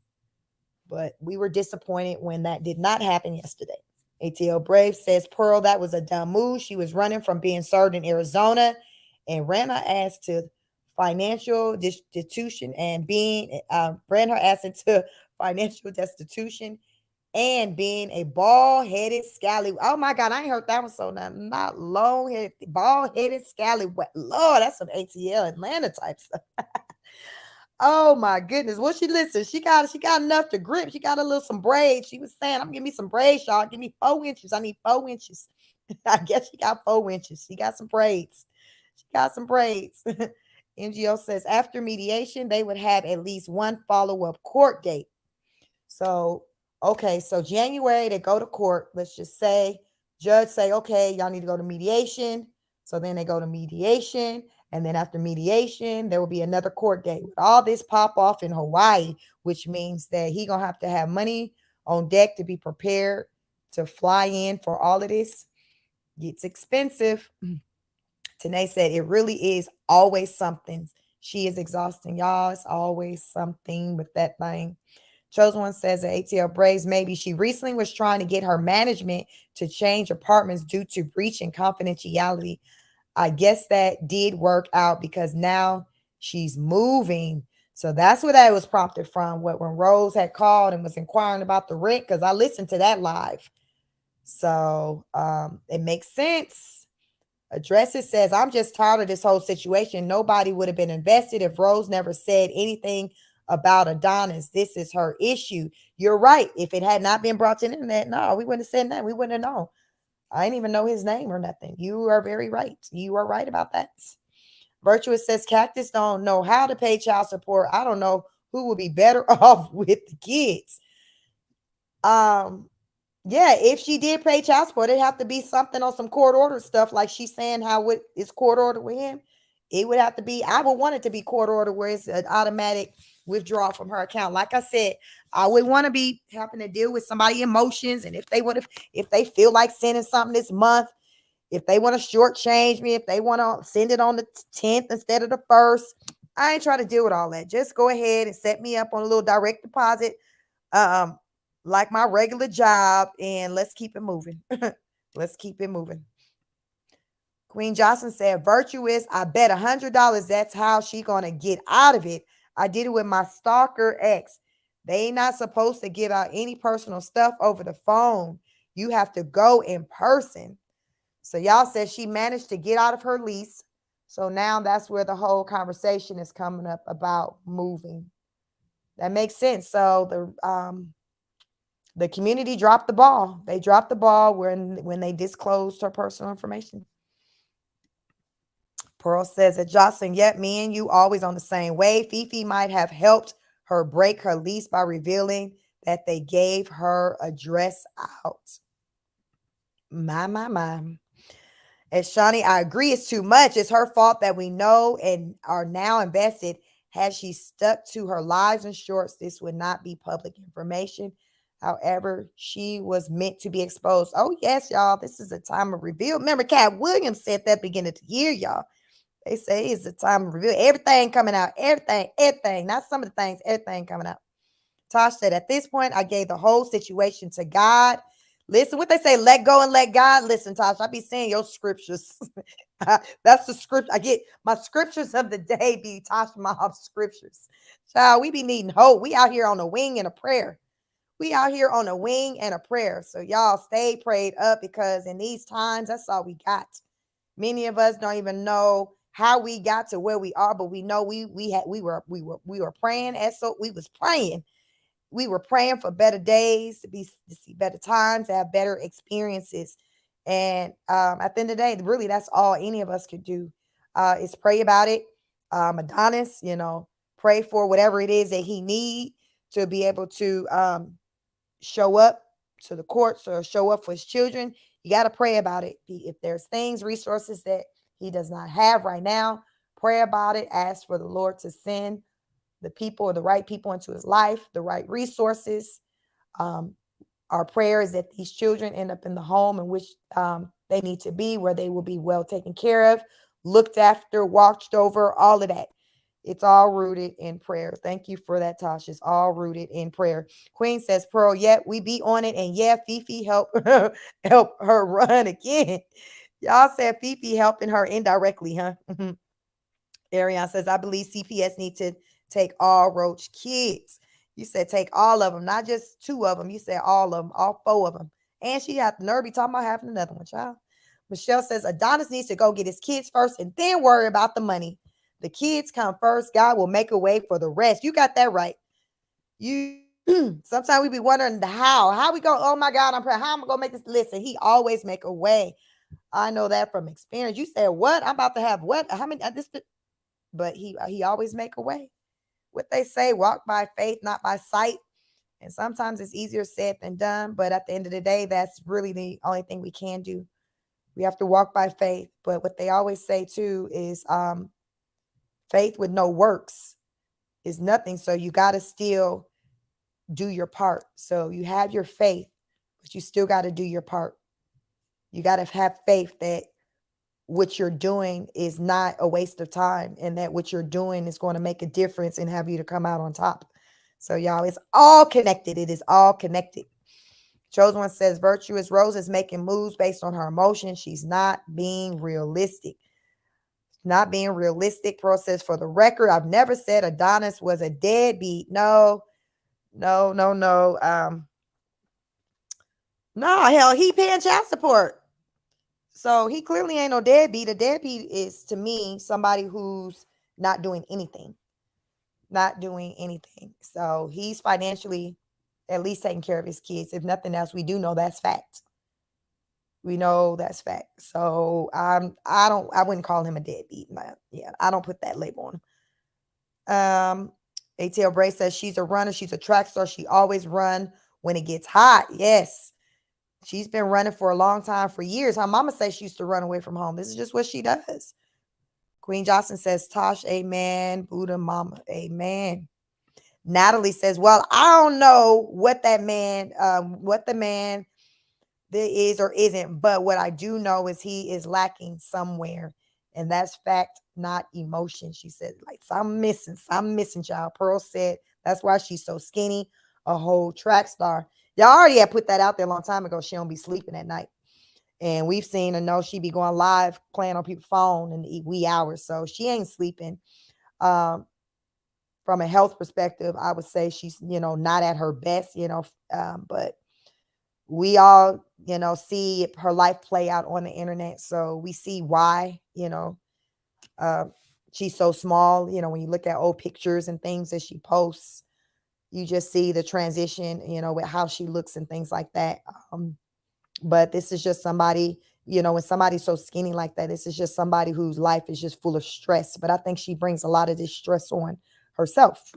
But we were disappointed when that did not happen yesterday. ATL Brave says, Pearl, that was a dumb move. She was running from being served in Arizona and ran her ass to financial destitution and ran her ass into financial destitution and being a bald-headed scallywag. Oh my God, I ain't heard that one so not long-headed, bald-headed scallywag. Lord, that's some ATL Atlanta type stuff. Oh my goodness. Well, she got enough to grip. She got some braids. She was saying, I'm gonna give me some braids, y'all. Give me 4 inches. I need 4 inches. I guess she got 4 inches. She got some braids. NGO says after mediation, they would have at least one follow-up court date. So, okay, so January they go to court. Let's just say judge say, okay, y'all need to go to mediation. So then they go to mediation. And then after mediation, there will be another court date. All this pop off in Hawaii, which means that he going to have money on deck to be prepared to fly in for all of this. It's expensive. Tanae said it really is always something. She is exhausting, y'all. It's always something with that thing. Chosen One says that ATL Braves, maybe she recently was trying to get her management to change apartments due to breach in confidentiality. I guess that did work out because now she's moving. So that's where that was prompted from. What when Rose had called and was inquiring about the rent, because I listened to that live. So it makes sense. Addresses says, I'm just tired of this whole situation. Nobody would have been invested if Rose never said anything about Adonis. This is her issue. You're right. If it had not been brought to the internet, no, we wouldn't have said that. We wouldn't have known. I didn't even know his name or nothing. You are very right. You are right about that. Virtuous says, Cactus don't know how to pay child support. I don't know who would be better off with the kids. Yeah, if she did pay child support, it'd have to be something on some court order stuff, like she's saying how it is court order with him. It would have to be, I would want it to be court order where it's an automatic withdrawal from her account. Like I said, I would want to be having to deal with somebody's emotions. And if they feel like sending something this month, if they want to shortchange me, if they want to send it on the 10th instead of the 1st, I ain't trying to deal with all that. Just go ahead and set me up on a little direct deposit. Um, like my regular job, and let's keep it moving. Let's keep it moving. Queen Johnson said, Virtuous, I bet $100 that's how she gonna get out of it. I did it with my stalker ex. They ain't not supposed to give out any personal stuff over the phone. You have to go in person. So y'all said she managed to get out of her lease. So now that's where the whole conversation is coming up about moving. That makes sense. So the community dropped the ball. They dropped the ball when they disclosed her personal information. Pearl says that Jocelyn, yet me and you always on the same way. Fifi might have helped her break her lease by revealing that they gave her address out. My. And Shawnee, I agree, it's too much. It's her fault that we know and are now invested. Had she stuck to her lives and shorts, this would not be public information. However, she was meant to be exposed. Oh, yes, y'all. This is a time of reveal. Remember, Cat Williams said that beginning of the year, y'all. They say it's a time of reveal. Everything coming out. Everything. Not some of the things. Everything coming out. Tosh said, at this point, I gave the whole situation to God. Listen, what they say, let go and let God. Listen, Tosh, I be saying your scriptures. That's the script. I get my scriptures of the day be Tosh Mahob's scriptures. Child, we be needing hope. We out here on a wing and a prayer. We out here on a wing and a prayer. So y'all stay prayed up, because in these times, that's all we got. Many of us don't even know how we got to where we are, but we know we were praying. And so we was praying. We were praying for better days, to see better times, to have better experiences. And at the end of the day, really, that's all any of us could do, is pray about it. Adonis, pray for whatever it is that he need to be able to show up to the courts or show up for his children. You got to pray about it. If there's things, resources that he does not have right now, pray about it. Ask for the Lord to send the people or the right people into his life, the right resources. Our prayer is that these children end up in the home in which they need to be, where they will be well taken care of, looked after, watched over, all of that. It's all rooted in prayer. Thank you for that, Tasha. It's all rooted in prayer. Queen says, Pearl, we be on it. And yeah, Fifi help her run again. Y'all said Fifi helping her indirectly, huh? Ariane says, I believe CPS need to take all Roach kids. You said take all of them, not just 2 of them. You said all of them, all 4 of them. And she had the nerve be talking about having another one, child. Michelle says, Adonis needs to go get his kids first and then worry about the money. The kids come first. God will make a way for the rest. You got that right. You sometimes we be wondering how we go, oh my God, I'm praying. How am I gonna make this? Listen, he always make a way. I know that from experience. You said what? I'm about to have what? How many but he always make a way. What they say, walk by faith, not by sight. And sometimes it's easier said than done. But at the end of the day, that's really the only thing we can do. We have to walk by faith. But what they always say too is faith with no works is nothing. So you got to still do your part. So you have your faith, but you still got to do your part. You got to have faith that what you're doing is not a waste of time, and that what you're doing is going to make a difference and have you to come out on top. So y'all, it's all connected. It is all connected. Chosen One says, Virtuous Rose is making moves based on her emotions. She's not being realistic. Not being realistic process for the record. I've never said Adonis was a deadbeat. No. No. No, hell, he paying child support. So he clearly ain't no deadbeat. A deadbeat is, to me, somebody who's not doing anything. Not doing anything. So he's financially at least taking care of his kids. If nothing else, we do know that's fact. We know that's fact. So I wouldn't call him a deadbeat. Yeah, I don't put that label on him. ATL Bray says she's a runner, she's a track star. She always run when it gets hot. Yes. She's been running for a long time, for years. Her mama says she used to run away from home. This is just what she does. Queen Johnson says, Tosh, amen. Buddha mama, amen. Natalie says, well, I don't know what the man there is or isn't, but what I do know is he is lacking somewhere. And that's fact, not emotion. She said, like, I'm missing, child. Pearl said, that's why she's so skinny, a whole track star. Y'all already had put that out there a long time ago. She don't be sleeping at night. And we've seen her know she be going live, playing on people's phone in the wee hours. So she ain't sleeping. From a health perspective, I would say she's, not at her best, but we all, see her life play out on the internet. So we see why, she's so small. When you look at old pictures and things that she posts, you just see the transition, with how she looks and things like that. But this is just somebody, when somebody's so skinny like that, this is just somebody whose life is just full of stress. But I think she brings a lot of this stress on herself.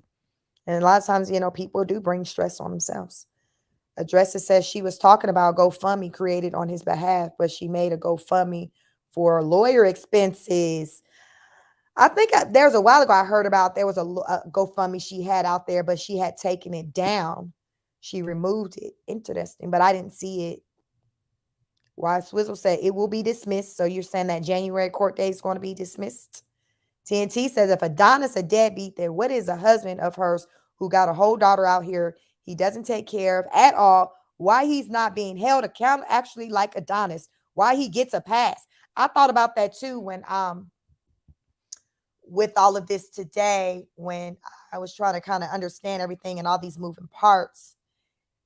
And a lot of times, people do bring stress on themselves. Addressa says she was talking about GoFundMe created on his behalf, but she made a GoFundMe for lawyer expenses. I think there was a while ago I heard about there was a GoFundMe she had out there, but she had taken it down. She removed it. Interesting, but I didn't see it. Why Swizzle said it will be dismissed. So you're saying that January court date is going to be dismissed? TNT says if Adonis a deadbeat, then what is a husband of hers who got a whole daughter out here he doesn't take care of at all? Why he's not being held accountable, actually, like Adonis? Why he gets a pass? I thought about that too when with all of this today, when I was trying to kind of understand everything and all these moving parts.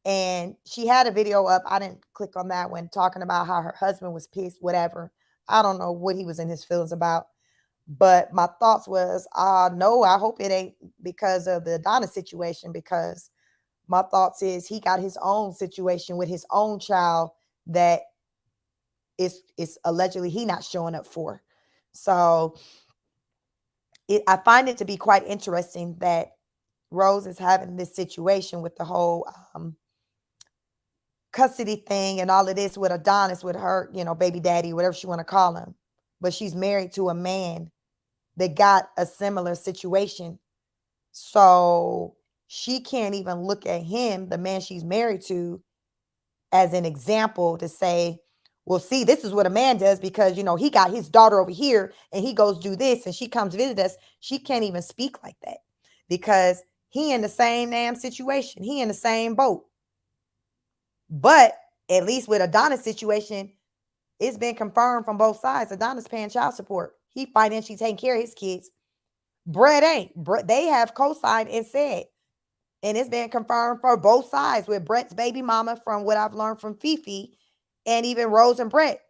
And she had a video up. I didn't click on that one, talking about how her husband was pissed, whatever. I don't know what he was in his feelings about. But my thoughts was, no, I hope it ain't because of the Adonis situation, because my thoughts is he got his own situation with his own child that is allegedly he not showing up for. So I find it to be quite interesting that Rose is having this situation with the whole custody thing and all of this with Adonis, with her, baby daddy, whatever she want to call him. But she's married to a man that got a similar situation. So she can't even look at him, the man she's married to, as an example to say, well, see, this is what a man does because, he got his daughter over here and he goes do this and she comes visit us. She can't even speak like that because he in the same damn situation. He in the same boat. But at least with Adonis' situation, it's been confirmed from both sides. Adonis paying child support. He financially taking care of his kids. Brett ain't. They have co-signed and said, and it's been confirmed for both sides with Brett's baby mama, from what I've learned from Fifi, and even Rose and Brett.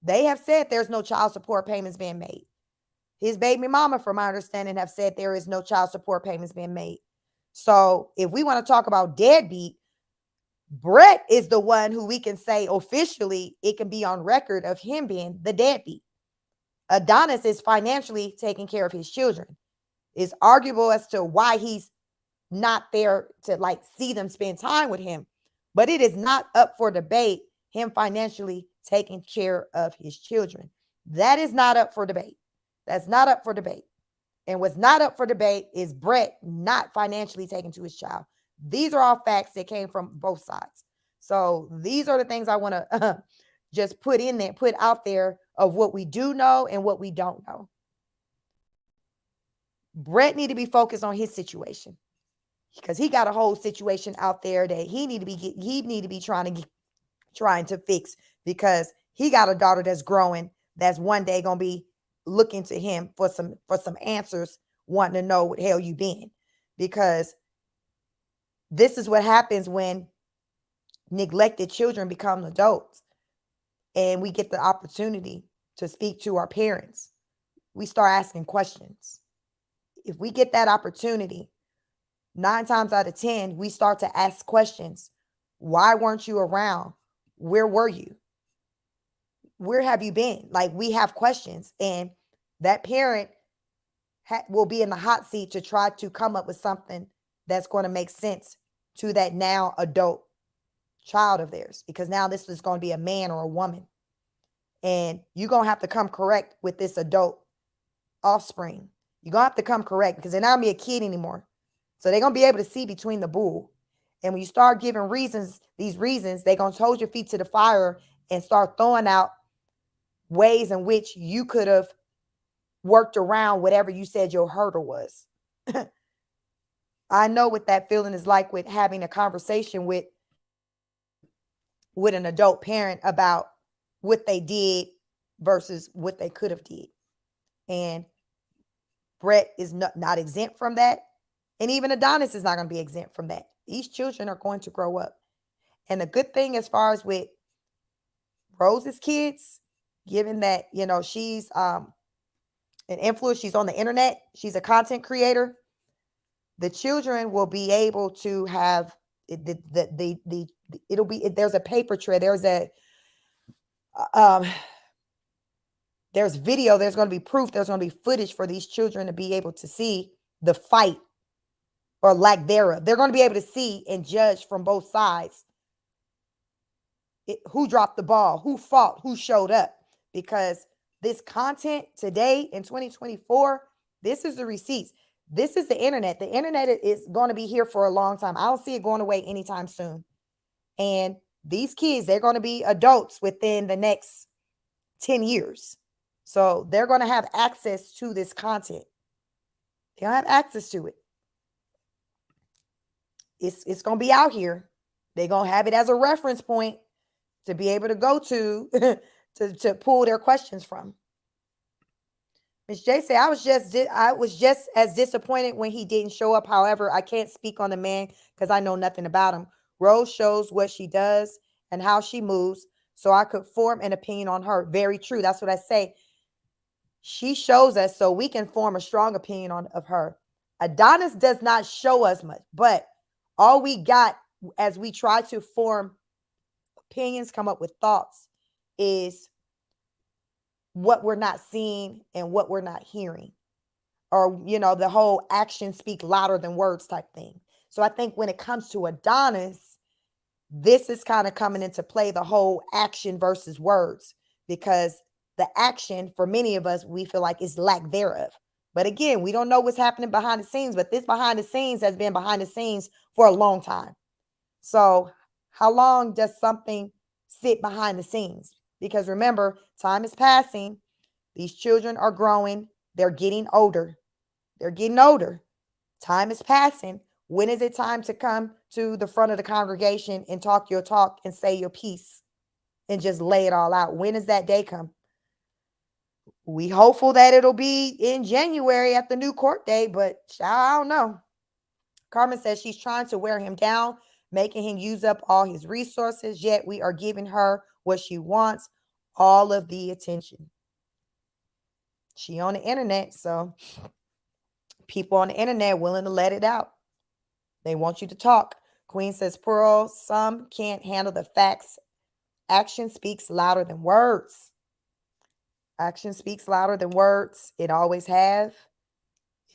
They have said there's no child support payments being made. His baby mama, from my understanding, have said there is no child support payments being made. So if we want to talk about deadbeat, Brett is the one who we can say officially it can be on record of him being the deadbeat. Adonis is financially taking care of his children. It's arguable as to why he's not there to see them spend time with him, but it is not up for debate him financially taking care of his children. That is not up for debate. That's not up for debate. And what's not up for debate is Brett not financially taking to his child. These are all facts that came from both sides. So these are the things I want to just put out there of what we do know and what we don't know. Brett need to be focused on his situation because he got a whole situation out there that he need to be trying to fix, because he got a daughter that's growing, that's one day gonna be looking to him for some answers, wanting to know what hell you been, because this is what happens when neglected children become adults and we get the opportunity to speak to our parents. We start asking questions. If we get that opportunity, 9 times out of 10, we start to ask questions. Why weren't you around? Where were you? Where have you been? Like, we have questions, and that parent will be in the hot seat to try to come up with something that's going to make sense to that now adult child of theirs, because now this is going to be a man or a woman, and you're going to have to come correct with this adult offspring. You're going to have to come correct, because they're not going to be a kid anymore. So they're going to be able to see between the bull. And when you start giving reasons, these reasons, they're going to hold your feet to the fire and start throwing out ways in which you could have worked around whatever you said your hurdle was. I know what that feeling is like with having a conversation with an adult parent about what they did versus what they could have did. And Brett is not exempt from that. And even Adonis is not going to be exempt from that. These children are going to grow up. And the good thing as far as with Rose's kids, given that, she's an influencer, she's on the internet, she's a content creator, the children will be able to have it'll be, there's a paper trail, there's video, there's going to be proof, there's going to be footage for these children to be able to see the fight or lack thereof. They're going to be able to see and judge from both sides who dropped the ball, who fought, who showed up. Because this content today in 2024, this is the receipts. This is the internet. The internet is going to be here for a long time. I don't see it going away anytime soon. And these kids, they're going to be adults within the next 10 years. So they're going to have access to this content. They'll have access to it. It's going to be out here. They're going to have it as a reference point to be able to go to to pull their questions from. Ms. J said, I was just as disappointed when he didn't show up. However, I can't speak on the man because I know nothing about him. Rose shows what she does and how she moves, so I could form an opinion on her. Very true. That's what I say. She shows us so we can form a strong opinion of her. Adonis does not show us much, but all we got as we try to form opinions, come up with thoughts, is what we're not seeing and what we're not hearing, or the whole action speak louder than words type thing. So I think when it comes to Adonis, this is kind of coming into play, the whole action versus words, because the action for many of us, we feel like, is lack thereof. But again, we don't know what's happening behind the scenes, but this behind the scenes has been behind the scenes for a long time. So how long does something sit behind the scenes? Because remember, time is passing. These children are growing. They're getting older. They're getting older. Time is passing. When is it time to come to the front of the congregation and talk your talk and say your piece and just lay it all out? When does that day come? We hopeful that it'll be in January at the new court date, but I don't know. Carmen says she's trying to wear him down, making him use up all his resources, yet we are giving her what she wants, all of the attention. She on the internet, so people on the internet willing to let it out. They want you to talk. Queen says, Pearl, some can't handle the facts. Action speaks louder than words. Action speaks louder than words. It always have.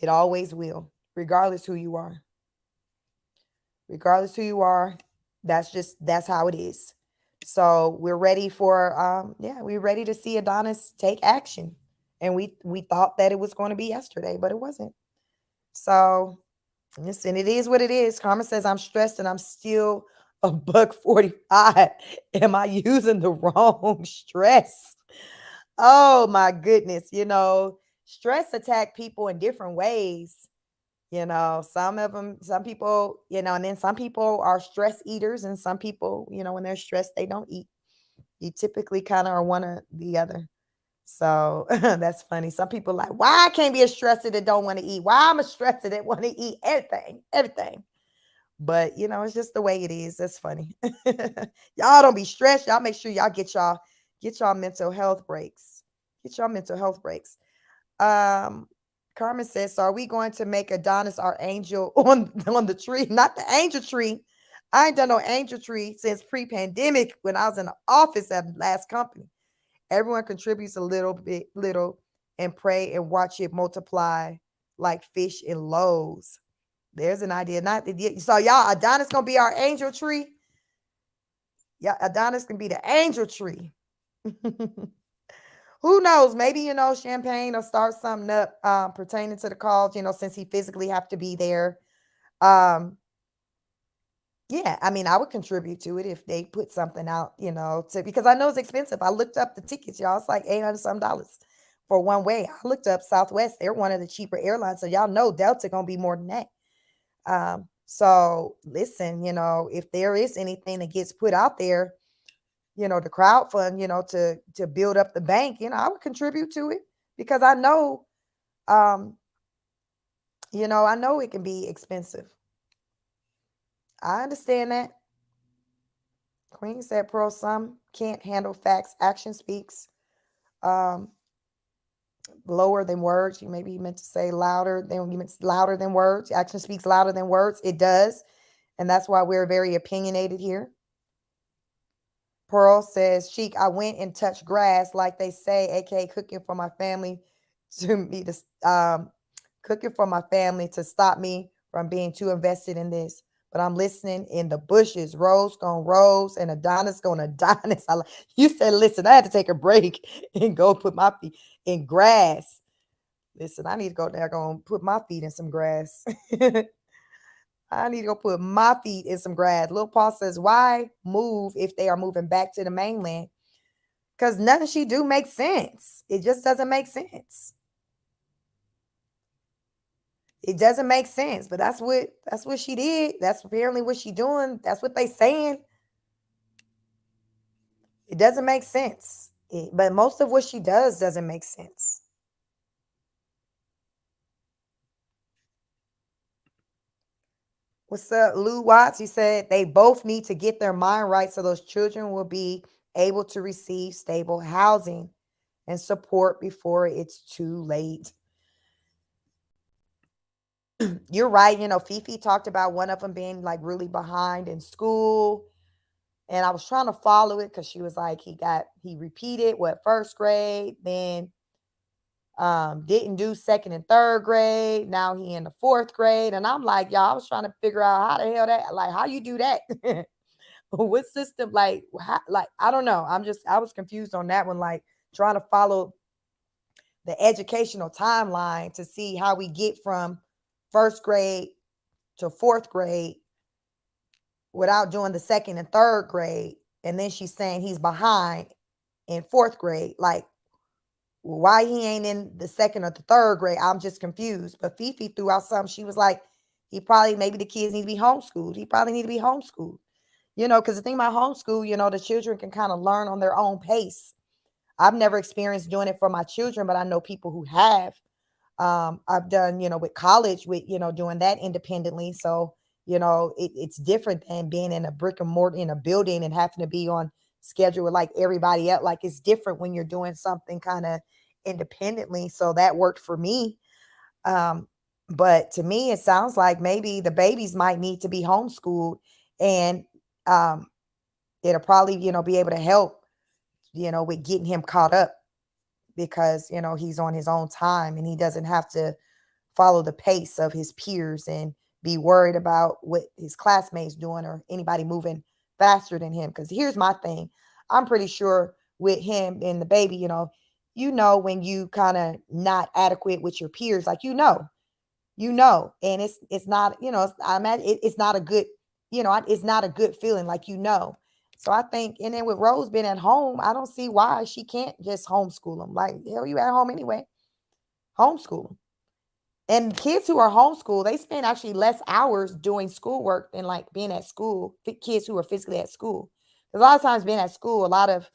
It always will, regardless who you are. Regardless who you are, that's how it is. So we're ready for, we're ready to see Adonis take action. And we thought that it was going to be yesterday, but it wasn't. So listen, it is what it is. Carmen says, I'm stressed and I'm still $145. Am I using the wrong stress? Oh my goodness. Stress attack people in different ways. Some people, and then some people are stress eaters, and some people, when they're stressed, they don't eat. You typically kind of are one or the other. So that's funny. Some people like, why I can't be a stressor that don't want to eat? Why I'm a stressor that want to eat everything. But it's just the way it is. That's funny. Y'all don't be stressed. Y'all make sure y'all get y'all mental health breaks. Get y'all mental health breaks. Um, Carmen says, so are we going to make Adonis our angel on the tree? Not the angel tree. I ain't done no angel tree since pre-pandemic when I was in the office at the last company. Everyone contributes a little, and pray and watch it multiply like fish in loaves. There's an idea. Not so y'all, Adonis gonna be our angel tree. Yeah, Adonis can be the angel tree. Who knows? Maybe Champagne will start something up pertaining to the cause. Since he physically have to be there. Yeah, I mean, I would contribute to it if they put something out. Because I know it's expensive. I looked up the tickets, y'all. It's like $800 some for one way. I looked up Southwest. They're one of the cheaper airlines, so y'all know Delta gonna be more than that. So listen, if there is anything that gets put out there, the crowd fund, to build up the bank, I would contribute to it because I know, I know it can be expensive. I understand that. Queen said, Pearl, some can't handle facts. Action speaks um, lower than words. You maybe meant to say louder than words. Action speaks louder than words. It does. And that's why we're very opinionated here. Pearl says, Chic, I went and touched grass, like they say, aka cooking for my family cooking for my family to stop me from being too invested in this. But I'm listening in the bushes. Rose gonna Rose and Adonis gonna Adonis. You said, listen, I had to take a break and go put my feet in grass. Listen, I need to go there, go put my feet in some grass. I need to go put my feet in some grass. Lil Paul says, why move if they are moving back to the mainland? Because nothing she do makes sense. It just doesn't make sense. It doesn't make sense. But that's what she did. That's apparently what she doing. That's what they saying. It doesn't make sense. But most of what she does doesn't make sense. What's up, Lou Watts? He said they both need to get their mind right so those children will be able to receive stable housing and support before it's too late. You're right. Fifi talked about one of them being like really behind in school. And I was trying to follow it because she was like, he repeated first grade, then didn't do second and third grade. Now he in the fourth grade. And I'm like, y'all, I was trying to figure out how the hell how you do that? What system? I don't know. I was confused on that one, like trying to follow the educational timeline to see how we get from first grade to fourth grade without doing the second and third grade. And then she's saying he's behind in fourth grade. Like, why he ain't in the second or the third grade? I'm just confused. But Fifi threw out something. She was like, maybe the kids need to be homeschooled. He probably need to be homeschooled. Because the thing about homeschool, the children can kind of learn on their own pace. I've never experienced doing it for my children, but I know people who have. I've done, with college, with, doing that independently. So, it's different than being in a brick and mortar in a building and having to be on schedule with like everybody else. Like it's different when you're doing something kind of independently. So that worked for me. But to me, it sounds like maybe the babies might need to be homeschooled, and it'll probably, be able to help, with getting him caught up because, he's on his own time and he doesn't have to follow the pace of his peers and be worried about what his classmates doing or anybody moving faster than him. Because here's my thing. I'm pretty sure with him and the baby, when you kind of not adequate with your peers, like, and it's not, I imagine it's not a good, it's not a good feeling, like, So I think, and then with Rose being at home, I don't see why she can't just homeschool him. Like, hell, you at home anyway. Homeschool him. And kids who are homeschooled, they spend actually less hours doing schoolwork than like being at school. Kids who are physically at school. Because a lot of times being at school, a lot of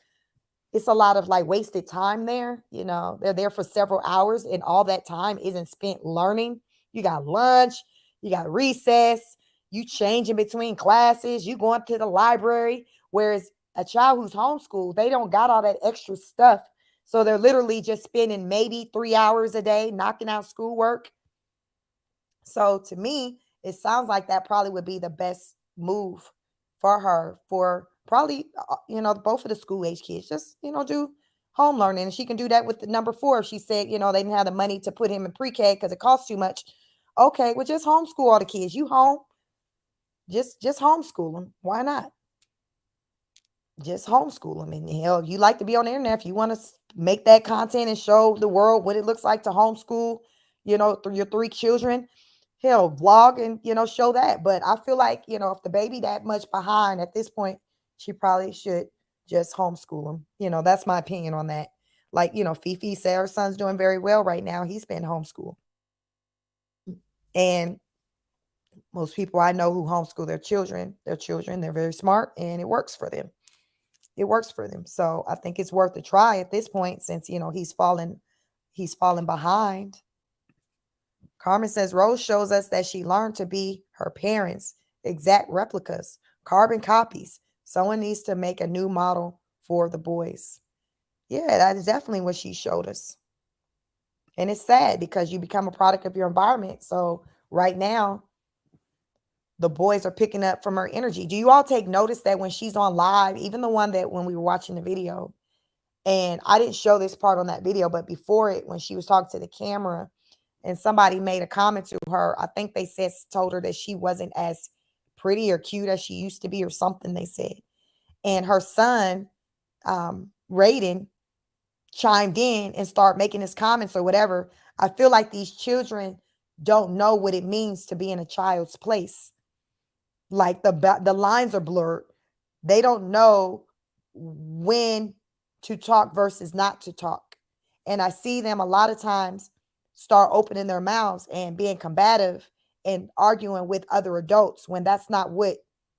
it's a lot of like wasted time there. You know, they're there for several hours and all that time isn't spent learning. You got lunch, you got recess, you changing between classes, you going to the library. Whereas a child who's homeschooled, they don't got all that extra stuff. So they're literally just spending maybe 3 hours a day knocking out schoolwork. So to me, it sounds like that probably would be the best move for her for probably, both of the school age kids. Just, do home learning. And she can do that with the number 4. If she said, they didn't have the money to put him in pre-K because it costs too much. Okay, well, just homeschool all the kids. You home, just homeschool them. Why not? Just homeschool them. And hell, you like to be on the internet. If you want to make that content and show the world what it looks like to homeschool, through your 3 children, hell, vlog and, show that. But I feel like, if the baby that much behind at this point, she probably should just homeschool them. That's my opinion on that. Like, Fifi said her son's doing very well right now. He's been homeschooled. And most people I know who homeschool their children, they're very smart and it works for them. It works for them. So I think it's worth a try at this point since, he's fallen behind. Carmen says Rose shows us that she learned to be her parents, exact replicas, carbon copies. Someone needs to make a new model for the boys. Yeah, that is definitely what she showed us. And it's sad because you become a product of your environment. So right now, the boys are picking up from her energy. Do you all take notice that when she's on live, even the one that when we were watching the video, and I didn't show this part on that video, but before it, when she was talking to the camera and somebody made a comment to her, I think they told her that she wasn't as pretty or cute as she used to be or something they said. And her son, Raiden, chimed in and started making his comments or whatever. I feel like these children don't know what it means to be in a child's place. Like the lines are blurred. They don't know when to talk versus not to talk. And I see them a lot of times start opening their mouths and being combative and arguing with other adults when that's not what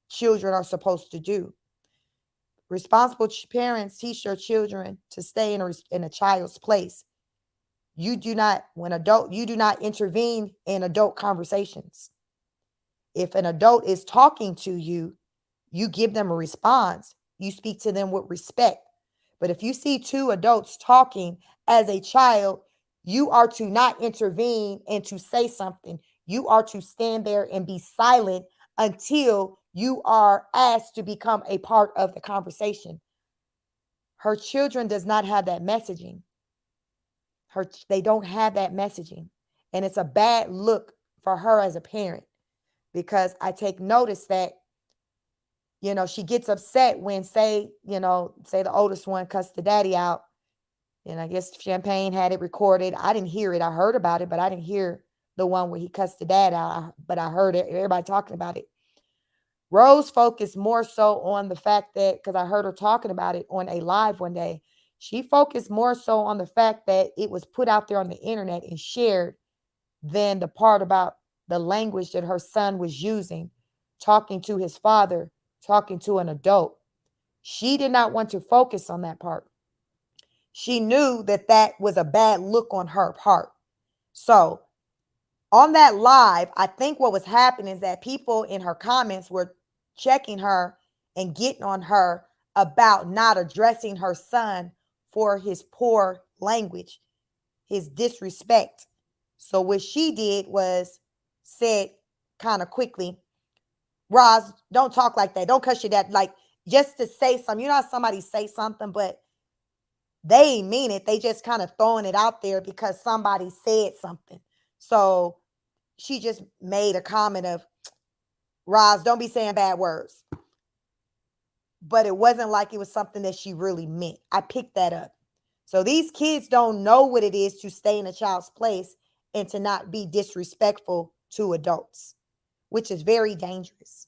children are supposed to do. Responsible parents teach their children to stay in a child's place. You do not intervene in adult conversations. If an adult is talking to you, you give them a response. You speak to them with respect. But if you see 2 adults talking as a child, you are to not intervene and to say something. You are to stand there and be silent until you are asked to become a part of the conversation. Her children does not have that messaging. They don't have that messaging. And it's a bad look for her as a parent. Because I take notice that, she gets upset when, say the oldest one cussed the daddy out. And I guess Champagne had it recorded. I didn't hear it. I heard about it, but I didn't hear the one where he cussed the dad out. But I heard everybody talking about it. Rose focused more so on the fact that, because I heard her talking about it on a live one day, she focused more so on the fact that it was put out there on the internet and shared than the part about the language that her son was using, talking to his father, talking to an adult. She did not want to focus on that part. She knew that was a bad look on her part. So on that live, I think what was happening is that people in her comments were checking her and getting on her about not addressing her son for his poor language, his disrespect. So what she did was said kind of quickly, Roz, don't talk like that. Don't cuss your dad. Like, just to say something. You know how somebody say something, but they ain't mean it. They just kind of throwing it out there because somebody said something. So she just made a comment of, Roz, don't be saying bad words. But it wasn't like it was something that she really meant. I picked that up. So these kids don't know what it is to stay in a child's place and to not be disrespectful to adults, which is very dangerous.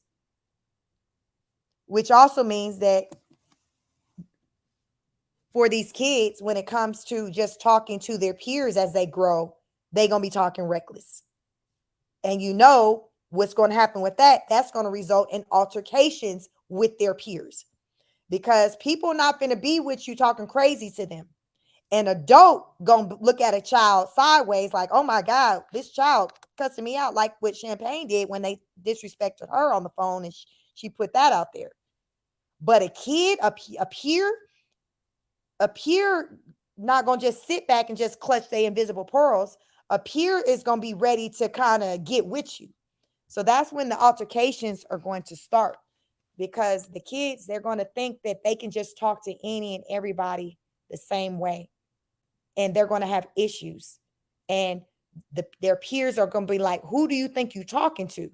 Which also means that for these kids, when it comes to just talking to their peers as they grow, they're going to be talking reckless. And you know what's going to happen with that? That's going to result in altercations with their peers. because people not going to be with you talking crazy to them. An adult gonna look at a child sideways like, oh my God, this child cussing me out, like what Champagne did when they disrespected her on the phone, and she put that out there. But a kid, a peer not gonna just sit back and just clutch their invisible pearls. A peer is gonna be ready to kind of get with you. So that's when the altercations are going to start, because the kids, they're going to think that they can just talk to any and everybody the same way, and they're going to have issues. And their peers are going to be like, who do you think you're talking to?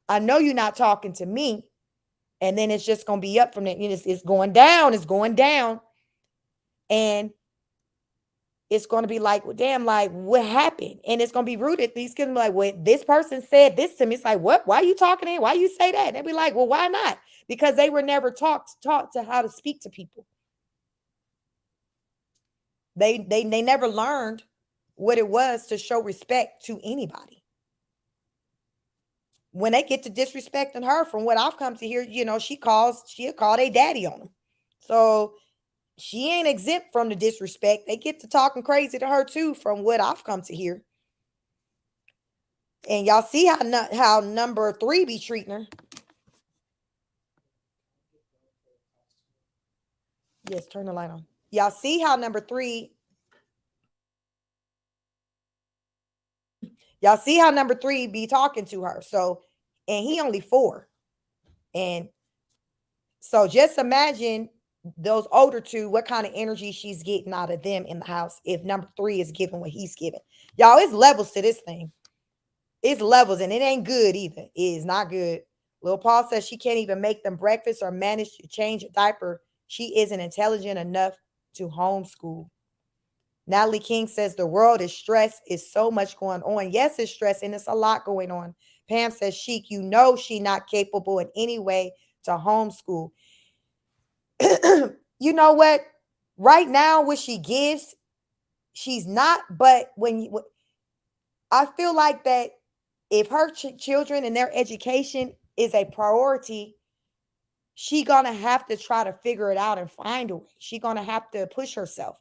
I know you're not talking to me. And then it's just going to be up from there. It's going down. It's going down. And it's going to be like, well, damn, like, what happened? And it's going to be rooted. These kids will be like, well, this person said this to me. It's like, what? Why are you talking to him? Why you say that? And they'll be like, well, why not? Because they were never taught to how to speak to people. They never learned what it was to show respect to anybody. When they get to disrespecting her, from what I've come to hear, she'll call their daddy on them. So she ain't exempt from the disrespect. They get to talking crazy to her too, from what I've come to hear. And y'all see how number 3 be treating her. Yes, turn the light on. Y'all see how number 3. Y'all see how number 3 be talking to her. So, and he only 4. And so just imagine those older 2, what kind of energy she's getting out of them in the house if number 3 is giving what he's giving. Y'all, it's levels to this thing. It's levels, and it ain't good either. It is not good. Lil Paul says she can't even make them breakfast or manage to change a diaper. She isn't intelligent enough to homeschool. Natalie King says the world is stressed. It's so much going on. Yes, it's stressed, and it's a lot going on. Pam says, Sheik, she not capable in any way to homeschool. You know what? Right now, what she gives, she's not. But I feel like that if her children and their education is a priority, she gonna have to try to figure it out and find a way. She gonna have to push herself,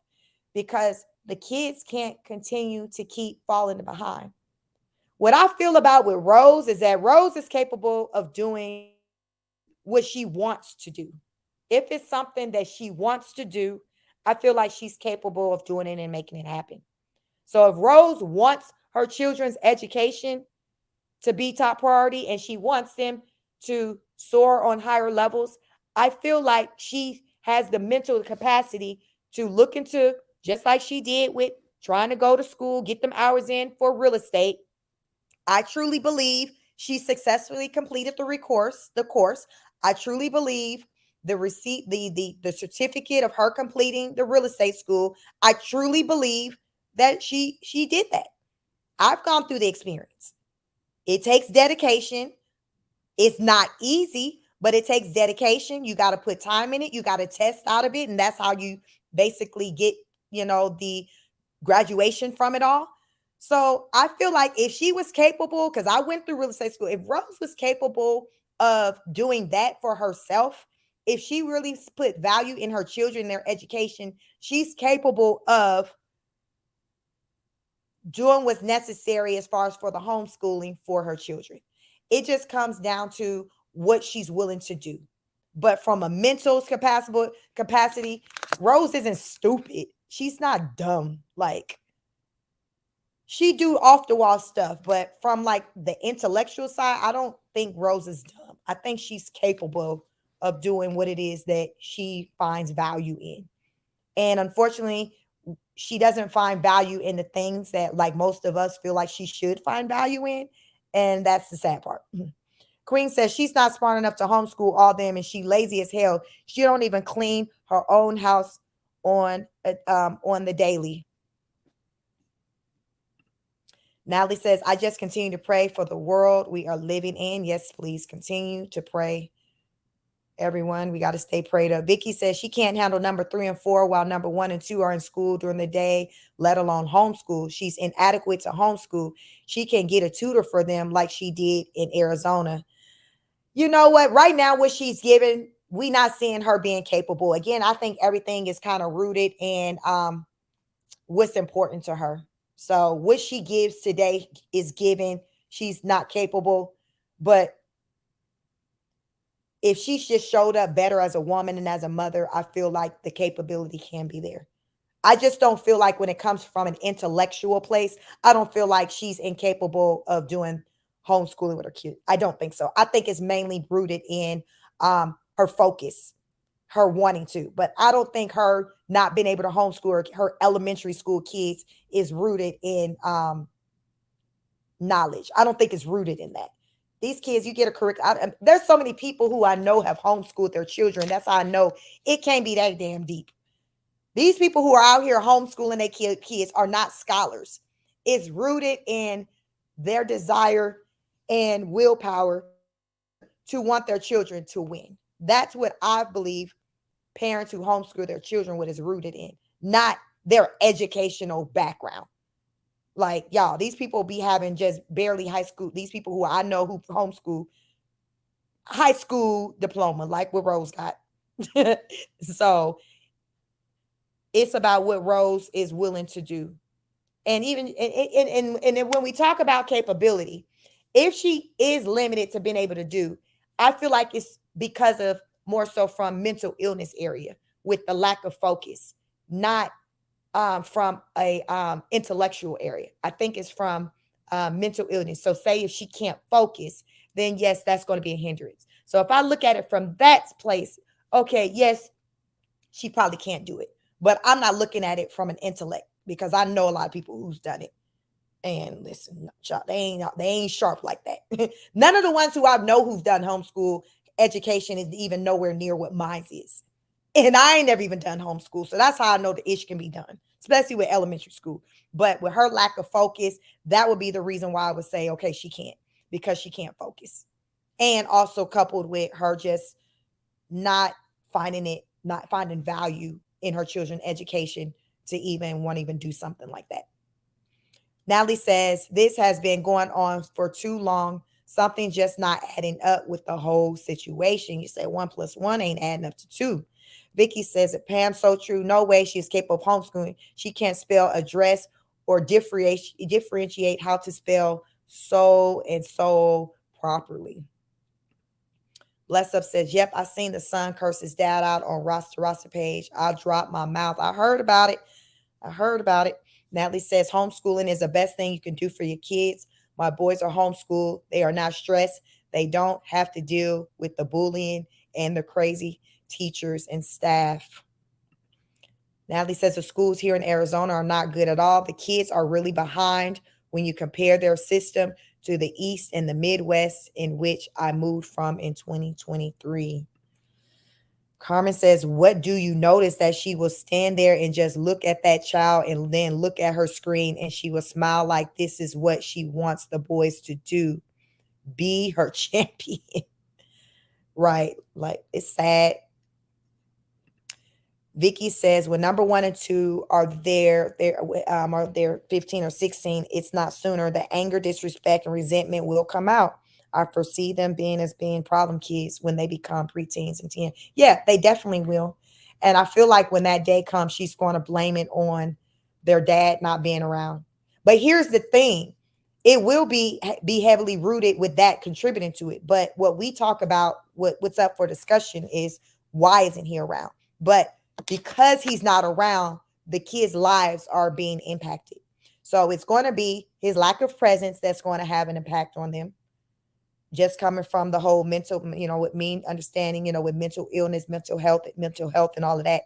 because the kids can't continue to keep falling behind. What I feel about with Rose is that Rose is capable of doing what she wants to do. If it's something that she wants to do, I feel like she's capable of doing it and making it happen. So if Rose wants her children's education to be top priority and she wants them to soar on higher levels, I feel like she has the mental capacity to look into, just like she did with trying to go to school, get them hours in for real estate. I truly believe she successfully completed the course. I truly believe the receipt, the certificate of her completing the real estate school. I truly believe that she did that. I've gone through the experience. It takes dedication. It's not easy, but it takes dedication. You got to put time in it. You got to test out of it. And that's how you basically get, the graduation from it all. So I feel like if she was capable, because I went through real estate school, if Rose was capable of doing that for herself, if she really put value in her children, their education, she's capable of doing what's necessary as far as for the homeschooling for her children. It just comes down to what she's willing to do. But from a mental capacity, Rose isn't stupid. She's not dumb. Like, she do off the wall stuff, but from like the intellectual side, I don't think Rose is dumb. I think she's capable of doing what it is that she finds value in. And unfortunately, she doesn't find value in the things that, like, most of us feel like she should find value in. And that's the sad part. Queen says she's not smart enough to homeschool all them, and she lazy as hell. She don't even clean her own house on the daily. Natalie says, I just continue to pray for the world we are living in. Yes, please continue to pray. Everyone, we got to stay prayed up. Vicky says she can't handle number 3 and 4 while number 1 and 2 are in school during the day, let alone homeschool. She's inadequate to homeschool. She can get a tutor for them like she did in Arizona. You know what? Right now, what she's giving, we not seeing her being capable. Again, I think everything is kind of rooted in what's important to her. So what she gives today is given. She's not capable, but if she just showed up better as a woman and as a mother, I feel like the capability can be there. I just don't feel like when it comes from an intellectual place, I don't feel like she's incapable of doing homeschooling with her kid. I don't think so. I think it's mainly rooted in her focus, her wanting to. But I don't think her not being able to homeschool her elementary school kids is rooted in knowledge. I don't think it's rooted in that. These kids, you get a curriculum. There's so many people who I know have homeschooled their children. That's how I know it can't be that damn deep. These people who are out here homeschooling their kids are not scholars. It's rooted in their desire and willpower to want their children to win. That's what I believe parents who homeschool their children what is rooted in, not their educational background. Like, y'all, these people be having just barely high school. These people who I know who homeschool high school diploma, like what Rose got. So it's about what Rose is willing to do. And even and when we talk about capability, if she is limited to being able to do, I feel like it's because of more so from mental illness area with the lack of focus, not from a intellectual area. I think it's from mental illness. So say if she can't focus, then yes, that's going to be a hindrance. So if I look at it from that place, okay, yes, she probably can't do it. But I'm not looking at it from an intellect because I know a lot of people who's done it. And listen, they ain't sharp like that. None of the ones who I know who've done homeschool education is even nowhere near what mine is. And I ain't never even done homeschool. So that's how I know the ish can be done, especially with elementary school. But with her lack of focus, that would be the reason why I would say, okay, she can't, because she can't focus. And also coupled with her just not finding value in her children's education to even want to even do something like that. Natalie says, this has been going on for too long. Something just not adding up with the whole situation. You say 1 + 1 ain't adding up to 2. Vicky says it, Pam, so true. No way she is capable of homeschooling. She can't spell address or differentiate how to spell so and so properly. Bless Up says, yep, I seen the son curse his dad out on roster page. I dropped my mouth. I heard about it. Natalie says, homeschooling is the best thing you can do for your kids. My boys are homeschooled. They are not stressed. They don't have to deal with the bullying and the crazy teachers and staff. Natalie says the schools here in Arizona are not good at all. The kids are really behind when you compare their system to the East and the Midwest, in which I moved from in 2023. Carmen says, what do you notice that she will stand there and just look at that child and then look at her screen and she will smile like this is what she wants the boys to do. Be her champion. Right. Like, it's sad. Vicky says, when number 1 and 2 are there 15 or 16, it's not sooner. The anger, disrespect, and resentment will come out. I foresee them being problem kids when they become preteens and teen. Yeah, they definitely will. And I feel like when that day comes, she's going to blame it on their dad not being around. But here's the thing. It will be heavily rooted with that contributing to it. But what we talk about, what's up for discussion is why isn't he around? But because he's not around, the kids' lives are being impacted. So it's going to be his lack of presence that's going to have an impact on them. Just coming from the whole mental, with me understanding, with mental illness, mental health and all of that.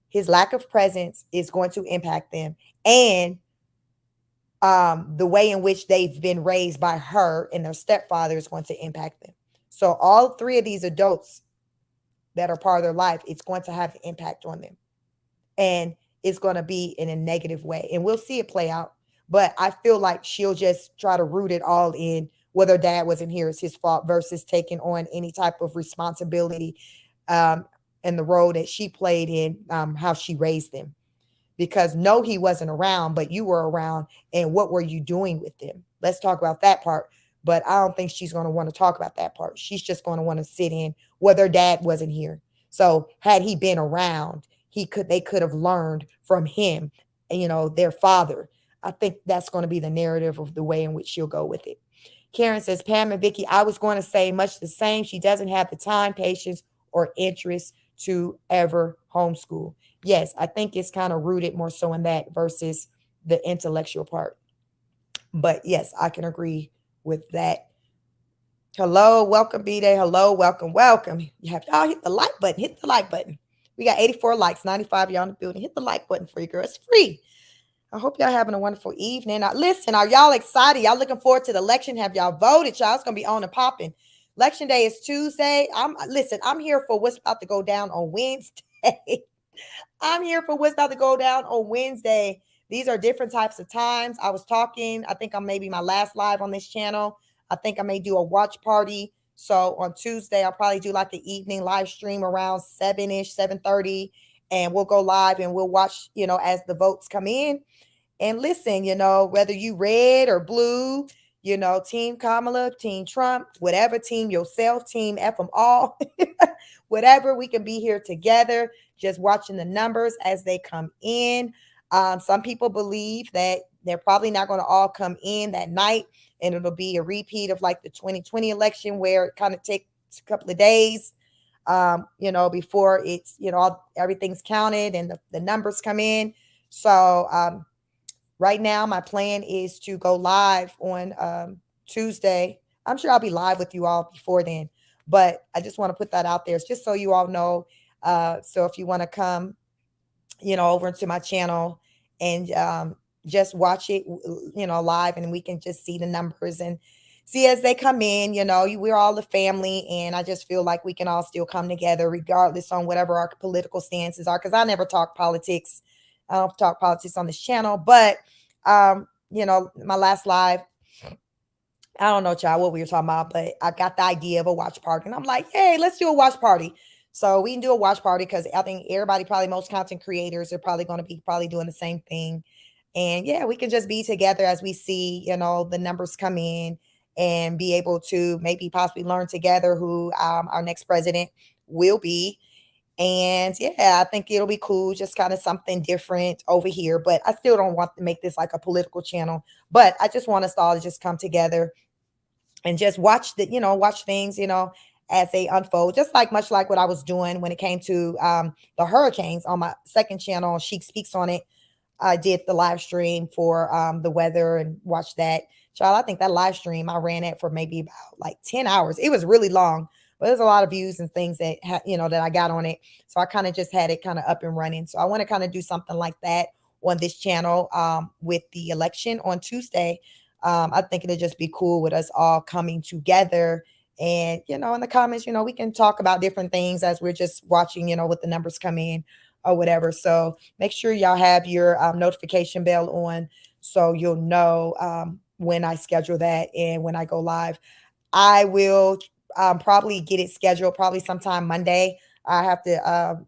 His lack of presence is going to impact them. And the way in which they've been raised by her and their stepfather is going to impact them. So all 3 of these adults that are part of their life, it's going to have an impact on them. And it's going to be in a negative way. And we'll see it play out. But I feel like she'll just try to root it all in whether dad wasn't here is his fault versus taking on any type of responsibility and the role that she played in how she raised them. Because no, he wasn't around, but you were around. And what were you doing with them? Let's talk about that part. but I don't think she's going to want to talk about that part. She's just going to want to sit in where their dad wasn't here. So had he been around, they could have learned from him, their father. I think that's going to be the narrative of the way in which she'll go with it. Karen says, Pam and Vicky, I was going to say much the same. She doesn't have the time, patience, or interest to ever homeschool. Yes, I think it's kind of rooted more so in that versus the intellectual part. But yes, I can agree with that. Hello, welcome, B-Day. Hello, welcome, welcome. You have y'all hit the like button. Hit the like button. We got 84 likes, 95 y'all in the building. Hit the like button for you, girl. It's free. I hope y'all having a wonderful evening. Listen, are y'all excited? Y'all looking forward to the election? Have y'all voted? Y'all, it's gonna be on and popping. Election day is Tuesday. I'm here for what's about to go down on Wednesday. I'm here for what's about to go down on Wednesday. These are different types of times. I was talking, I think I'm maybe my last live on this channel. I think I may do a watch party. So on Tuesday, I'll probably do like an evening live stream around 7-ish, 7:30. And we'll go live and we'll watch, as the votes come in. And listen, whether you red or blue, Team Kamala, Team Trump, whatever team yourself, Team F them all, whatever, we can be here together, just watching the numbers as they come in. Some people believe that they're probably not going to all come in that night, and it'll be a repeat of like the 2020 election where it kind of takes a couple of days, before it's, everything's counted and the numbers come in. So, right now, my plan is to go live on Tuesday. I'm sure I'll be live with you all before then, but I just want to put that out there. It's just so you all know. So if you want to come, over into my channel and just watch it, live, and we can just see the numbers and see as they come in. We're all a family, and I just feel like we can all still come together regardless on whatever our political stances are, because I never talk politics. I don't talk politics on this channel, but my last live, I don't know, child, what we were talking about, but I got the idea of a watch party, and I'm like, hey, let's do a watch party. So we can do a watch party because I think everybody, probably most content creators, are probably going to be doing the same thing. And yeah, we can just be together as we see, the numbers come in, and be able to maybe possibly learn together who our next president will be. And yeah, I think it'll be cool, just kind of something different over here. But I still don't want to make this like a political channel. But I just want us all to just come together and just watch watch things, as they unfold. Just like much like what I was doing when it came to the hurricanes on my second channel. Sheik Speaks on it. I did the live stream for the weather and watched that. Child, I think that live stream I ran it for maybe about like 10 hours. It was really long, but there's a lot of views and things that that I got on it. So I kind of just had it kind of up and running. So I want to kind of do something like that on this channel with the election on Tuesday. I think it'll just be cool with us all coming together. And, in the comments, we can talk about different things as we're just watching, what the numbers come in or whatever. So make sure y'all have your notification bell on so you'll know when I schedule that and when I go live. I will probably get it scheduled probably sometime Monday. I have to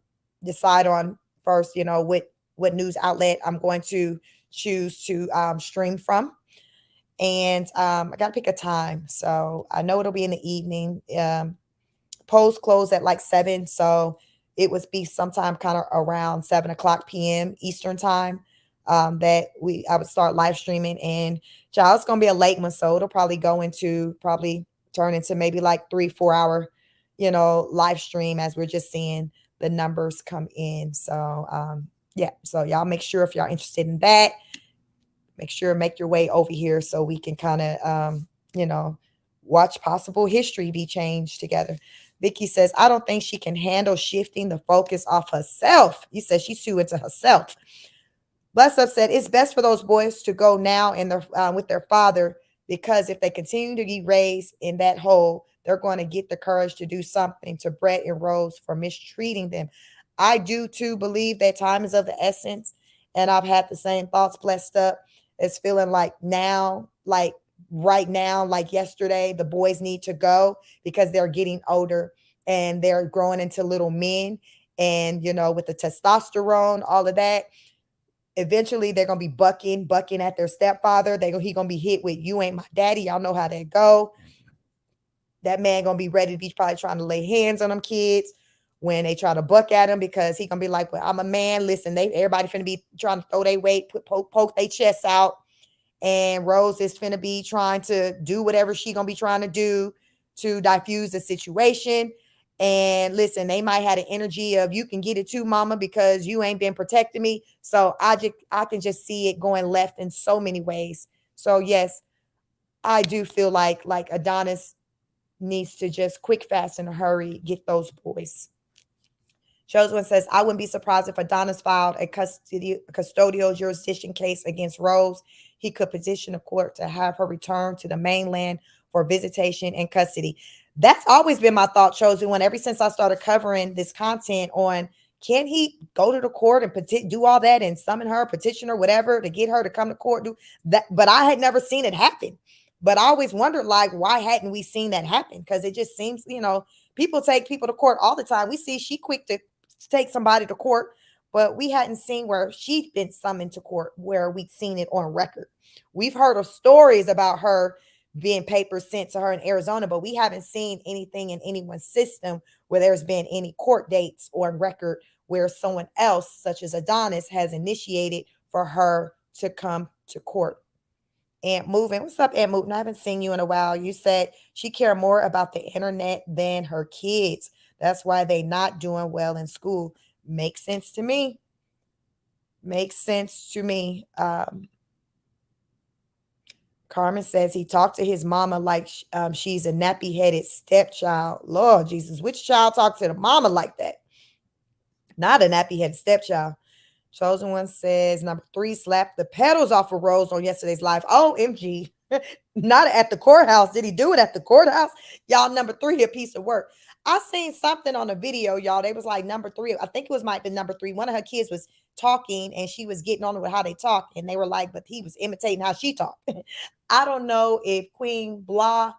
decide on first, what news outlet I'm going to choose to stream from. And I got to pick a time. So I know it'll be in the evening. Polls close at like 7. So it would be sometime kind of around 7:00 p.m. Eastern time that I would start live streaming. And child, it's going to be a late one. So it'll probably turn into maybe like 3-4 hour, live stream as we're just seeing the numbers come in. So yeah. So y'all make sure if y'all interested in that, make your way over here so we can kind of, watch possible history be changed together. Vicky says, I don't think she can handle shifting the focus off herself. You said she's too into herself. Bless Up said, it's best for those boys to go now in their with their father, because if they continue to be raised in that hole, they're going to get the courage to do something to Brett and Rose for mistreating them. I do too believe that time is of the essence. And I've had the same thoughts. Blessed Up is feeling like now, like right now, like yesterday, the boys need to go because they're getting older and they're growing into little men. And, with the testosterone, all of that, Eventually, they're gonna be bucking at their stepfather. He gonna be hit with "You ain't my daddy." Y'all know how that go. That man gonna be ready to be probably trying to lay hands on them kids when they try to buck at him, because he gonna be like, "Well, I'm a man. Listen, everybody finna be trying to throw their weight, poke their chests out, and Rose is finna be trying to do whatever she gonna be trying to do to diffuse the situation." And listen, they might have the energy of, "You can get it too, mama, because you ain't been protecting me." So I can just see it going left in so many ways. So yes, I do feel like Adonis needs to just quick, fast, in a hurry get those boys. Chosen says, "I wouldn't be surprised if Adonis filed a custodial jurisdiction case against Rose. He could petition the court to have her return to the mainland for visitation and custody." That's always been my thought, Chosen One, ever since I started covering this content on, can he go to the court and do all that and summon her, petition her, whatever, to get her to come to court, do that. But I had never seen it happen. But I always wondered, like, why hadn't we seen that happen? Because it just seems, people take people to court all the time. We see she quick to take somebody to court, but we hadn't seen where she's been summoned to court, where we'd seen it on record. We've heard of stories about her being papers sent to her in Arizona, but we haven't seen anything in anyone's system where there's been any court dates or record where someone else, such as Adonis, has initiated for her to come to court. Aunt Moving, what's up, Aunt Moving? I haven't seen you in a while. You said she cared more about the internet than her kids. That's why they not doing well in school. Makes sense to me. Makes sense to me. Carmen says he talked to his mama like she's a nappy-headed stepchild. Lord Jesus, which child talked to the mama like that? Not a nappy-headed stepchild. Chosen One says, number 3 slapped the pedals off of Rose on yesterday's live. OMG. Not at the courthouse. Did he do it at the courthouse? Y'all, number 3, a piece of work. I seen something on a video, y'all. They was like, number 3, I think it was might be number 3. One of her kids was talking and she was getting on with how they talk. And they were like, but he was imitating how she talked. I don't know if Queen Blah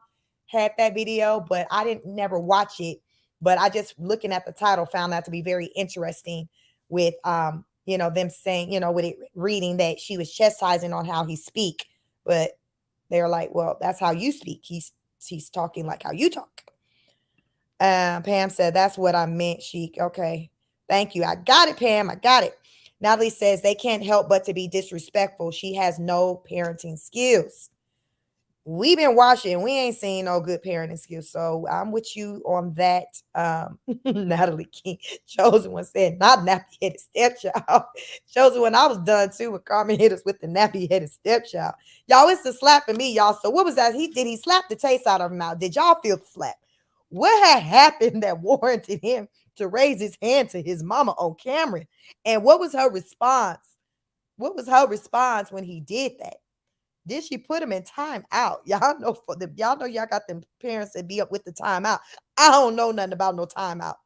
had that video, but I didn't never watch it. But I just, looking at the title, found that to be very interesting with them saying, with it reading that she was chastising on how he speak, but they're like, well, that's how you speak. He's talking like how you talk. Pam said, that's what I meant, Sheik. Okay. Thank you. I got it, Pam. I got it. Natalie says they can't help but to be disrespectful. She has no parenting skills. We've been watching. We ain't seen no good parenting skills. So I'm with you on that. Natalie King. Chosen One said, not nappy-headed stepchild. Chosen One, I was done too when Carmen hit us with the nappy-headed stepchild. Y'all, it's the slapping me, y'all. So what was that? Did he slap the taste out of her mouth? Did y'all feel the slap? What had happened that warranted him to raise his hand to his mama on camera? And what was her response? What was her response when he did that? Did she put him in timeout? Y'all know y'all got them parents that be up with the timeout. I don't know nothing about no timeout.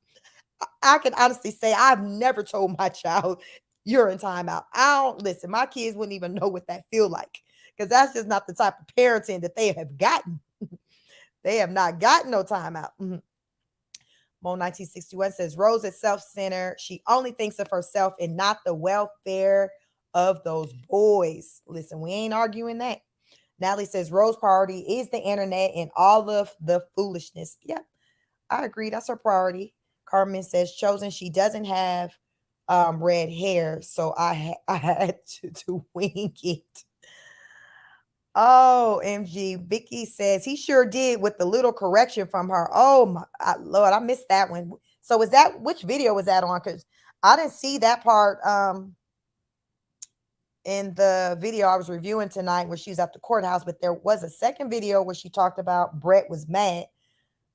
I can honestly say I've never told my child you're in timeout. I don't listen. My kids wouldn't even know what that feel like, because that's just not the type of parenting that they have gotten. They have not gotten no timeout. Mo 1961 says Rose is self-centered. She only thinks of herself and not the welfare of those boys. Listen, we ain't arguing that. Natalie says Rose's priority is the internet and all of the foolishness. Yep, I agree. That's her priority. Carmen says Chosen, she doesn't have red hair, so I had to wing it. Oh, MG. Vicky says he sure did with the little correction from her. Oh my Lord, I missed that one. So which video was that on? Because I didn't see that part in the video I was reviewing tonight where she was at the courthouse, but there was a second video where she talked about Brett was mad.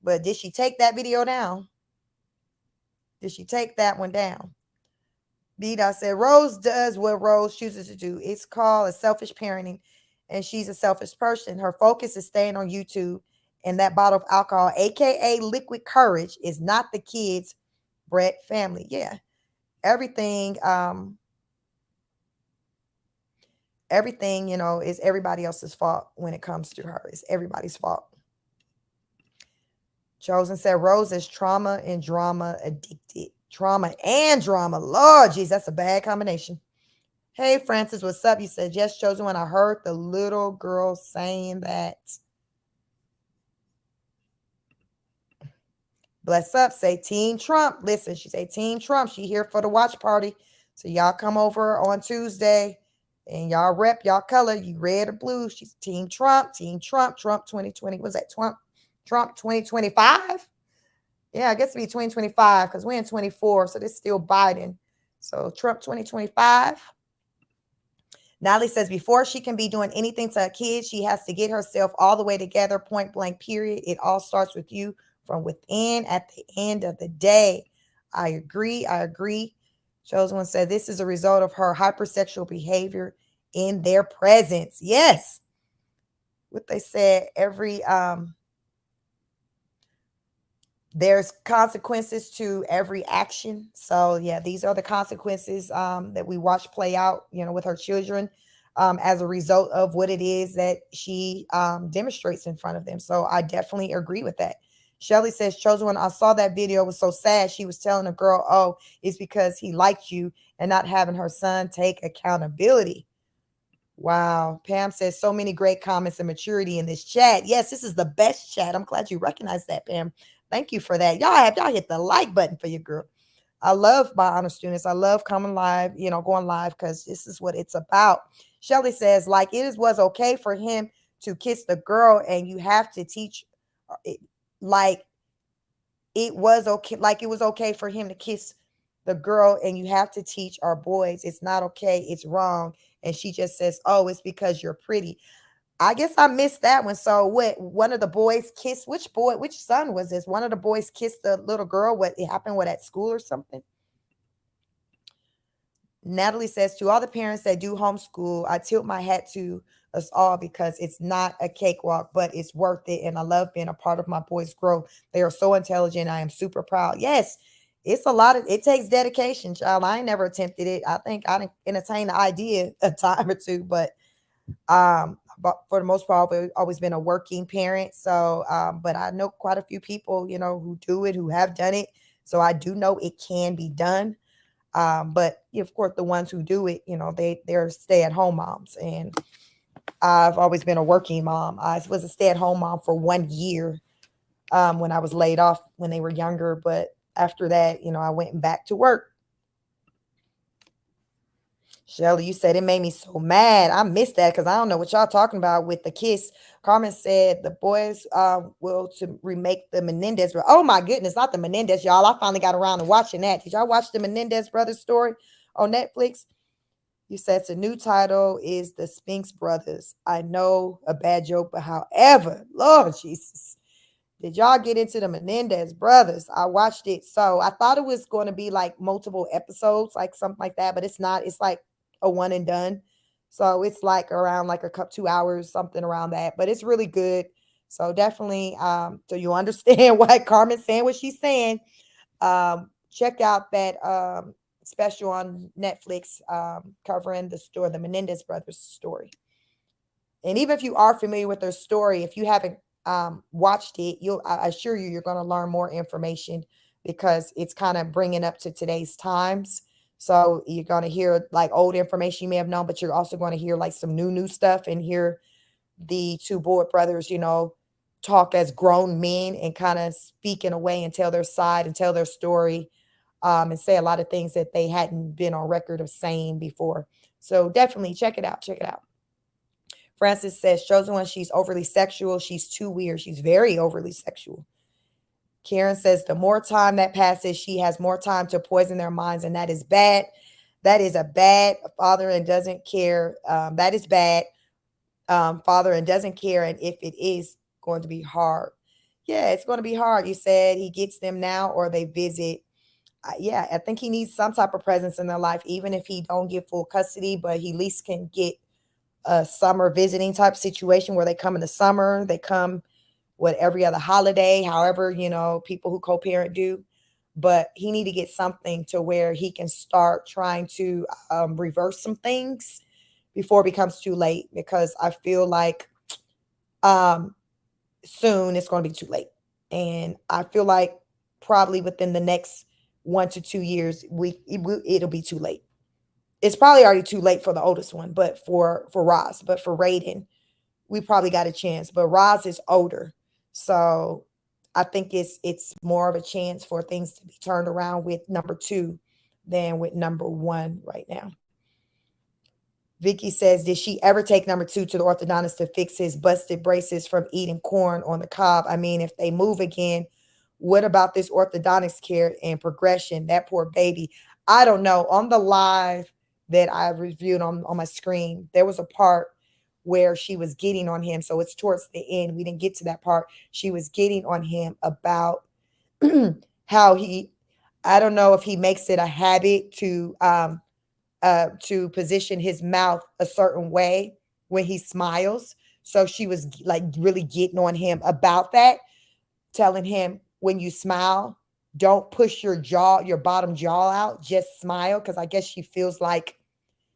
But did she take that video down? Did she take that one down? B-Dot said Rose does what Rose chooses to do. It's called a selfish parenting, and she's a selfish person. Her focus is staying on YouTube, and that bottle of alcohol, aka liquid courage, is not the kids' Brett family. Yeah, everything is everybody else's fault when it comes to her. It's everybody's fault. Chosen said Rose is trauma and drama addicted. Trauma and drama. Lord, geez, that's a bad combination. Hey, Francis, what's up? You said, yes, chosen one. I heard the little girl saying that. Bless up. Say Team Trump. Listen, she say Team Trump. She here for the watch party. So y'all come over on Tuesday and y'all rep y'all color. You red or blue. She's Team Trump. Team Trump. Trump 2020. What's that? Trump 2025? Yeah, I guess it'd be 2025 because we're in 24. So this is still Biden. So Trump 2025. Natalie says before she can be doing anything to a kid, she has to get herself all the way together, point blank, period. It all starts with you from within at the end of the day. I agree. I agree. Chosen one said this is a result of her hypersexual behavior in their presence. Yes. What they said, there's consequences to every action. So yeah, these are the consequences that we watch play out, with her children as a result of what it is that she demonstrates in front of them. So I definitely agree with that. Shelly says, chosen one, I saw that video. It was so sad. She was telling a girl, oh, it's because he liked you and not having her son take accountability. Wow. Pam says so many great comments and maturity in this chat. Yes, this is the best chat. I'm glad you recognize that, Pam. Thank you for that. Y'all hit the like button for your girl. I love my honor students. I love coming live, going live because this is what it's about. Shelly says, like was okay for him to kiss the girl, and you have to teach it, like it was okay for him to kiss the girl, and you have to teach our boys it's not okay, it's wrong. And she just says, oh, it's because you're pretty. I guess I missed that one. So what, one of the boys kissed, which son was this? One of the boys kissed the little girl. What, it happened at school or something? Natalie says, to all the parents that do homeschool, I tilt my hat to us all because it's not a cakewalk, but it's worth it. And I love being a part of my boys' growth. They are so intelligent. I am super proud. Yes, it takes dedication, child. I ain't never attempted it. I think I entertained the idea a time or two, but for the most part, I've always been a working parent. So, but I know quite a few people, who do it, who have done it. So I do know it can be done. But of course, the ones who do it, they're stay-at-home moms. And I've always been a working mom. I was a stay-at-home mom for 1 year when I was laid off when they were younger. But after that, I went back to work. Shelly, you said it made me so mad. I missed that because I don't know what y'all talking about with the kiss. Carmen said the boys will to remake the Menendez. Oh my goodness, not the Menendez, y'all. I finally got around to watching that. Did y'all watch the Menendez brothers story on Netflix? You said the new title is the Spinks Brothers. I know, a bad joke, but however, Lord Jesus. Did y'all get into the Menendez brothers? I watched it. So I thought it was going to be like multiple episodes, like something like that, but it's not. It's like a one and done. So it's like around like 2 hours, something around that. But it's really good. So definitely, so you understand why Carmen's saying what she's saying. Check out that special on Netflix covering the Menendez brothers story. And even if you are familiar with their story, if you haven't watched it, I assure you, you're going to learn more information because it's kind of bringing up to today's times. So you're going to hear like old information you may have known, but you're also going to hear like some new stuff and hear the two Boyd brothers, talk as grown men and kind of speak in a way and tell their side and tell their story and say a lot of things that they hadn't been on record of saying before. So definitely check it out. Check it out. Francis says, chosen one, she's overly sexual. She's too weird. She's very overly sexual. Karen says, the more time that passes, she has more time to poison their minds, and that is bad. That is a bad father and doesn't care. That is bad father and doesn't care. And if it is going to be hard. Yeah, it's going to be hard. You said he gets them now or they visit. Yeah, I think he needs some type of presence in their life, even if he don't get full custody, but he at least can get a summer visiting type situation where they come in the summer, they come with every other holiday, however, people who co-parent do. But he need to get something to where he can start trying to reverse some things before it becomes too late, because I feel like soon it's going to be too late. And I feel like probably within the next 1 to 2 years, it'll be too late. it's probably already too late for the oldest one, but for Roz, but for Raiden, we probably got a chance. But Roz is older, so I think it's more of a chance for things to be turned around with number two than with number one right now. Vicky says, did she ever take number two to the orthodontist to fix his busted braces from eating corn on the cob? I mean, if they move again, what about this orthodontics care and progression? That poor baby. I don't know. On the live that I reviewed on my screen, there was a part where she was getting on him. So it's towards the end. We didn't get to that part. She was getting on him about how I don't know if he makes it a habit to position his mouth a certain way when he smiles. So she was like really getting on him about that, telling him when you smile, don't push your bottom jaw out, just smile. Cause I guess she feels like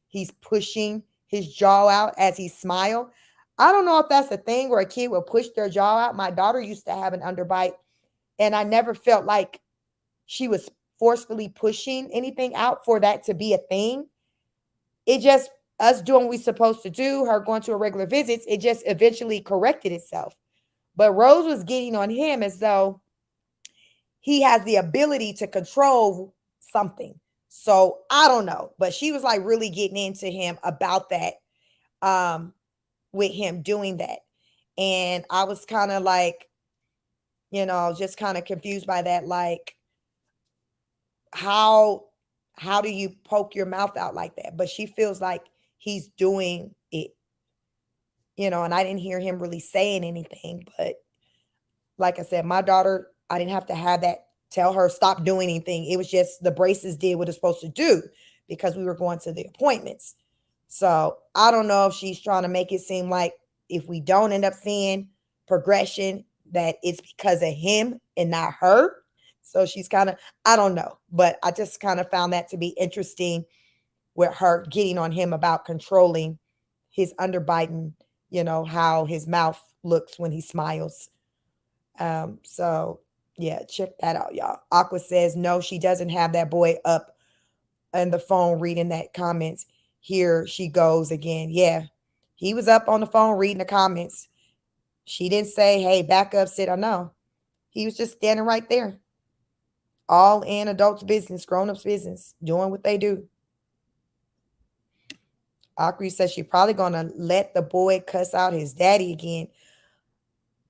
he's pushing his jaw out as he smile. I don't know if that's a thing where a kid will push their jaw out. My daughter used to have an underbite and I never felt like she was forcefully pushing anything out for that to be a thing. It just, us doing what we're supposed to do, her going to her regular visits, it just eventually corrected itself. But Rose was getting on him as though he has the ability to control something. So I don't know. But she was like really getting into him about that, with him doing that. And I was kind of like, just kind of confused by that. Like, how do you poke your mouth out like that? But she feels like he's doing it, and I didn't hear him really saying anything. But like I said, my daughter, I didn't have to have that tell her stop doing anything. It was just the braces did what it's supposed to do because we were going to the appointments. So I don't know if she's trying to make it seem like if we don't end up seeing progression, that it's because of him and not her. So she's kind of, I don't know, but I just kind of found that to be interesting with her getting on him about controlling his underbiting, how his mouth looks when he smiles. So yeah, check that out, y'all. Aqua says, no, she doesn't have that boy up on the phone reading that comments. Here she goes again. Yeah, he was up on the phone reading the comments. She didn't say, hey, back up, sit. I know. He was just standing right there. All in adults' business, grown-ups' business, doing what they do. Akri says she probably gonna let the boy cuss out his daddy again.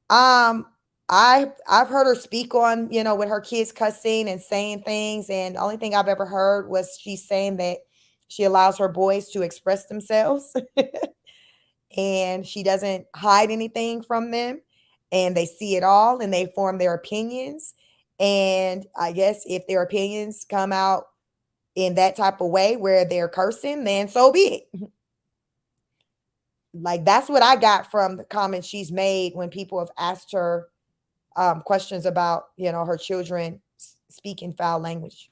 I've heard her speak on, with her kids cussing and saying things, and the only thing I've ever heard was she's saying that she allows her boys to express themselves and she doesn't hide anything from them, and they see it all and they form their opinions. And I guess if their opinions come out in that type of way where they're cursing, then so be it. Like, that's what I got from the comments she's made when people have asked her questions about, her children speaking foul language.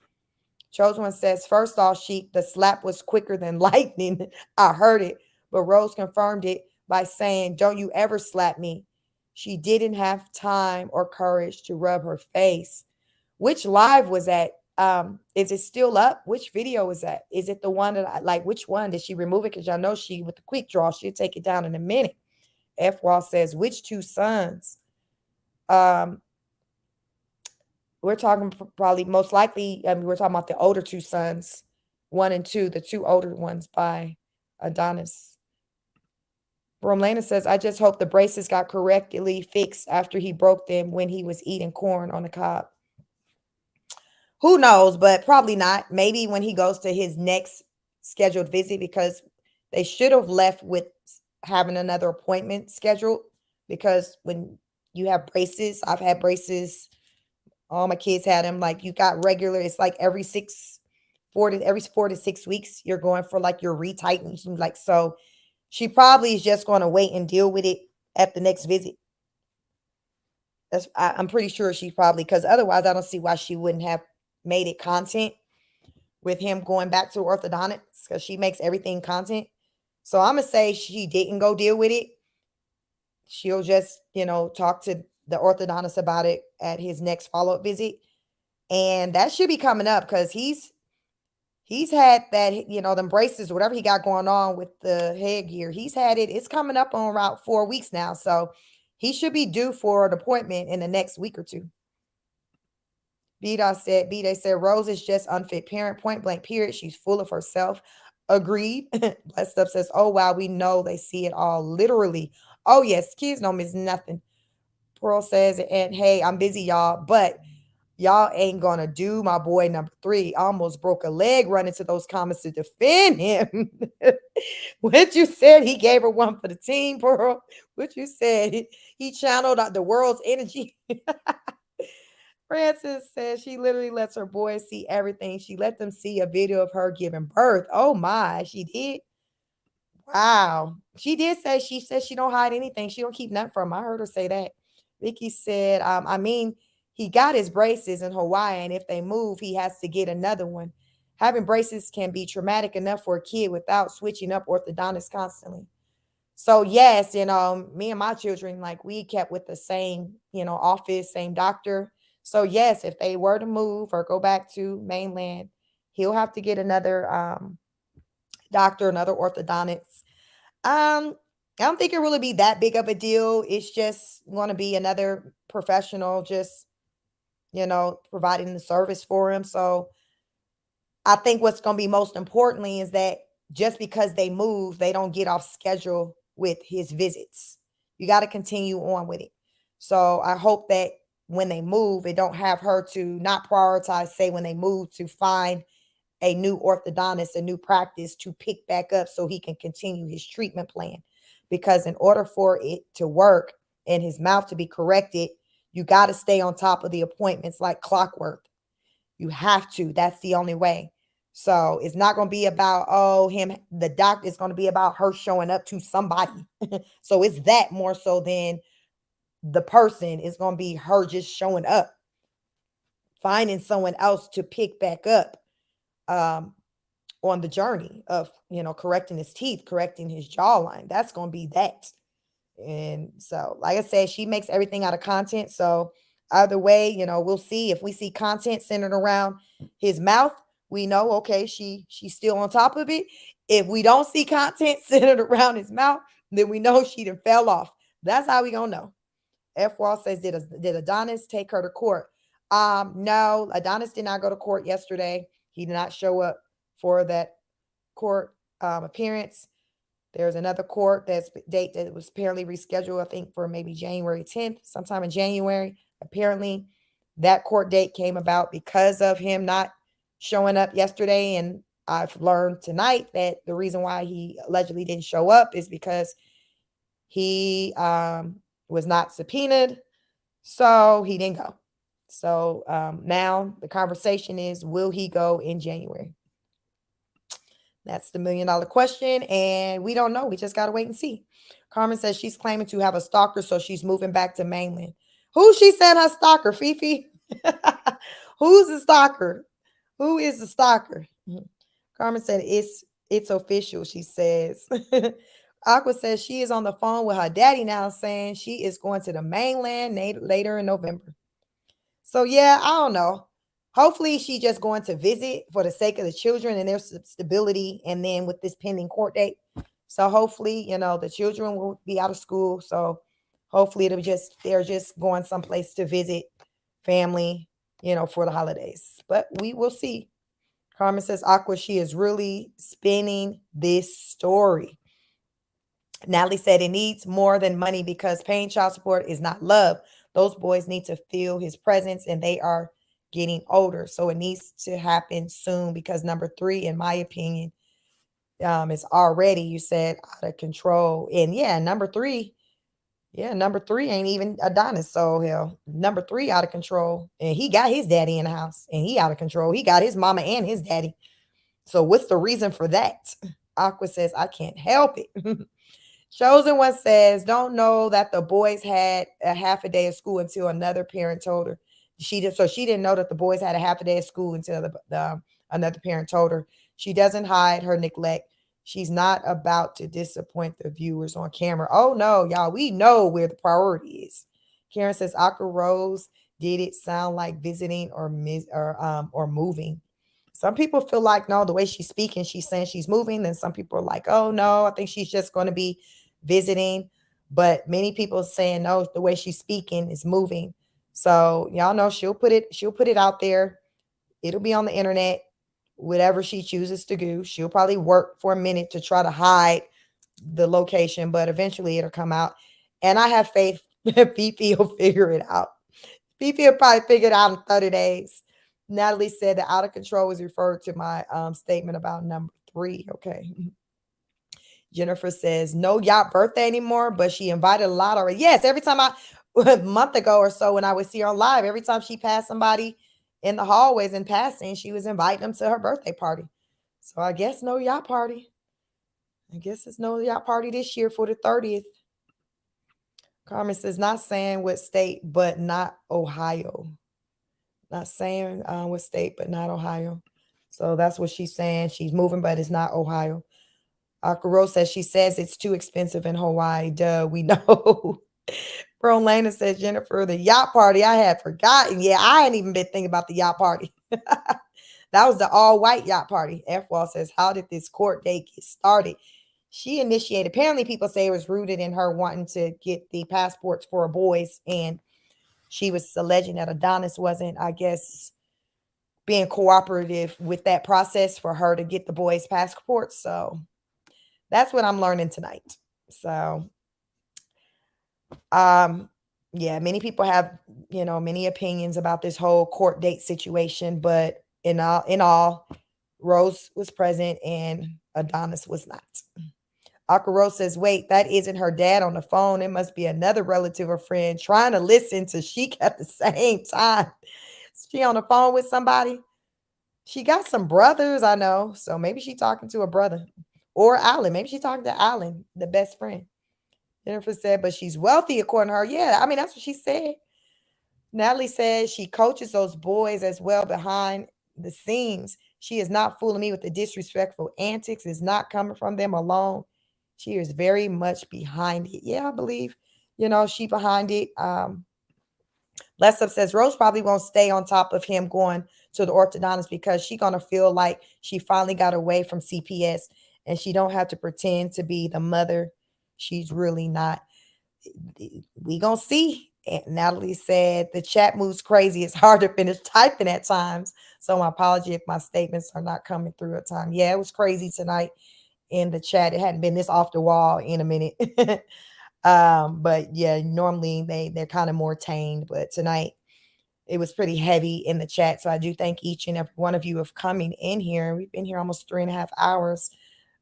Chosen One says, first off, the slap was quicker than lightning. I heard it, but Rose confirmed it by saying, don't you ever slap me. She didn't have time or courage to rub her face. Which live was that? Is it still up? Which video is that? Is it the one that I like? Which one did she remove it? Because y'all know she, with the quick draw, she'll take it down in a minute. F Wall says, which two sons? We're talking probably most likely, we're talking about the older two sons, 1 and 2, the two older ones by Adonis. Romlana says, I just hope the braces got correctly fixed after he broke them when he was eating corn on the cob. Who knows, but probably not. Maybe when he goes to his next scheduled visit, because they should have left with having another appointment scheduled, because when you have braces, I've had braces, all my kids had them, like you got regular, it's like every 4 to 6 weeks, you're going for like your retightening. Like, so she probably is just going to wait and deal with it at the next visit. I'm pretty sure she probably, because otherwise I don't see why she wouldn't have made it content with him going back to orthodontics, because she makes everything content. So I'm gonna say she didn't go deal with it. She'll just, talk to the orthodontist about it at his next follow-up visit. And that should be coming up, because He's had that, them braces, whatever he got going on with the headgear. He's had it. It's coming up on around 4 weeks now. So he should be due for an appointment in the next week or two. B-Day said, Rose is just unfit parent, point blank, period. She's full of herself. Agreed. Blessed Up says, oh, wow, we know they see it all literally. Oh, yes, kids don't miss nothing. Pearl says, and hey, I'm busy, y'all, but y'all ain't gonna do my boy number 3. Almost broke a leg running to those comments to defend him. What you said, he gave her one for the team, Pearl. What you said, he channeled out the world's energy. Francis says she literally lets her boys see everything. She let them see a video of her giving birth. Oh my, she did. Wow. She did say she says she don't hide anything. She don't keep nothing from him. I heard her say that. Vicky said, I mean, he got his braces in Hawaii, and if they move, he has to get another one. Having braces can be traumatic enough for a kid without switching up orthodontists constantly. So yes, me and my children, like we kept with the same, office, same doctor. So yes, if they were to move or go back to mainland, he'll have to get another doctor, another orthodontist. I don't think it really be that big of a deal. It's just going to be another professional, just providing the service for him. So I think what's going to be most importantly is that just because they move, they don't get off schedule with his visits. You got to continue on with it. So I hope that when they move, it don't have her to not prioritize, say when they move, to find a new orthodontist, a new practice to pick back up so he can continue his treatment plan. Because in order for it to work and his mouth to be corrected, you got to stay on top of the appointments like clockwork. You have to. That's the only way. So it's not going to be about, the doctor. It's going to be about her showing up to somebody. So it's that more so than the person. It's going to be her just showing up, finding someone else to pick back up on the journey of, correcting his teeth, correcting his jawline. That's going to be that. And so, like I said, she makes everything out of content. So either way, we'll see. If we see content centered around his mouth, we know, okay, she's still on top of it. If we don't see content centered around his mouth, then we know she done fell off. That's how we gonna know. F. Wall says, did Adonis take her to court? No, Adonis did not go to court yesterday. He did not show up for that court appearance. There's another court date that was apparently rescheduled, I think, for maybe January 10th, sometime in January. Apparently, that court date came about because of him not showing up yesterday. And I've learned tonight that the reason why he allegedly didn't show up is because he was not subpoenaed. So he didn't go. So now the conversation is, will he go in January? That's the $1 million question. And we don't know. We just got to wait and see. Carmen says she's claiming to have a stalker, so she's moving back to mainland. Who she said her stalker, Fifi? Who's the stalker? Who is the stalker? Carmen said it's official, she says. Aqua says she is on the phone with her daddy now saying she is going to the mainland later in November. So yeah, I don't know. Hopefully she just going to visit for the sake of the children and their stability, and then with this pending court date. So hopefully, the children will be out of school. So hopefully they're just going someplace to visit family, for the holidays. But we will see. Carmen says, Aqua, she is really spinning this story. Natalie said it needs more than money because paying child support is not love. Those boys need to feel his presence, and they are getting older. So it needs to happen soon because number 3, in my opinion, is already, you said, out of control. And number 3 ain't even Adonis. So hell, number 3 out of control. And he got his daddy in the house and he out of control. He got his mama and his daddy. So what's the reason for that? Aqua says, I can't help it. Chosen One says, don't know that the boys had a half a day of school until another parent told her. She didn't know that the boys had a half a day of school until another parent told her. She doesn't hide her neglect. She's not about to disappoint the viewers on camera. Oh no, y'all, we know where the priority is. Karen says, Aqua Rose, did it sound like visiting or moving? Some people feel like, no, the way she's speaking, she's saying she's moving. Then some people are like, oh, no, I think she's just going to be visiting. But many people are saying, no, the way she's speaking is moving. So y'all know she'll put it out there. It'll be on the internet, whatever she chooses to do. She'll probably work for a minute to try to hide the location, but eventually it'll come out. And I have faith Fifi will figure it out. Fifi will probably figure it out in 30 days. Natalie said that out of control was referred to my statement about number 3. Okay. Jennifer says, no yacht birthday anymore, but she invited a lot already. Yes, every time a month ago or so when I would see her on live, every time she passed somebody in the hallways in passing, she was inviting them to her birthday party. So I guess no yacht party. I guess it's no yacht party this year for the 30th. Carmen says, not saying what state, but not Ohio. Not saying what state, but not Ohio. So that's what she's saying. She's moving, but it's not Ohio. Akaro says, she says it's too expensive in Hawaii. Duh, we know. Bro Lana says, Jennifer, the yacht party, I had forgotten. Yeah, I hadn't even been thinking about the yacht party. That was the all-white yacht party. F-Wall says, how did this court date get started? She initiated, apparently people say it was rooted in her wanting to get the passports for her boys, and she was alleging that Adonis wasn't, I guess, being cooperative with that process for her to get the boys' passports. So that's what I'm learning tonight. So, yeah, many people have, many opinions about this whole court date situation, but in all, Rose was present and Adonis was not. Akaro says, wait, that isn't her dad on the phone. It must be another relative or friend trying to listen to Sheik at the same time. She on the phone with somebody. She got some brothers, I know. So maybe she talking to a brother. Or Alan. Maybe she talking to Alan, the best friend. Jennifer said, but she's wealthy according to her. Yeah, I mean, that's what she said. Natalie says she coaches those boys as well behind the scenes. She is not fooling me with the disrespectful antics. It's not coming from them alone. She is very much behind it. Yeah, I believe, she behind it. Lessup says Rose probably won't stay on top of him going to the orthodontist because she's going to feel like she finally got away from CPS and she don't have to pretend to be the mother she's really not. We going to see. And Natalie said the chat moves crazy. It's hard to finish typing at times. So my apology if my statements are not coming through at time. Yeah, it was crazy tonight in the chat. It hadn't been this off the wall in a minute. But yeah, normally they're kind of more tamed, but tonight it was pretty heavy in the chat. So I do thank each and every one of you of coming in here. We've been here almost 3.5 hours.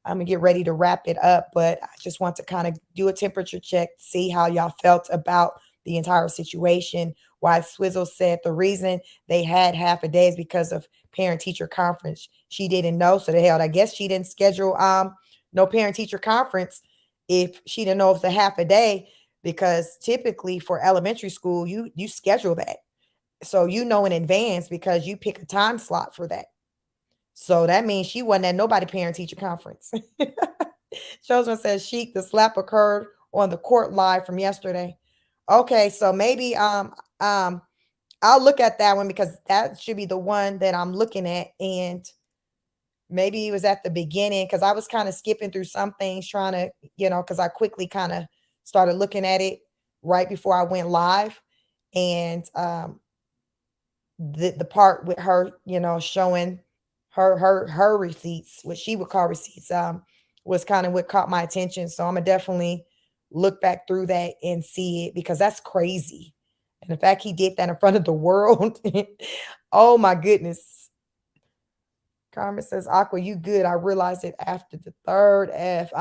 I'm gonna get ready to wrap it up, but I just want to kind of do a temperature check, see how y'all felt about the entire situation. Why Swizzle said the reason they had half a day is because of parent teacher conference. She didn't know, so they held. I guess she didn't schedule no parent teacher conference if she didn't know it was a half a day, because typically for elementary school you schedule that, so in advance because you pick a time slot for that. So that means she wasn't at nobody parent teacher conference. Chosen says Sheik, the slap occurred on the court live from yesterday. Okay, so maybe I'll look at that one because that should be the one that I'm looking at, and maybe it was at the beginning because I was kind of skipping through some things trying to, because I quickly kind of started looking at it right before I went live, and the part with her, showing her receipts, what she would call receipts, was kind of what caught my attention. So I'm gonna definitely look back through that and see it because that's crazy. And the fact he did that in front of the world, oh my goodness. Carmen says, Aqua, you good. I realized it after the third F.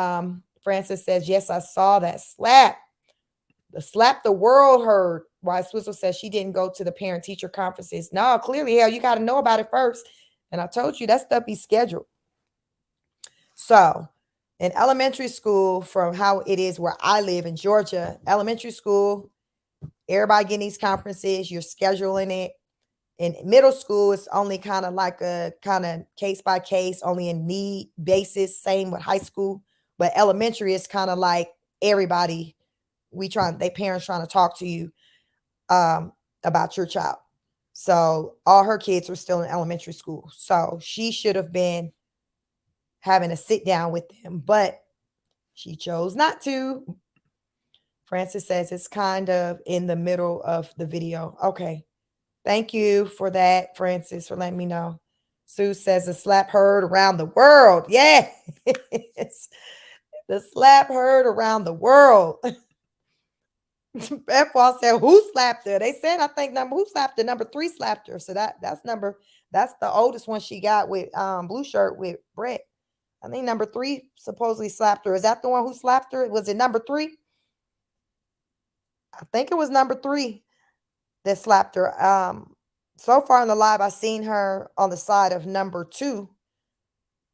Francis says, yes, I saw that slap. The slap the world heard. Why Swizzle says she didn't go to the parent teacher conferences. No, clearly, hell, you got to know about it first. And I told you that stuff be scheduled. So in elementary school, from how it is where I live in Georgia, elementary school, everybody getting these conferences, you're scheduling it. In middle school, it's only kind of like a kind of case by case, only in need basis. Same with high school. But elementary is kind of like everybody. They parents trying to talk to you about your child. So all her kids were still in elementary school. So she should have been having a sit down with them, but she chose not to. Francis says it's kind of in the middle of the video. Okay. Thank you for that, Francis, for letting me know. Sue says the slap heard around the world. Yeah. The slap heard around the world. Beth Wall said, who slapped her? They said, I think who slapped her? Number 3 slapped her. So that's the oldest one she got with blue shirt with Brett. I think number 3 supposedly slapped her. Is that the one who slapped her? Was it number 3? I think it was number 3 that slapped her. So far in the live, I've seen her on the side of number 2.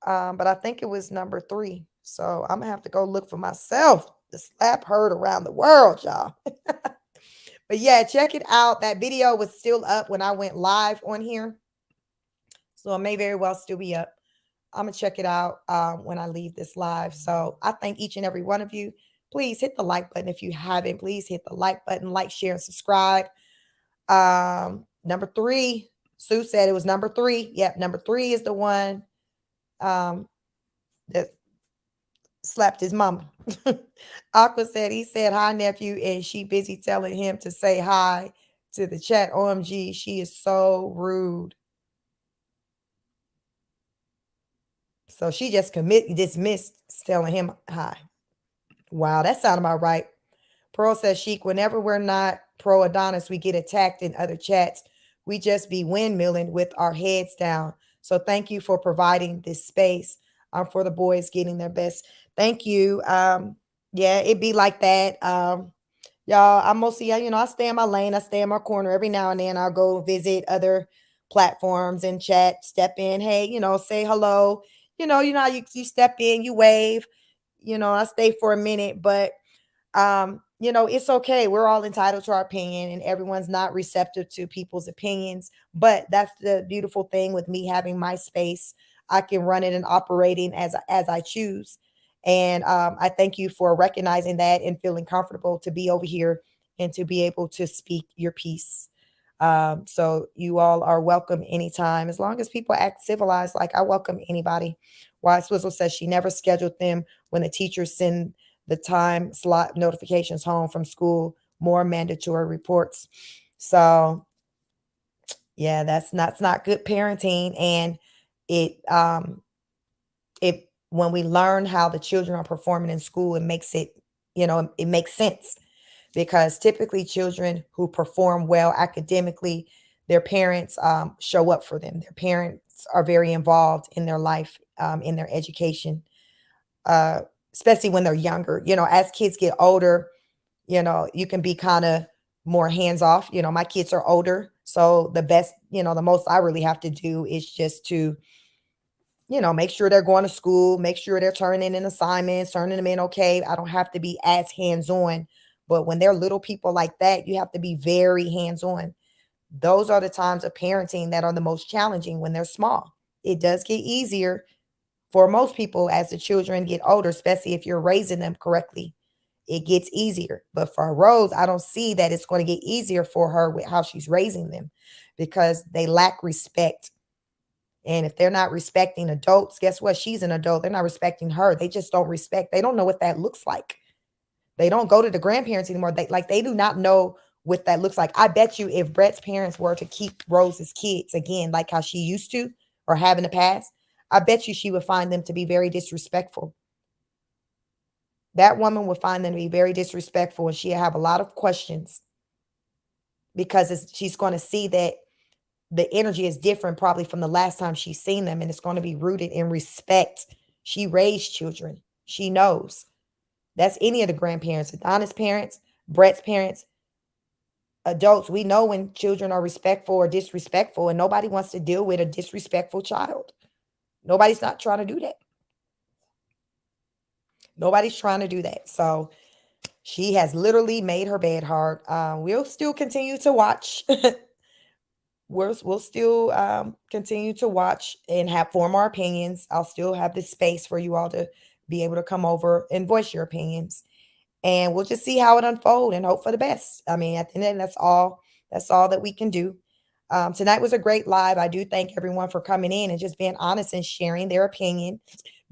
But I think it was number 3. So I'm gonna have to go look for myself. The slap heard around the world, y'all. But yeah, check it out. That video was still up when I went live on here. So it may very well still be up. I'm gonna check it out when I leave this live. So I thank each and every one of you. Please hit the like button if you haven't. Please hit the like button, like, share, and subscribe. Number 3, Sue said it was number 3. Yep, number 3 is the one that slapped his mama. Aqua said he said hi, nephew, and she busy telling him to say hi to the chat. OMG, she is so rude. So she just dismissed telling him hi. Wow, that sounded about right. Pearl says, Sheik, whenever we're not pro Adonis, we get attacked in other chats. We just be windmilling with our heads down. So thank you for providing this space for the boys getting their best. Thank you. Yeah, it be like that. Y'all, I'm mostly, I stay in my lane. I stay in my corner. Every now and then I'll go visit other platforms and chat, step in. Hey, say hello. How you step in, you wave. I stay for a minute, but it's okay. We're all entitled to our opinion, and everyone's not receptive to people's opinions. But that's the beautiful thing with me having my space. I can run it and operating as I choose. And I thank you for recognizing that and feeling comfortable to be over here and to be able to speak your piece. So you all are welcome anytime, as long as people act civilized. Like, I welcome anybody. Why Swizzle says she never scheduled them when the teachers send the time slot notifications home from school, more mandatory reports. So yeah, that's not good parenting. And it when we learn how the children are performing in school, it makes sense, because typically children who perform well academically, their parents show up for them. Their parents are very involved in their life, in their education, especially when they're younger. As kids get older, you can be kind of more hands off. My kids are older, so the most I really have to do is just to make sure they're going to school, make sure they're turning in assignments, turning them in okay. I don't have to be as hands-on. But when they're little people like that, you have to be very hands-on. Those are the times of parenting that are the most challenging, when they're small. It does get easier for most people as the children get older, especially if you're raising them correctly. It gets easier. But for Rose, I don't see that it's going to get easier for her with how she's raising them, because they lack respect. And if they're not respecting adults, guess what? She's an adult. They're not respecting her. They just don't respect. They don't know what that looks like. They don't go to the grandparents anymore. They do not know what that looks like. I bet you if Brett's parents were to keep Rose's kids again, like how she used to or have in the past, I bet you she would find them to be very disrespectful. That woman would find them to be very disrespectful, and she'll have a lot of questions, because she's going to see that the energy is different probably from the last time she's seen them, and it's going to be rooted in respect. She raised children. She knows. That's any of the grandparents, Adonis' parents, Brett's parents, adults. We know when children are respectful or disrespectful, and nobody wants to deal with a disrespectful child. Nobody's not trying to do that. Nobody's trying to do that. So she has literally made her bed hard. We'll still continue to watch. We'll still continue to watch and form our opinions. I'll still have this space for you all to be able to come over and voice your opinions, and we'll just see how it unfolds and hope for the best. I mean, at the end, that's all that we can do. Tonight was a great live. I do thank everyone for coming in and just being honest and sharing their opinion,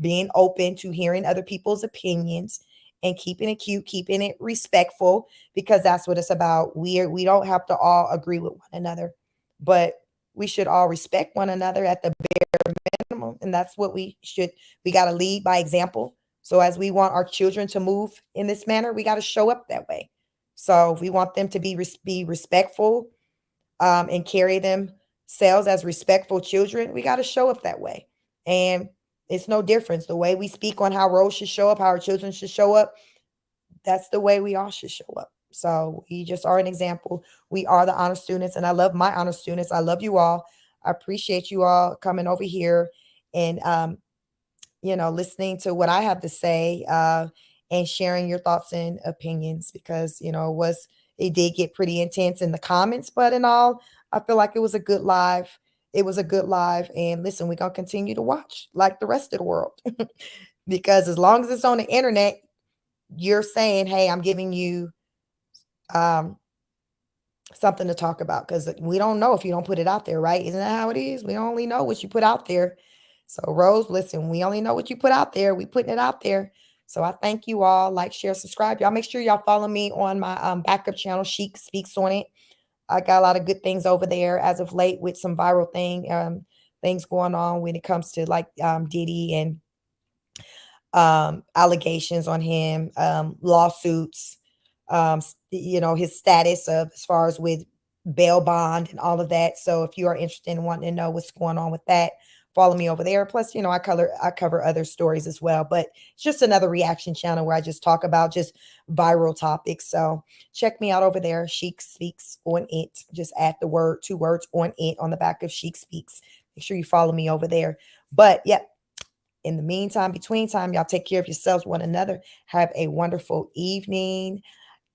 being open to hearing other people's opinions and keeping it cute, keeping it respectful, because that's what it's about. We don't have to all agree with one another, but we should all respect one another at the minimum. And that's what we should. We got to lead by example. So as we want our children to move in this manner, we got to show up that way. So if we want them to be respectful, and carry themselves as respectful children, we got to show up that way. And it's no difference. The way we speak on how Rose should show up, how our children should show up, that's the way we all should show up. So we just are an example. We are the honor students, and I love my honor students. I love you all. I appreciate you all coming over here and listening to what I have to say, and sharing your thoughts and opinions, because it did get pretty intense in the comments, but in all, I feel like it was a good live. It was a good live, and listen, we're gonna continue to watch like the rest of the world, because as long as it's on the internet, you're saying, "Hey, I'm giving you um, something to talk about," because we don't know if you don't put it out there, right? Isn't that how it is? We only know what you put out there. So, Rose, listen, we only know what you put out there. We putting it out there. So I thank you all. Like, share, subscribe. Y'all make sure y'all follow me on my backup channel. Chic Speaks on it. I got a lot of good things over there as of late, with some viral things going on when it comes to like Diddy and allegations on him, lawsuits, his status of as far as with bail bond and all of that. So if you are interested in wanting to know what's going on with that, follow me over there. Plus, I cover other stories as well, but it's just another reaction channel where I just talk about just viral topics. So check me out over there. Chic Speaks on it. Just add the two words on it on the back of Chic Speaks. Make sure you follow me over there. But yeah, in the meantime, between time, y'all take care of yourselves, one another. Have a wonderful evening,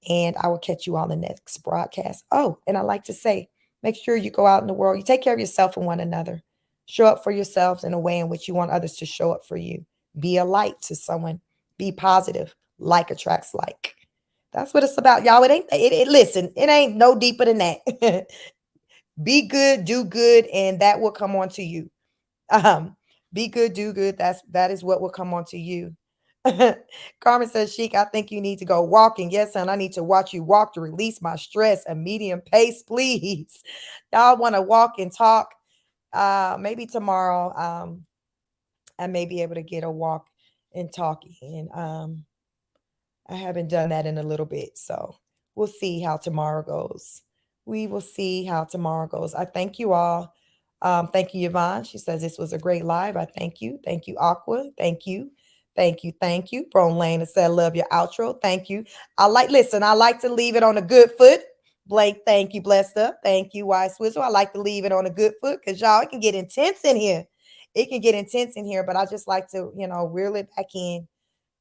and I will catch you on the next broadcast. Oh, and I like to say, make sure you go out in the world, you take care of yourself and one another. Show up for yourselves in a way in which you want others to show up for you. Be a light to someone. Be positive. Like attracts like. That's what it's about, y'all. Listen, it ain't no deeper than that. Be good, do good, and that will come on to you. Um, be good, do good. That is what will come onto you. Carmen says, Chic, I think you need to go walking. Yes, son, I need to watch you walk to release my stress. A medium pace, please. Y'all want to walk and talk. Maybe tomorrow, I may be able to get a walk and talk in. I haven't done that in a little bit, so we'll see how tomorrow goes. We will see how tomorrow goes. I thank you all. Thank you, Yvonne. She says this was a great live. I thank you. Thank you, Aqua. Thank you. Thank you. Thank you. Bron Lane said, love your outro. Thank you. I like to leave it on a good foot. Blake, thank you. Blessed up. Thank you, Wise Swizzle. I like to leave it on a good foot because y'all, it can get intense in here. It can get intense in here, but I just like to, reel it back in.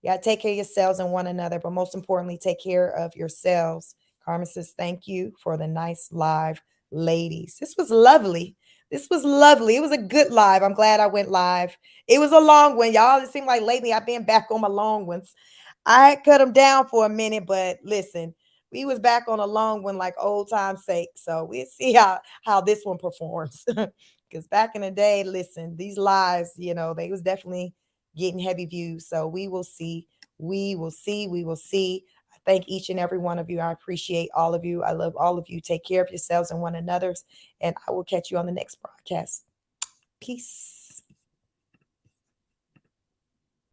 Yeah, take care of yourselves and one another, but most importantly, take care of yourselves. Carmen says, thank you for the nice live, ladies. This was lovely. This was lovely. It was a good live. I'm glad I went live. It was a long one, y'all. It seemed like lately I've been back on my long ones. I cut them down for a minute, but listen, we was back on a long one like old time's sake. So we'll see how this one performs. Because back in the day, listen, these lives, they was definitely getting heavy views. So we will see. We will see. We will see. I thank each and every one of you. I appreciate all of you. I love all of you. Take care of yourselves and one another's. And I will catch you on the next broadcast. Peace.